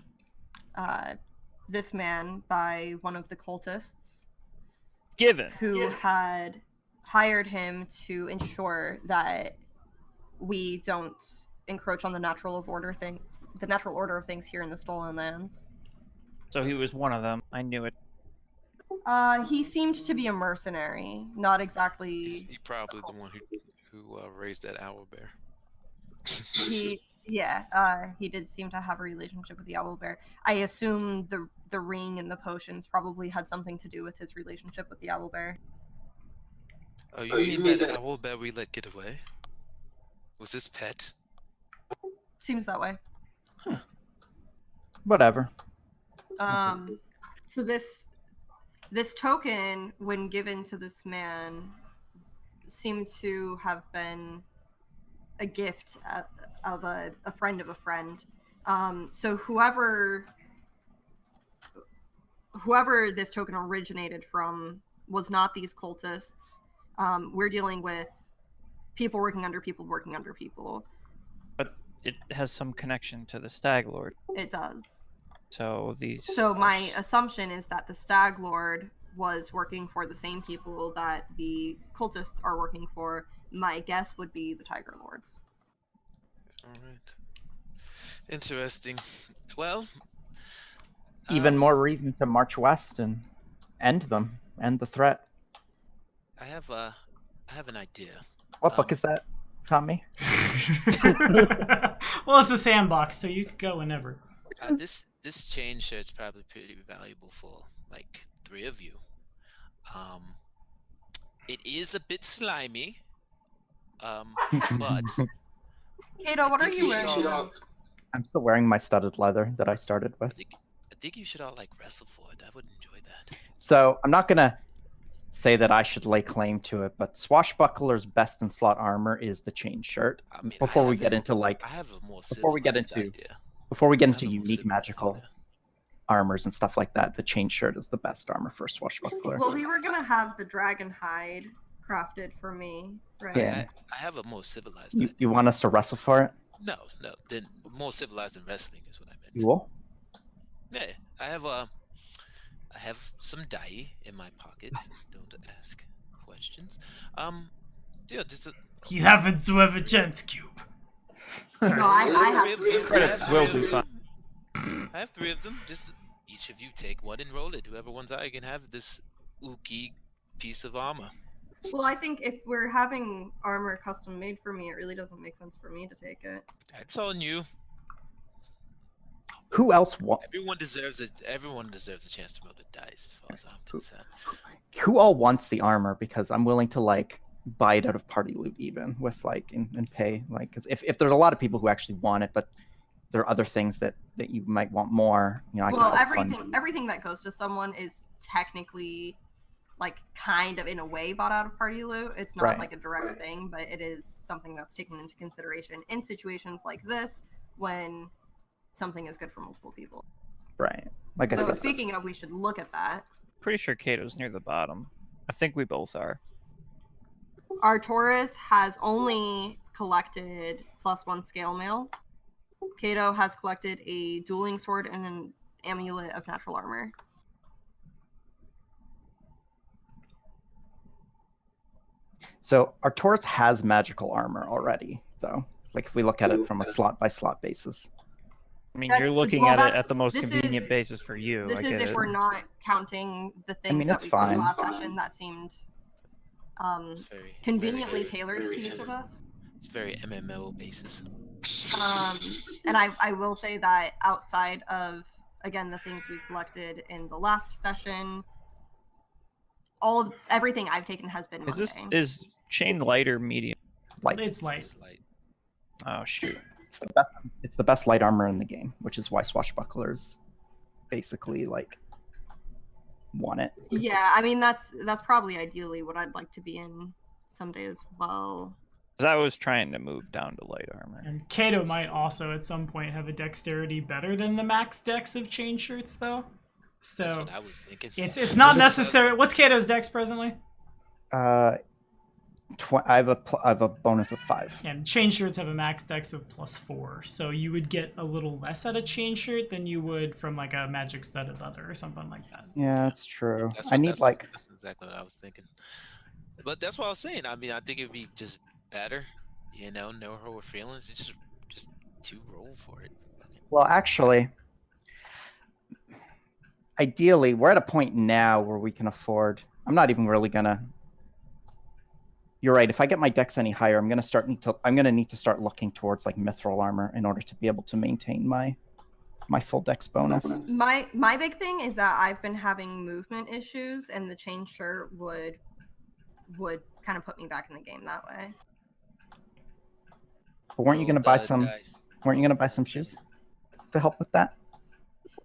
this man by one of the cultists. Who had hired him to ensure that we don't encroach on the natural order of things here in the Stolen Lands. So he was one of them. I knew it. He seemed to be a mercenary, not exactly. He probably the one who raised that owlbear. He did seem to have a relationship with the owlbear. I assume the ring and the potions probably had something to do with his relationship with the owlbear. Oh, you mean that owlbear we let get away? Was this pet? Seems that way. Huh. Whatever. So this token, when given to this man, seemed to have been a gift of a friend of a friend. So whoever this token originated from was not these cultists. We're dealing with people working under people working under people. But it has some connection to the Stag Lord. It does. So my assumption is that the Stag Lord was working for the same people that the cultists are working for. My guess would be the Tiger Lords. All right. Interesting. Well, even more reason to march west and end the threat. I have an idea. What book is that, Tommy? Well, it's a sandbox, so you could go whenever. This chain shirt's probably pretty valuable for like 3 of you. It is a bit slimy. But Kato, what are you wearing? I'm still wearing my studded leather that I started with. I think you should all like wrestle for it. I would enjoy that. So I'm not gonna say that I should lay claim to it, but Swashbuckler's best in slot armor is the chain shirt. I mean, Before we get into like, I have a more before we get civilized into idea. before we get I have into a more unique civilized magical idea. armors and stuff like that, the chain shirt is the best armor for Swashbuckler. Well, we were gonna have the dragon hide crafted for me, right? Yeah. I have a more civilized You, idea. you want us to wrestle for it? No. Then more civilized than wrestling is what I meant. You will. Yeah, I have some dye in my pocket. Don't ask questions. Yeah, just You happen to have a chance cube. No, I have. Credits will be fine. I have 3 of them. Just each of you take one and roll it. Whoever wins I can have this ooky piece of armor. Well, I think if we're having armor custom made for me, it really doesn't make sense for me to take it. That's on you. Who else wants? Everyone deserves it. Everyone deserves a chance to roll the dice, as far as I'm concerned. Who all wants the armor? Because I'm willing to like buy it out of party loot even with like and pay like, because if there's a lot of people who actually want it, but there are other things that you might want more. You know, I Well, can help fund. everything that goes to someone is technically, like, kind of in a way bought out of party loot. It's not Right. like a direct thing, but it is something that's taken into consideration in situations like this when something is good for multiple people. Right. Like I So said, speaking of, we should look at that. Pretty sure Kato's near the bottom. I think we both are. Our Taurus has only collected +1 scale mail. Kato has collected a dueling sword and an amulet of natural armor. so our Taurus has magical armor already, though. Like if we look at it from a slot by slot basis. I mean, That's- you're looking well, at it that's- at the most this convenient is- basis for you. This I is get if it. we're not counting the things mean, that it's we put fine. last session that seemed It's very conveniently very, tailored to each of us. It's very MMO basis. And I will say that outside of, again, the things we collected in the last session, everything I've taken has been mundane. Is chain light or medium? Light. It's light. It's like Oh shoot. It's the best. It's the best light armor in the game, which is why Swashbucklers basically like want it. Yeah, I mean that's probably ideally what I'd like to be in someday as well. 'Cause I was trying to move down to light armor. And Kato might also at some point have a dexterity better than the max dex of chain shirts, though. that's So what I was thinking. it's not necessary. What's Kato's dex presently? I have a bonus of 5. And chain shirts have a max dex of +4, so you would get a little less out of chain shirt than you would from like a magic studded leather or something like that. Yeah, that's true. That's I what- need that's like that's exactly what I was thinking. But that's what I was saying. I mean, I think it'd be just better, no hurt feelings. Just to roll for it. well, actually, ideally, we're at a point now where we can afford. I'm not even really gonna. You're right. If I get my dex any higher, I'm gonna need to start looking towards like mithril armor in order to be able to maintain my full dex bonus. My big thing is that I've been having movement issues, and the chain shirt would kind of put me back in the game that way. But weren't you Roll gonna buy the some? dice. Weren't you gonna buy some shoes to help with that?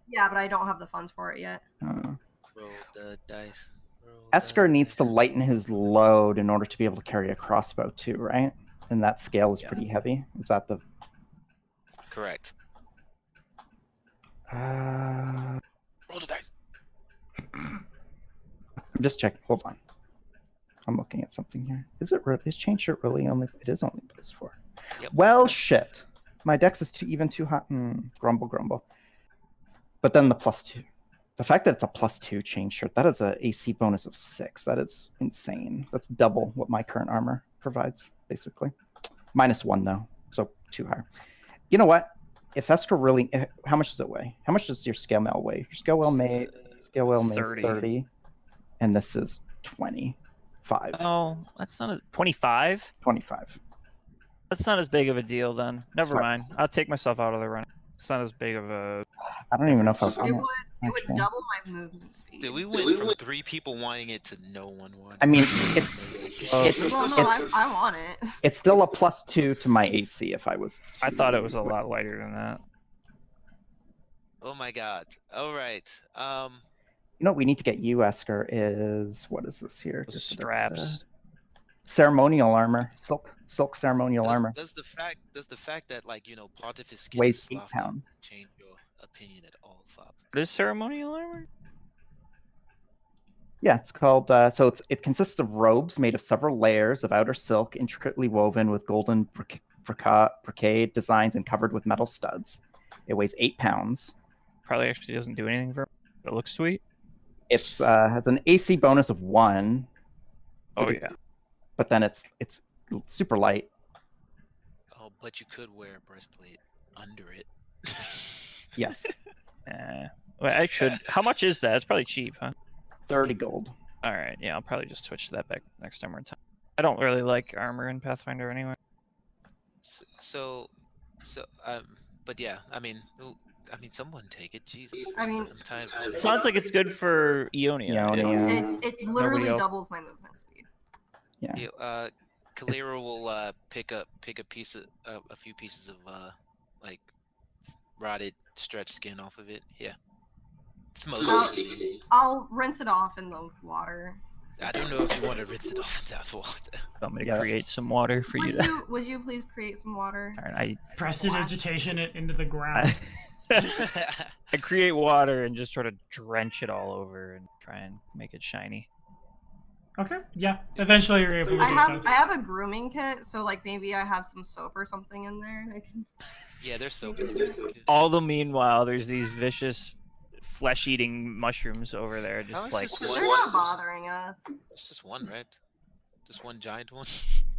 Yeah, but I don't have the funds for it yet. Uh, Roll the dice. Roll Esker the needs to dice. lighten his load in order to be able to carry a crossbow too, right? And that scale is pretty heavy. Is that the? Correct. I'm Roll the dice. just checking. Hold on. I'm looking at something here. Is it really? Is chain shirt really only? It is only +4. Yep. Well, shit. My dex is even too hot. Grumble, grumble. But then the +2. The fact that it's a +2 chain shirt, that is a AC bonus of 6. That is insane. That's double what my current armor provides, basically. -1 though, so 2 higher. You know what? If Esker really, how much does it weigh? How much does your scale mail weigh? Your scale mail may 30, and this is 25. Oh, that's not 25. 25. That's not as big of a deal then. Never fine. mind. I'll take myself out of the run. It's not as big of a. I don't even know if I've done It it. would actually. double my movement speed. Dude, we went from 3 people wanting it to no one wanting I mean, it. Well, no, I want it. It's still a +2 to my AC if I was. I thought it was a lot lighter than that. Oh my god. All right. You know what we need to get you, Esker, is what is this here? The straps. Ceremonial armor, silk ceremonial armor. Does the fact that like part of his skin Weighs is 8 sloughed out pounds. change your opinion at all, Fob? What is ceremonial armor? Yeah, it's called. So it consists of robes made of several layers of outer silk, intricately woven with golden brocade designs and covered with metal studs. It weighs 8 pounds. Probably actually doesn't do anything for him, but it looks sweet. It's has an AC bonus of 1. Oh yeah. But then it's super light. Oh, but you could wear a breastplate under it. Yes. Well, I should. How much is that? It's probably cheap, huh? 30 gold. All right. Yeah, I'll probably just switch to that back next time we're in town. I don't really like armor in Pathfinder anyway. But yeah, I mean, someone take it. Jesus. I mean, I'm tired of it. It sounds like it's good for Eonia. Eonia. it literally else. doubles my movement speed. Yeah. Kalira will pick a piece of a few pieces of like rotted stretched skin off of it. Yeah. It's mostly. I'll rinse it off in the water. I don't know if you want to rinse it off in that water. Want me to create some water for you? Would you please create some water? All right, Prestidigitation it into the ground. I create water and just sort of drench it all over and try and make it shiny. Okay. Yeah. Eventually you're able to do so. I have a grooming kit, so like maybe I have some soap or something in there. I can... Yeah, there's soap in there. All the meanwhile, there's these vicious flesh-eating mushrooms over there, Oh, just like. it's They're not bothering us. It's just one, right? Just one giant one.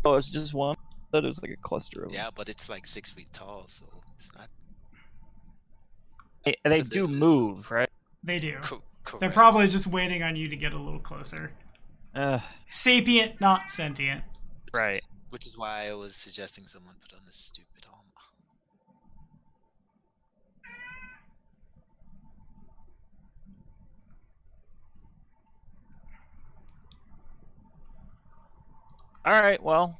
Oh, it's just one. That is like a cluster of them. Yeah, but it's like 6 feet tall, so it's not. They do move, right? They do. Correct. They're probably just waiting on you to get a little closer. Sapient, not sentient. Right. Which is why I was suggesting someone put on this stupid armor. All right. Well,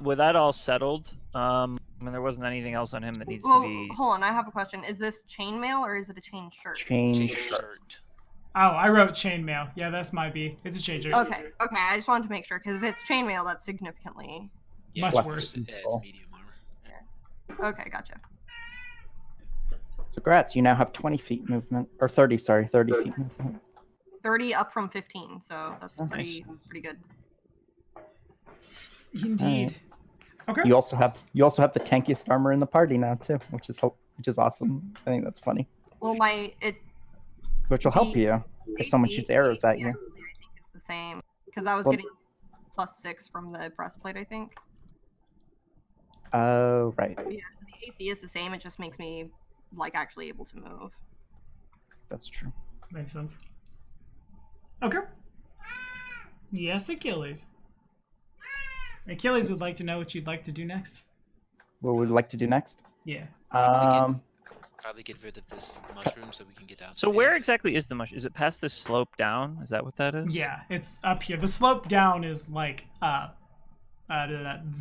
with that all settled, I mean, there wasn't anything else on him that needs to be. Hold on, I have a question. Is this chainmail or is it a chain shirt? Chain shirt. Oh, I wrote chainmail. Yeah, that's might be. It's a chain shirt. Okay. I just wanted to make sure, because if it's chainmail, that's significantly... Much worse. Yeah, it's medium armor. Okay, gotcha. So Gratz, you now have 20 feet movement. Or 30, sorry. 30 feet movement. 30 up from 15, so that's Nice. pretty good. Indeed. Okay. You also have the tankiest armor in the party now too, which is awesome. I think that's funny. Well, Which will help you if someone shoots arrows at you. I think it's the same, because I was getting +6 from the breastplate, I think. Oh, right. Yeah, the AC is the same. It just makes me like actually able to move. That's true. Makes sense. Okay. Yes, Achilles. Achilles would like to know what you'd like to do next. What would we like to do next? Yeah. Probably get rid of this mushroom so we can get out. So where exactly is the mushroom? Is it past this slope down? Is that what that is? Yeah, it's up here. The slope down is like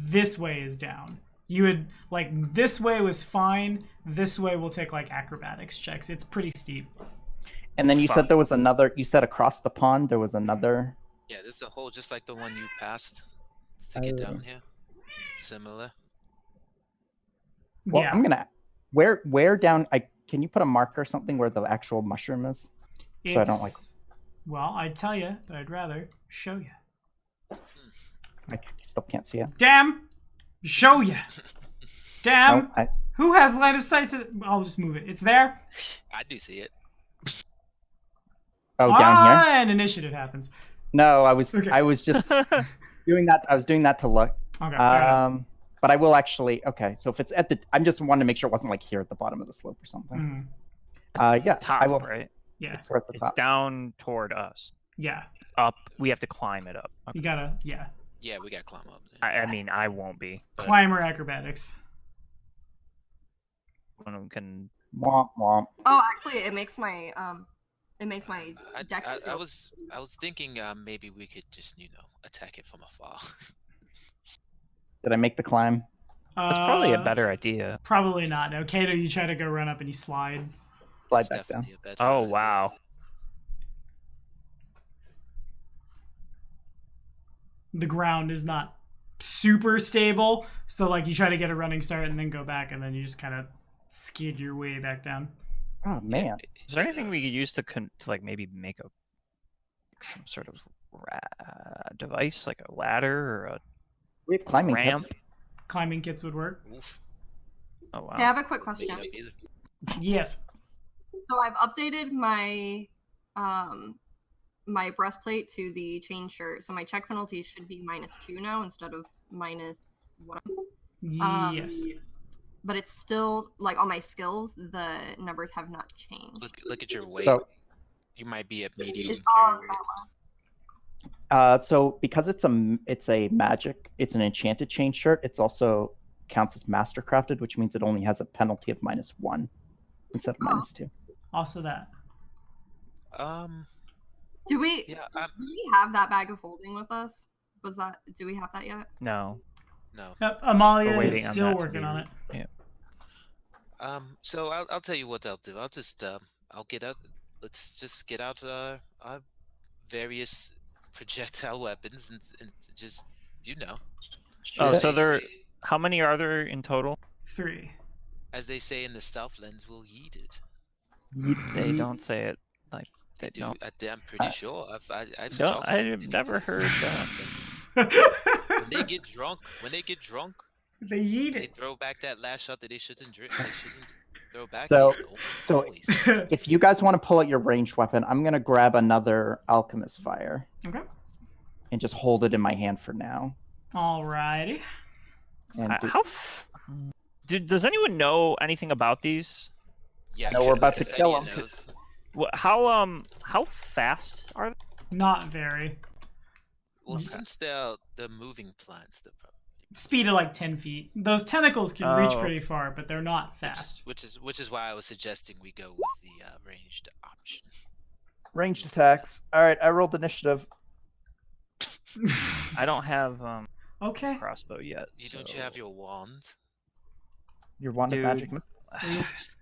this way is down. You would like this way was fine. This way will take like acrobatics checks. It's pretty steep. And then you said there was another. You said across the pond there was another. Yeah, there's a hole just like the one you passed to get down here. Similar. Well, Yeah. I'm gonna. Where down? Can you put a marker or something where the actual mushroom is? So I don't like. Well, I'd tell you, but I'd rather show you. I still can't see it. Damn! Show you. Damn! No, Who has line of sight to I'll just move it. It's there. I do see it. Oh, down here. And initiative happens. No, I was Okay. I was just doing that. I was doing that to look. Okay. fair enough. But I will actually. Okay, so if it's at the, I'm just wanting to make sure it wasn't like here at the bottom of the slope or something. Yeah, Top, I will. right? Yeah. It's at the It's top. down toward us. Yeah. Up. We have to climb it up. Okay. You gotta. Yeah. Yeah, we gotta climb up. I mean, I won't be. but Climber acrobatics. one of them can. Womp womp. Oh, actually, it makes my dex. I was thinking maybe we could just attack it from afar. Did I make the climb? That's probably a better idea. Probably not. No, Kato, you try to go run up and you slide. Slide it's back down. definitely a better Oh idea. wow. The ground is not super stable, so like you try to get a running start and then go back, and then you just kind of skid your way back down. Oh man. Is there anything we could use to like maybe make some sort of device, like a ladder or a We have climbing ramp? kits. Climbing kits would work. Oof. Oh wow. Hey, I have a quick Make it question. up either. Yes. So I've updated my my breastplate to the chain shirt, so my check penalty should be -2 now instead of -1. Yes. But it's still like on my skills, the numbers have not changed. Look at your weight. So You might be at medium. It's carry weight. so because it's an enchanted chain shirt, it's also counts as mastercrafted, which means it only has a penalty of -1 instead of -2. Also that. Do we Yeah. do we have that bag of holding with us? Do we have that yet? No. No. Yep, Amalia We're is waiting on still that to working be on it. So I'll tell you what I'll do. I'll just I'll get out. Let's just get out our various projectile weapons and just Oh, Shoot so it. there. How many are there in total? 3. as they say in the Southlands, we'll eat it. They don't say it like they Do don't. I'm pretty sure. I've No, talked to I've people never before. heard that. When they get drunk, They eat they it. throw back that last shot that they shouldn't drink. They shouldn't throw back. So- so so- If you guys want to pull out your ranged weapon, I'm gonna grab another alchemist fire Okay. and just hold it in my hand for now. Alrighty. And Does anyone know anything about these? yeah, No, we're about to Ksenia kill 'em. knows. How fast are they? Not very. Well, since they're moving plants, they're probably Speed of like 10 feet. Those tentacles can reach Oh. pretty far, but they're not fast. which is why I was suggesting we go with the ranged option. ranged attacks. All right, I rolled initiative. I don't have Okay. crossbow yet. Don't you have your wand? Your wand of Dude. magic miss.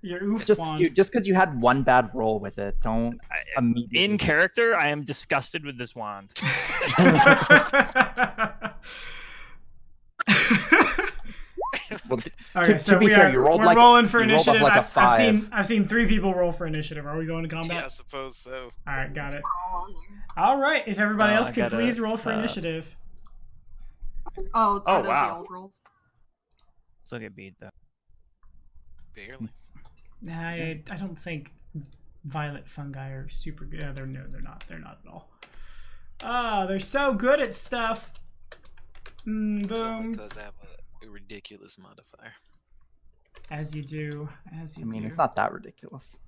Your oof Just wand. dude, just because you had one bad roll with it, don't immediately. In character, I am disgusted with this wand. Well, Okay, to so be we fair, are you rolled we're like- rolling for you rolled up initiative. like a I've seen 5. 3 people roll for initiative. Are we going to combat? Yeah, I suppose so. All right, got it. All on there. All right, if everybody No, else I could gotta, please roll for uh, initiative. Oh, Oh, are those wow. the old rolls? Still get beat though. Barely. Nah, I don't think violet fungi are super good. They're not. They're not at all. Ah, they're so good at stuff. Someone Boom. does have a ridiculous modifier. As you do. As you I mean, do. it's not that ridiculous.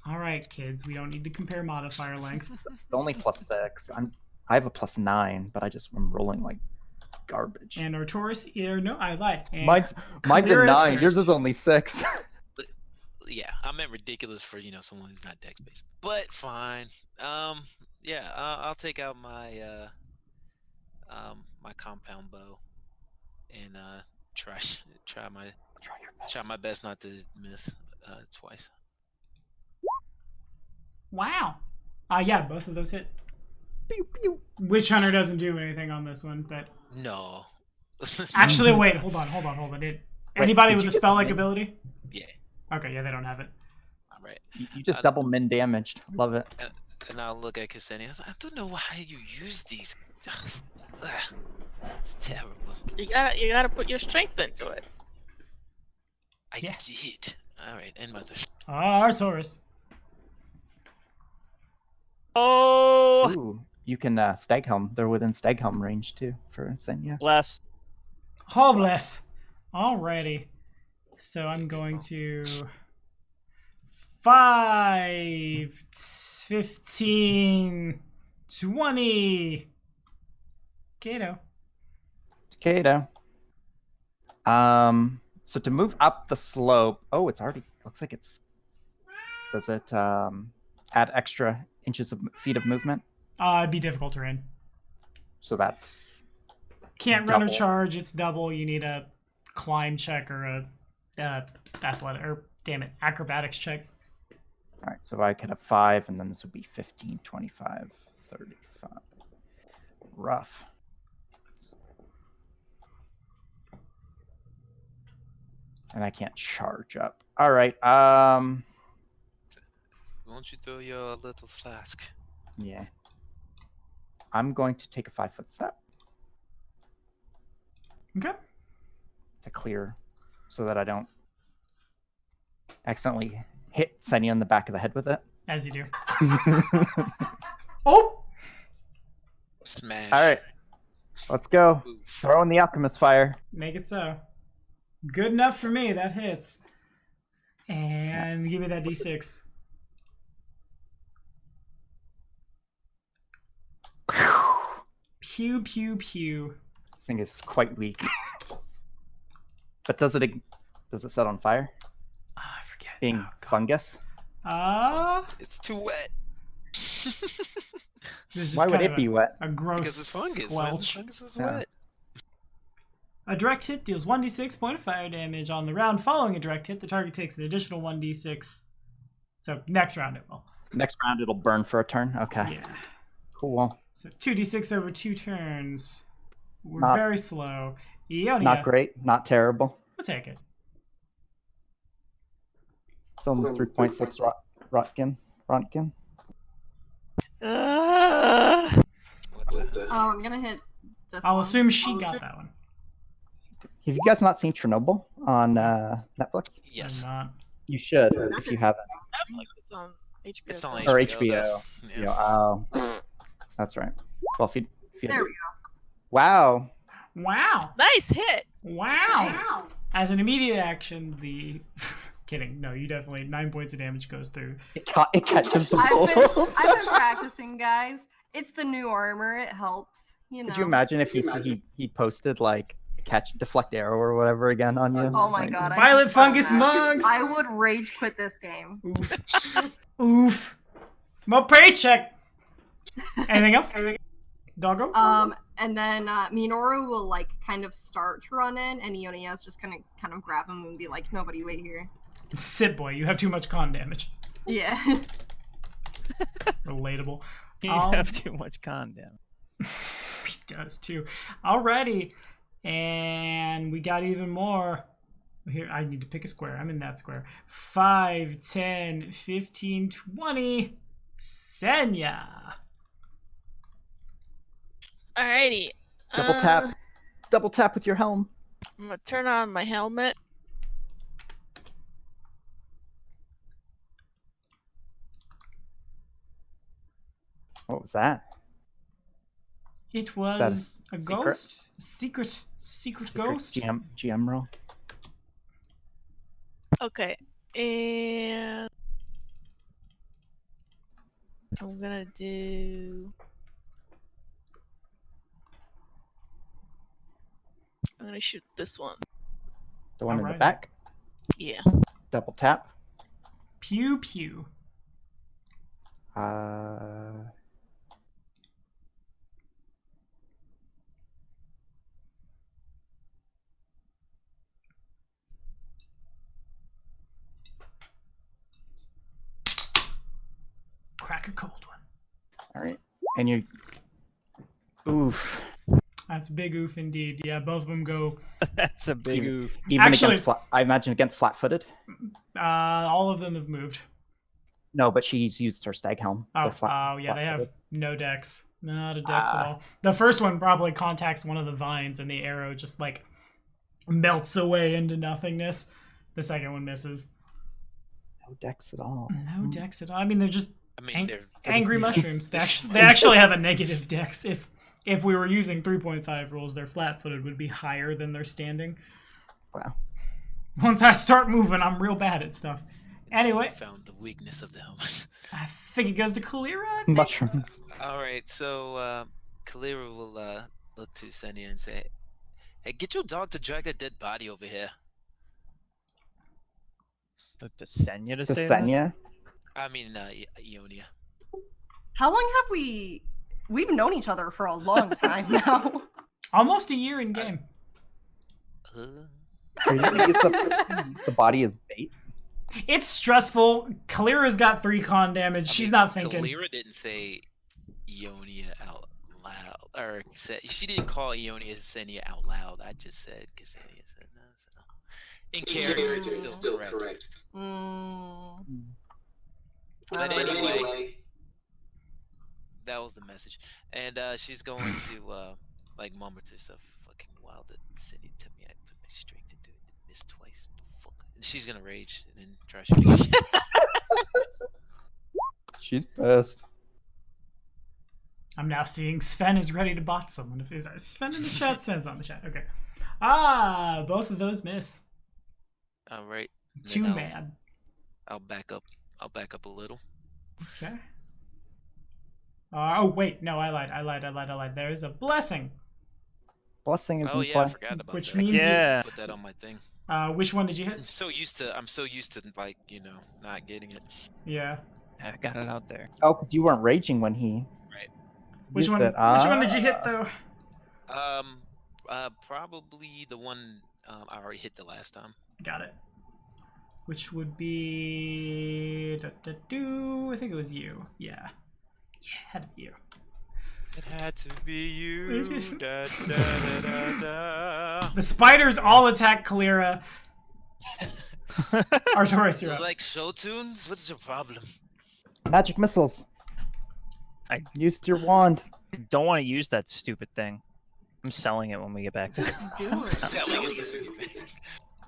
All right, kids. We don't need to compare modifier length. It's only +6. I have a +9, but I'm rolling like garbage. And Artoris, no, I lied. And Mine's a Kalira's 9. Yours first. is only 6. Yeah, I meant ridiculous for someone who's not dex based, but fine. Yeah, I'll take out my my compound bow and try my best not to miss twice. Wow. Yeah, both of those hit. Pew pew. Witch Hunter doesn't do anything on this one, but No. actually, wait, hold on. Anybody did with you a get spell-like the min? ability? Yeah. Okay, yeah, they don't have it. All right. You just double min damaged. Love it. And I'll look at Ksenia. I was like, I don't know why you use these. It's terrible. You gotta put your strength into it. I Yeah. did. All right, end my turn. Artoris. Oh, Ooh, you can Staghelm. They're within Staghelm range too for Senya. less. Homeless. Alrighty. So I'm going to 5, 15, 20. Kato. Kato. So to move up the slope, it's already looks like it's. Does it add extra inches of feet of movement? It'd be difficult terrain. So that's Can't run or double. charge. It's double. You need a climb check or a athletic or acrobatics check. All right, so I could have 5, and then this would be 15, 25, 35. Rough. And I can't charge up. All right. Won't you throw your little flask? Yeah. I'm going to take a 5-foot step Okay. to clear, so that I don't accidentally hit Senya in the back of the head with it. As you do. Oh! Smash. All right. Let's go. Oof. Throw in the alchemist fire. Make it so. Good enough for me. That hits. And give me that d6. Pew, pew, pew. This thing is quite weak. But does it set on fire? I forget. Being Oh, God. fungus? It's too wet. There's just Why would kind it of be wet? A gross Because it's fungus. Man. squelch. Fungus is Yeah. wet. A direct hit deals 1d6 point of fire damage. On the round following a direct hit, the target takes an additional 1d6. So next round it will. Next round it'll burn for a turn? Okay. Yeah. Cool. So 2d6 over 2 turns. We're Not- very slow. Ionia, Not great, not terrible. we'll take it. It's only 3.6 Röntgen. What the? Oh, I'm gonna hit this I'll one. assume she got that one. Have you guys not seen Chernobyl on Netflix? Yes. I'm not. You should, if you haven't. It's on HBO. It's on Or HBO. HBO. though. You know, that's right. Well, if you There we go. Wow. Wow. Nice hit. Wow. As an immediate action, the... Kidding. No, you definitely... 9 points of damage goes through. It catches the I've bull. been practicing, guys. It's the new armor. It helps. You know. Could you imagine if he posted like catch deflect arrow or whatever again on you? Oh my Like, god. I Violet just saw fungus that. mugs! I would rage quit this game. Oof. Oof. My paycheck! Anything else? Doggo? And then Minoru will like kind of start to run in, and Ionia's just gonna kind of grab him and be like, "Nobody wait here." Sit, boy. You have too much con damage. Yeah. Relatable. You have too much con damage. He does too. Alrighty. And we got even more. Here, I need to pick a square. I'm in that square. 5, 10, 15, 20. Senya. Alrighty. double tap. Double tap with your helm. I'm gonna turn on my helmet. What was that? It was that a secret? ghost. Secret ghost. GM roll. Okay. And I'm gonna do. I'm gonna shoot this one. The one in the Alright. back. Yeah. Double tap. Pew pew. Crack a cold one. All right. And you. Oof. That's a big oof indeed. Yeah, both of them go. That's a big oof. Even Actually- against I imagine against flat-footed. All of them have moved. No, but she's used her stag helm. Oh, They're flat- yeah, they have flat-footed. no dex. Not a dex at all. The first one probably contacts one of the vines, and the arrow just like melts away into nothingness. The second one misses. No dex at all. No dex at all. I mean, they're just I mean, they're angry mushrooms. They actually have a negative dex. If we were using 3.5 rules, their flat-footed would be higher than their standing. Wow. Once I start moving, I'm real bad at stuff. Anyway, found the weakness of the helmet. I think it goes to Kalira. I think. Mushrooms. All right, so Kalira will look to Senya and say, "Hey, get your dog to drag that dead body over here." Look to Senya to To say that? Senya. I mean, Ionia. How long have we've known each other for a long time now? Almost a year in game. Are you gonna use the body as bait? It's stressful. Kalira's got 3 con damage. She's not thinking. Kalira didn't say Ionia out loud, or she didn't call Ionia Ksenia out loud. I just said Ksenia. So. In character, it's still correct. But anyway, that was the message, and she's going to like mumble to herself, "Fucking wild that Cindy took me. I put my strength into it, and missed twice. Fuck." And she's gonna rage and then try shooting again. She's pissed. I'm now seeing Sven is ready to bot someone. If Sven in the chat, Sven's not in the chat. Okay. Both of those miss. All right. Too bad. I'll back up. I'll back up a little. Okay. Oh wait, no, I lied. There is a blessing. Blessing is in yeah, play. I forgot about Which that. means you put that on my thing. Which one did you hit? I'm so used to like, not getting it. Yeah. I got it out there. Oh, because you weren't raging when he. Right. Which one? It. Which one did you hit though? Probably the one I already hit the last time. Got it. Which would be I think it was you. Yeah. Yeah, it had to be you. It had to be you. Da, da, da, da, da. The spiders all attack Kalira. Artorias, you're You up. like show tunes? What's your problem? Magic missiles. I used your wand. don't want to use that stupid thing. I'm selling it when we get back to it. Do it. Selling is a thing.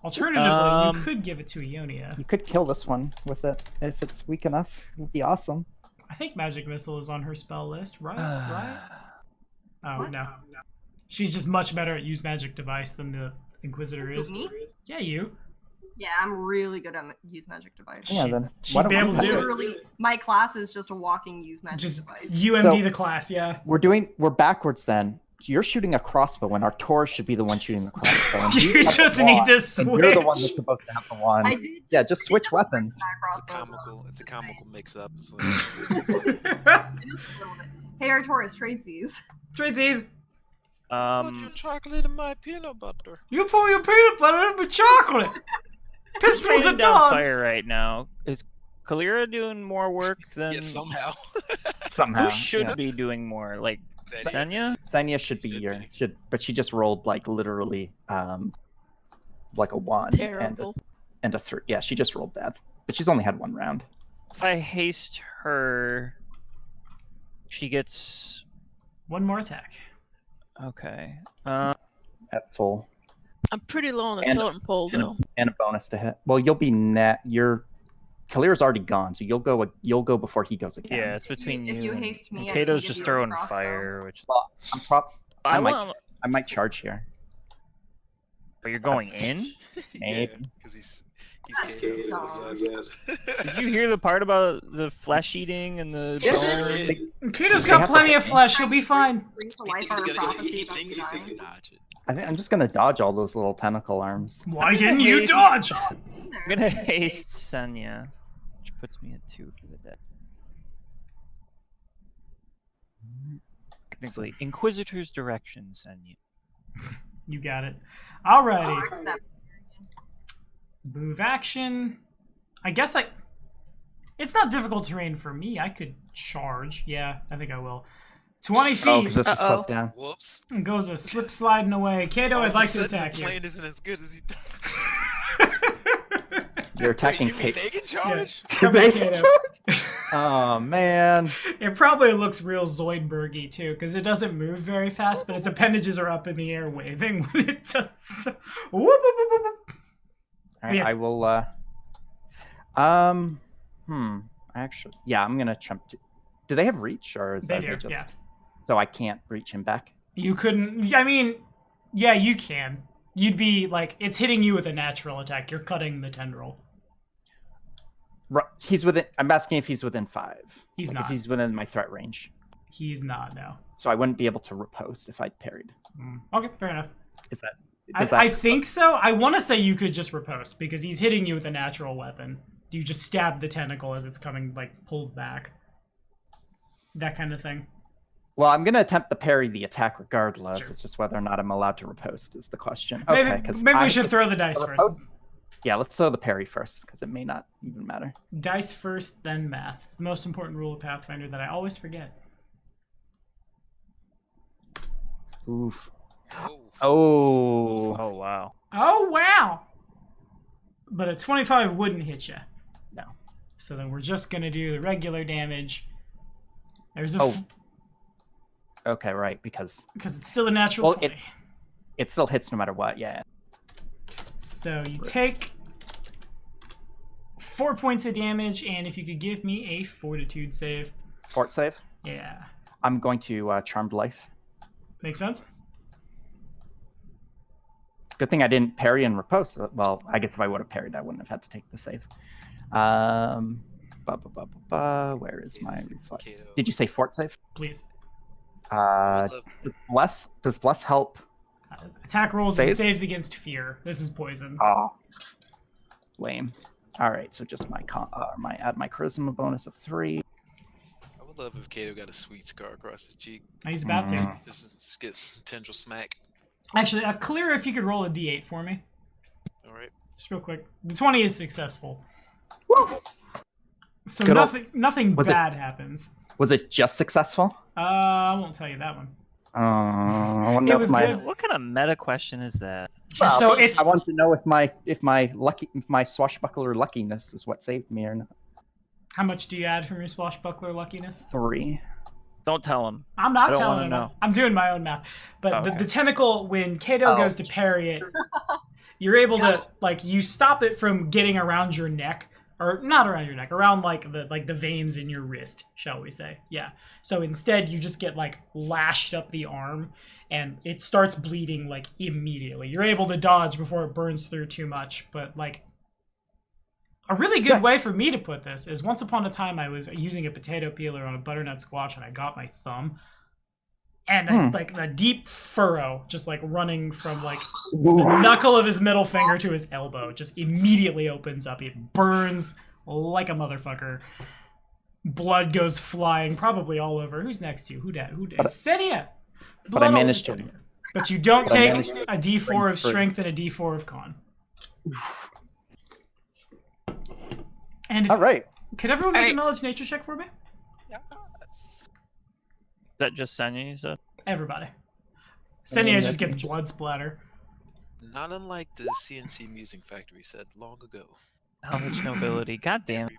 Alternatively, you could give it to Ionia. You could kill this one with it if it's weak enough. It would be awesome. I think Magic Missile is on her spell list, right? Right? Oh, What? no. She's just much better at use magic device than the Inquisitor is. Me? Yeah, you. Yeah, I'm really good at use magic device. Yeah, then. she'd why don't be we able to do do it? it. Literally, my class is just a walking use magic Just device. UMD So- the class, yeah. We're backwards then. You're shooting a crossbow, and Arcturus should be the one shooting the crossbow. and You have the just need wand, to and You're the one switch. that's supposed to have the wand. I did. Yeah, just switch weapons. It's a comical mix-up. As well. Hey, Artorias, tradesies. Tradesies, Put your chocolate in my peanut butter. you put your peanut butter in my chocolate. Pistols Raining are down done. fire right now. Is Kalira doing more work than Yeah, somehow. Somehow. who should yeah. be doing more? Like Senya? Senya? Senya should be but she just rolled like literally like a 1 Terrible. and a 3. Yeah, she just rolled bad. But she's only had 1 round. If I haste her, she gets One more attack. okay. At full. I'm pretty low on the And- totem pole though. And a bonus to hit. Well, you'll be Kalira's already gone, so you'll go before he goes again. Yeah, it's between If you. you and- haste me, and I can Kato's give just you his throwing crossbow. fire, which Well, I I might charge here. But you're going in? Maybe. Because he's That's Kato, cute, so I yes. Did you hear the part about the flesh eating and the bone? Kato's They got have plenty to- of flesh. She'll be fine. Bring to He life thinks our he's gonna- prophecy he about thinks the he's gonna dying. dodge it. I think I'm just gonna dodge all those little tentacle arms. Why didn't you dodge? I'm gonna haste Senya, which puts me at 2 for the dead. Technically, Inquisitor's direction, Senya. You got it. Alrighty. Oh, that- Move action. I guess it's not difficult terrain for me. I could charge. Yeah, I think I will. 20 Oh, feet. because this is Uh-oh. slowed down. Whoops. And goes a slip sliding away. Kato, All I'd of a like to sudden, attack the you. plan isn't as good as he thought. You're attacking Wait, you mean Kate. they can charge? Come on, Kato. Oh man. It probably looks real Zoidbergy too, because it doesn't move very fast, but its appendages are up in the air waving when it just. Whoop, whoop, whoop, whoop, whoop. Alright, Yes. I will actually I'm gonna attempt to. Do they have reach or is They that do, just yeah. so I can't reach him back? You couldn't. I mean, yeah, you can. You'd be like, it's hitting you with a natural attack. You're cutting the tendril. Right, he's within I'm asking if he's within 5. He's Like, not. if he's within my threat range. He's not now. So I wouldn't be able to riposte if I'd parried. Okay, fair enough. Is that I think so. I want to say you could just riposte because he's hitting you with a natural weapon. Do you just stab the tentacle as it's coming, like, pulled back? That kind of thing. Well, I'm gonna attempt to parry the attack regardless. Sure. It's just whether or not I'm allowed to riposte is the question. Maybe, Okay, because maybe we should throw the dice first. Yeah, let's throw the parry first, because it may not even matter. Dice first, then math. It's the most important rule of Pathfinder that I always forget. Oof. Oh. Oh. Oh wow. Oh, wow! But a 25 wouldn't hit you. No. So then we're just going to do the regular damage. There's a... Oh. Okay, right, because Because it's still a natural 20. it still hits no matter what, yeah. So you take 4 points of damage, and if you could give me a fortitude save. Fort save. Yeah. I'm going to Charmed Life. Make sense? Good thing I didn't parry and riposte. Well, I guess if I would have parried, I wouldn't have had to take the save. Where is my reflex? Kato. Did you say fort save? Please. Does bless help? Attack rolls and Save? saves against fear. This is poison. Oh, lame. All right, so just add my charisma bonus of 3. I would love if Kato got a sweet scar across his cheek. He's about to. Just get tendril smack. Actually, Kalira, if you could roll a d8 for me. All right. Just real quick. The 20 is successful. Woo! So Good nothing Was bad happens. Was it just successful? I won't tell you that one. I want to It know was if my. good. What kind of meta question is that? So it's... I want to know if my swashbuckler luckiness is what saved me or not. How much do you add from your swashbuckler luckiness? 3. Don't tell him. I'm not I don't telling wanna him. know. I'm doing my own math. But Oh, okay. the tentacle, when Kato goes to parry it, you're able to, like, you stop it from getting around your neck. Or not around your neck, around the veins in your wrist, shall we say. Yeah. So instead you just get like lashed up the arm and it starts bleeding like immediately. You're able to dodge before it burns through too much, but like a really good way for me to put this is once upon a time I was using a potato peeler on a butternut squash and I got my thumb. And like a deep furrow just like running from like the knuckle of his middle finger to his elbow just immediately opens up. It burns like a motherfucker. Blood goes flying probably all over. Who's next to you? Who dat? Senia! But I managed to. But you don't take managed to a d4 of strength and a d4 of con. And All right. could everyone make a knowledge nature check for me? Yeah. That's... Is that just Senya you said? Everybody. Senia just gets blood splatter. Not unlike the CNC Musing Factory said long ago. Knowledge nobility. God damn it.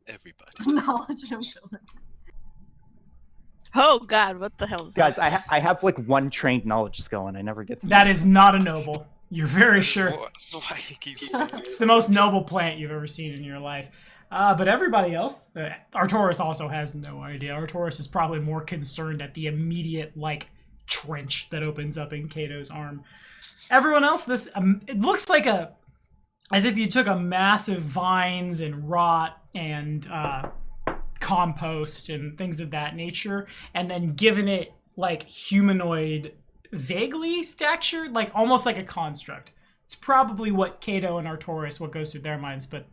Everybody. Knowledge of children. Oh God, what the hell is Guys, this? I have like one trained knowledge skill and I never get to. That is not a noble. You're very sure. Why he keeps It's the most noble plant you've ever seen in your life. But everybody else, Artoris also has no idea. Artoris is probably more concerned at the immediate, like, trench that opens up in Kato's arm. Everyone else, this it looks like as if you took a massive vines and rot and compost and things of that nature, and then given it, like, humanoid, vaguely stature, like, almost like a construct. It's probably what Kato and Artoris, what goes through their minds, but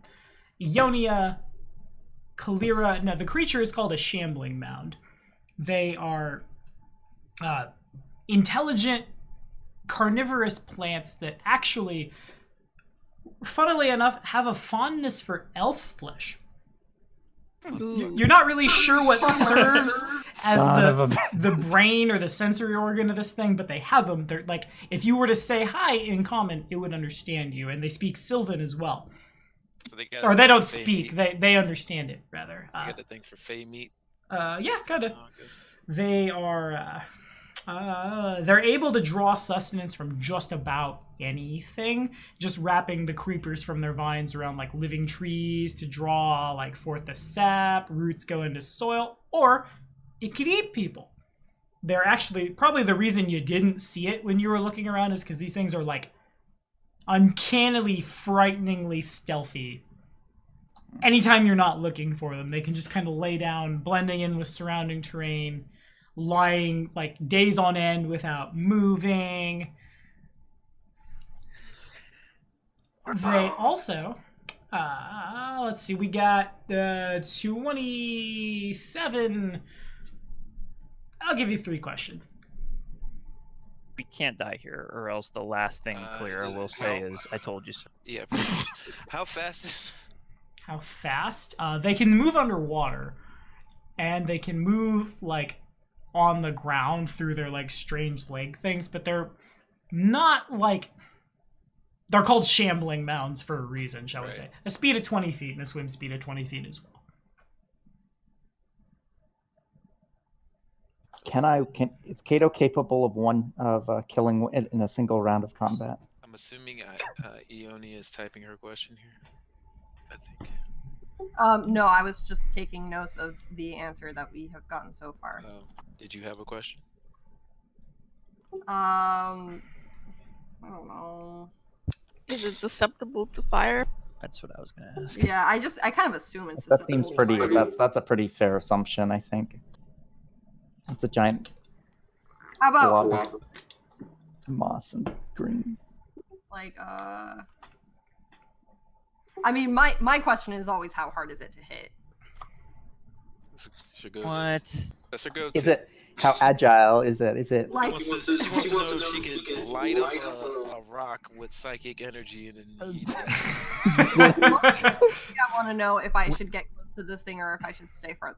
Ionia, Kalira, no, the creature is called a shambling mound. They are intelligent, carnivorous plants that actually, funnily enough, have a fondness for elf flesh. You're not really sure what serves as the brain or the sensory organ of this thing, but they have them. They're like, if you were to say hi in common, it would understand you, and they speak Sylvan as well. So they don't speak. They understand it rather. You got the thing for Fey meat. Yeah, kinda. They are. They're able to draw sustenance from just about anything. Just wrapping the creepers from their vines around like living trees to draw like forth the sap. Roots go into soil, or it could eat people. They're actually probably the reason you didn't see it when you were looking around is because these things are like uncannily, frighteningly stealthy. Anytime you're not looking for them, they can just kind of lay down, blending in with surrounding terrain, lying like days on end without moving. They also, let's see, we got 27. I'll give you 3 questions. we can't die here, or else the last thing Cleara will say is, "I told you so." Yeah. Pretty much. How fast is? How fast? They can move underwater, and they can move like on the ground through their like strange leg things, but they're not like they're called shambling mounds for a reason, shall we say? A speed of 20 feet and a swim speed of 20 feet as well. Is Kato capable of killing in a single round of combat? I'm assuming Ione is typing her question here. I think. No, I was just taking notes of the answer that we have gotten so far. Did you have a question? I don't know. Is it susceptible to fire? That's what I was gonna ask. Yeah, I kind of assume it's. That seems pretty. susceptible to fire. That's a pretty fair assumption, I think. It's a giant How about blob of moss and green. like I mean, my question is always how hard is it to hit? That's your go-to. What? That's her go-to. Is it how agile is it? Is it Like, She wants to know if she could light up a rock with psychic energy and then heat it. I want to know if I should get close to this thing or if I should stay far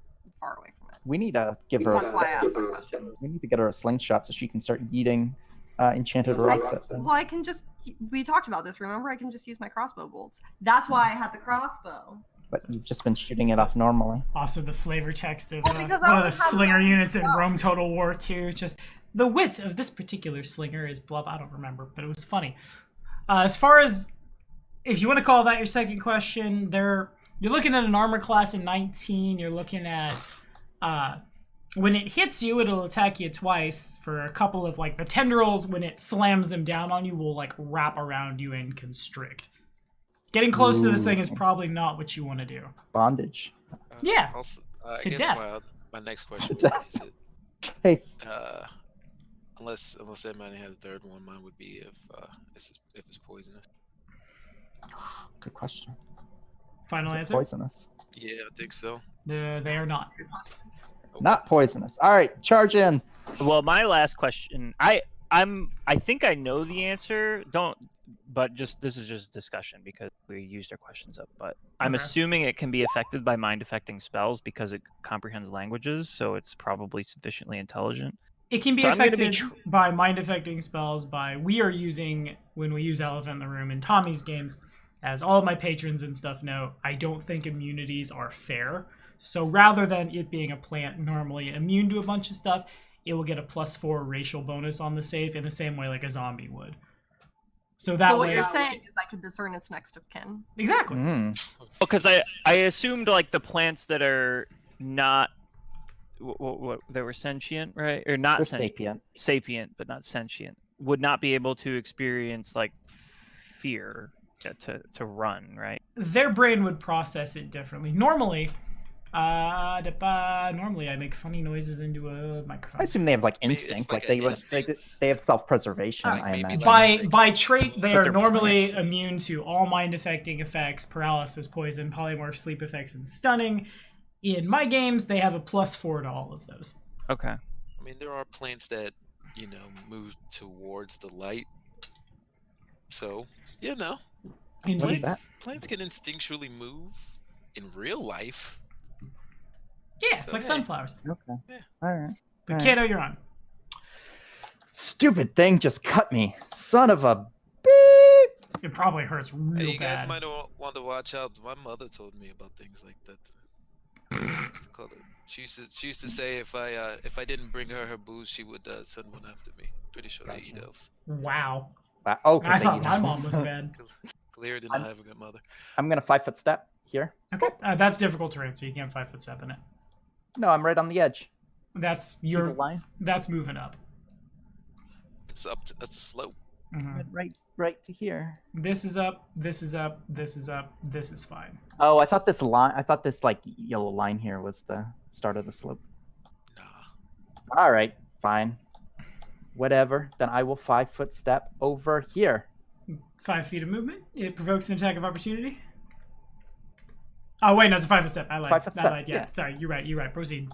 away from it. we need to give her That's why I asked the question. we need to get her a slingshot so she can start yeeting enchanted rocks at them. Well, I can just. We talked about this. Remember, I can just use my crossbow bolts. That's why I had the crossbow. But you've just been shooting it off normally. Also, the flavor text of Well, because one I of the always have slinger something units to in go. Rome Total War 2. Just the wit of this particular slinger is blah, blah, I don't remember, but it was funny. As far as if you want to call that your second question, you're looking at an armor class in 19. You're looking at when it hits you, it'll attack you twice for a couple of like the tendrils. When it slams them down on you, will like wrap around you and constrict. Getting close to this thing is probably not what you want to do. Bondage. Yeah, Also, to I guess death. my next question To is death. Hey, unless anybody had a third one, mine would be if it's poisonous. good question. Final Is it answer. poisonous? Yeah, I think so. They are not. Not poisonous. All right, charge in. Well, my last question, I think I know the answer. But this is just discussion because we used our questions up. But I'm Okay. assuming it can be affected by mind affecting spells because it comprehends languages, so it's probably sufficiently intelligent. It can be So I'm gonna be affected by mind affecting spells. We are using when we use Elephant in the Room in Tommy's games, as all of my patrons and stuff know. I don't think immunities are fair. So rather than it being a plant normally immune to a bunch of stuff, it will get a +4 racial bonus on the save in the same way like a zombie would. So that So what way, you're saying is I could discern its next of kin. exactly. Because I assumed like the plants that are not what they were sentient, right? Or not They're sentient. sapient. Sapient, but not sentient, would not be able to experience like fear to run, right? Their brain would process it differently. Normally, I make funny noises into a microphone. I assume they have like Maybe it's instinct, like like they an would. instinct. They have self-preservation. Like I maybe imagine. like- By trait, they But are they're normally plants. immune to all mind-affecting effects, paralysis, poison, polymorph, sleep effects, and stunning. In my games, they have a +4 to all of those. Okay. I mean, there are plants that move towards the light. So Indeed. What is that? plants can instinctually move in real life. Yeah, it's So, like hey. sunflowers. Okay. Yeah. All right. But Alright. Kato, you're on. Stupid thing just cut me. Son of a beep. It probably hurts Hey, real you guys bad. might want to watch out. My mother told me about things like that. She used to say if I didn't bring her booze, she would send one after me. Pretty sure they eat Gotcha. elves. Wow. Oh, I thought my mom was bad. Clear did not have a good mother. I'm gonna 5-foot step here. Okay, that's difficult terrain, so you can't 5-foot step in it. No, I'm right on the edge. That's See the your. line? That's moving up. That's a slope. Mhm. Right to here. This is up. This is up. This is up. This is fine. Oh, I thought this line. I thought this like yellow line here was the start of the slope. Nah. All right, fine. Whatever. Then I will 5-foot step over here. 5 feet of movement. It provokes an attack of opportunity. Oh wait, no, it's a 5-foot step. I lied. 5-foot I step, lied. Yeah, yeah. sorry. You're right. Proceed.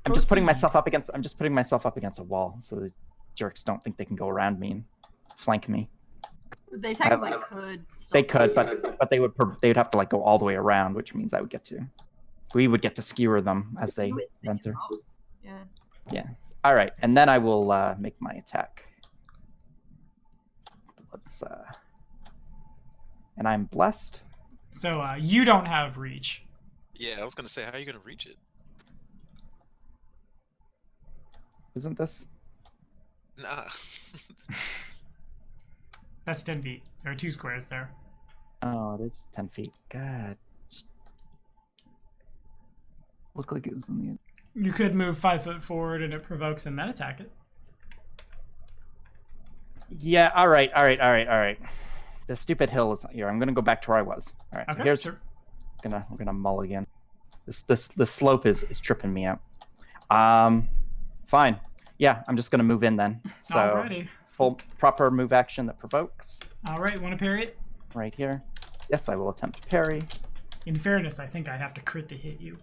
I'm just putting Proceed. myself up against. I'm just putting myself up against a wall. So there's jerks don't think they can go around me and flank me. They technically could. They could, but they would have to like go all the way around, which means we would get to skewer them as they run through. Yeah. Yeah. All right, and then I will make my attack. Let's. And I'm blessed. So you don't have reach. Yeah, I was gonna say, how are you gonna reach it? Isn't this? Nah. That's 10 feet. There are 2 squares there. Oh, it is 10 feet. God. Looked like it was on the end. You could move 5 foot forward and it provokes and then attack it. Yeah, all right. The stupid hill is here. I'm gonna go back to where I was. All right, so Okay, here's sure. we're gonna mulligan. The slope is tripping me out. Fine. Yeah, I'm just gonna move in then. So Alrighty. full proper move action that provokes. All right, want to parry it? Right here. Yes, I will attempt to parry. In fairness, I think I have to crit to hit you.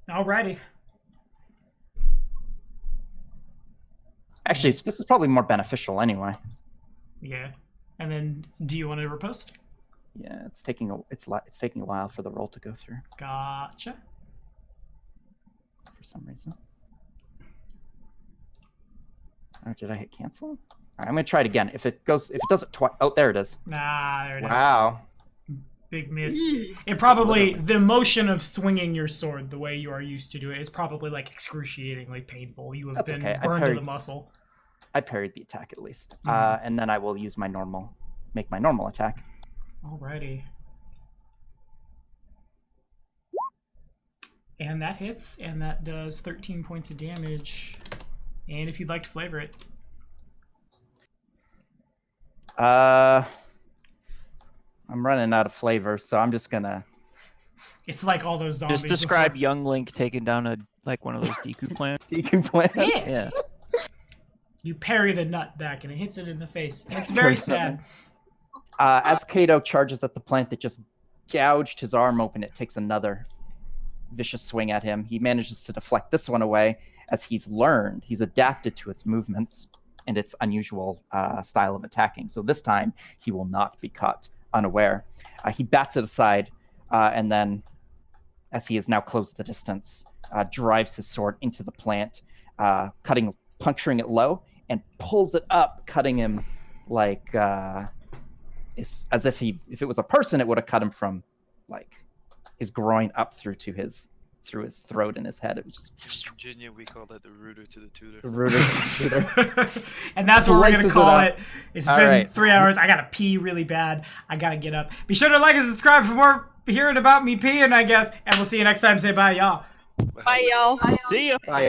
Alrighty. Actually, this is probably more beneficial anyway. Yeah. And then, do you want to riposte? Yeah, it's taking a while for the roll to go through Gotcha. for some reason. Oh, did I hit cancel? All right, I'm gonna try it again. If it does it twice. Oh, there it is. Nah, there it is. Wow. Big miss. It probably, the motion of swinging your sword the way you are used to do it is probably like excruciatingly painful. You have That's been okay. burned to the muscle. I parried the attack at least. And then I will use make my normal attack. Alrighty. And that hits, and that does 13 points of damage. And if you'd like to flavor it. I'm running out of flavor, so I'm just gonna. It's like all those zombies. Just describe young Link taking down one of those Deku plants. Deku plant. Yeah. You parry the nut back, and it hits it in the face. It's very sad. As Kato charges at the plant that just gouged his arm open, it takes another vicious swing at him. He manages to deflect this one away, as he's adapted to its movements and its unusual style of attacking. So this time, he will not be caught unaware. He bats it aside, and then, as he has now closed the distance, drives his sword into the plant, puncturing it low, and pulls it up, cutting him like if it was a person, it would have cut him from like his groin up through his throat and his head. It was just. In Virginia, we call that the rooter to the tutor. The rooter to the tutor. And that's what we're going to call it. It's All been right. 3 hours. I got to pee really bad. I got to get up. Be sure to like and subscribe for more hearing about me peeing, I guess. And we'll see you next time. Say bye, y'all. Bye, y'all. See ya. Bye.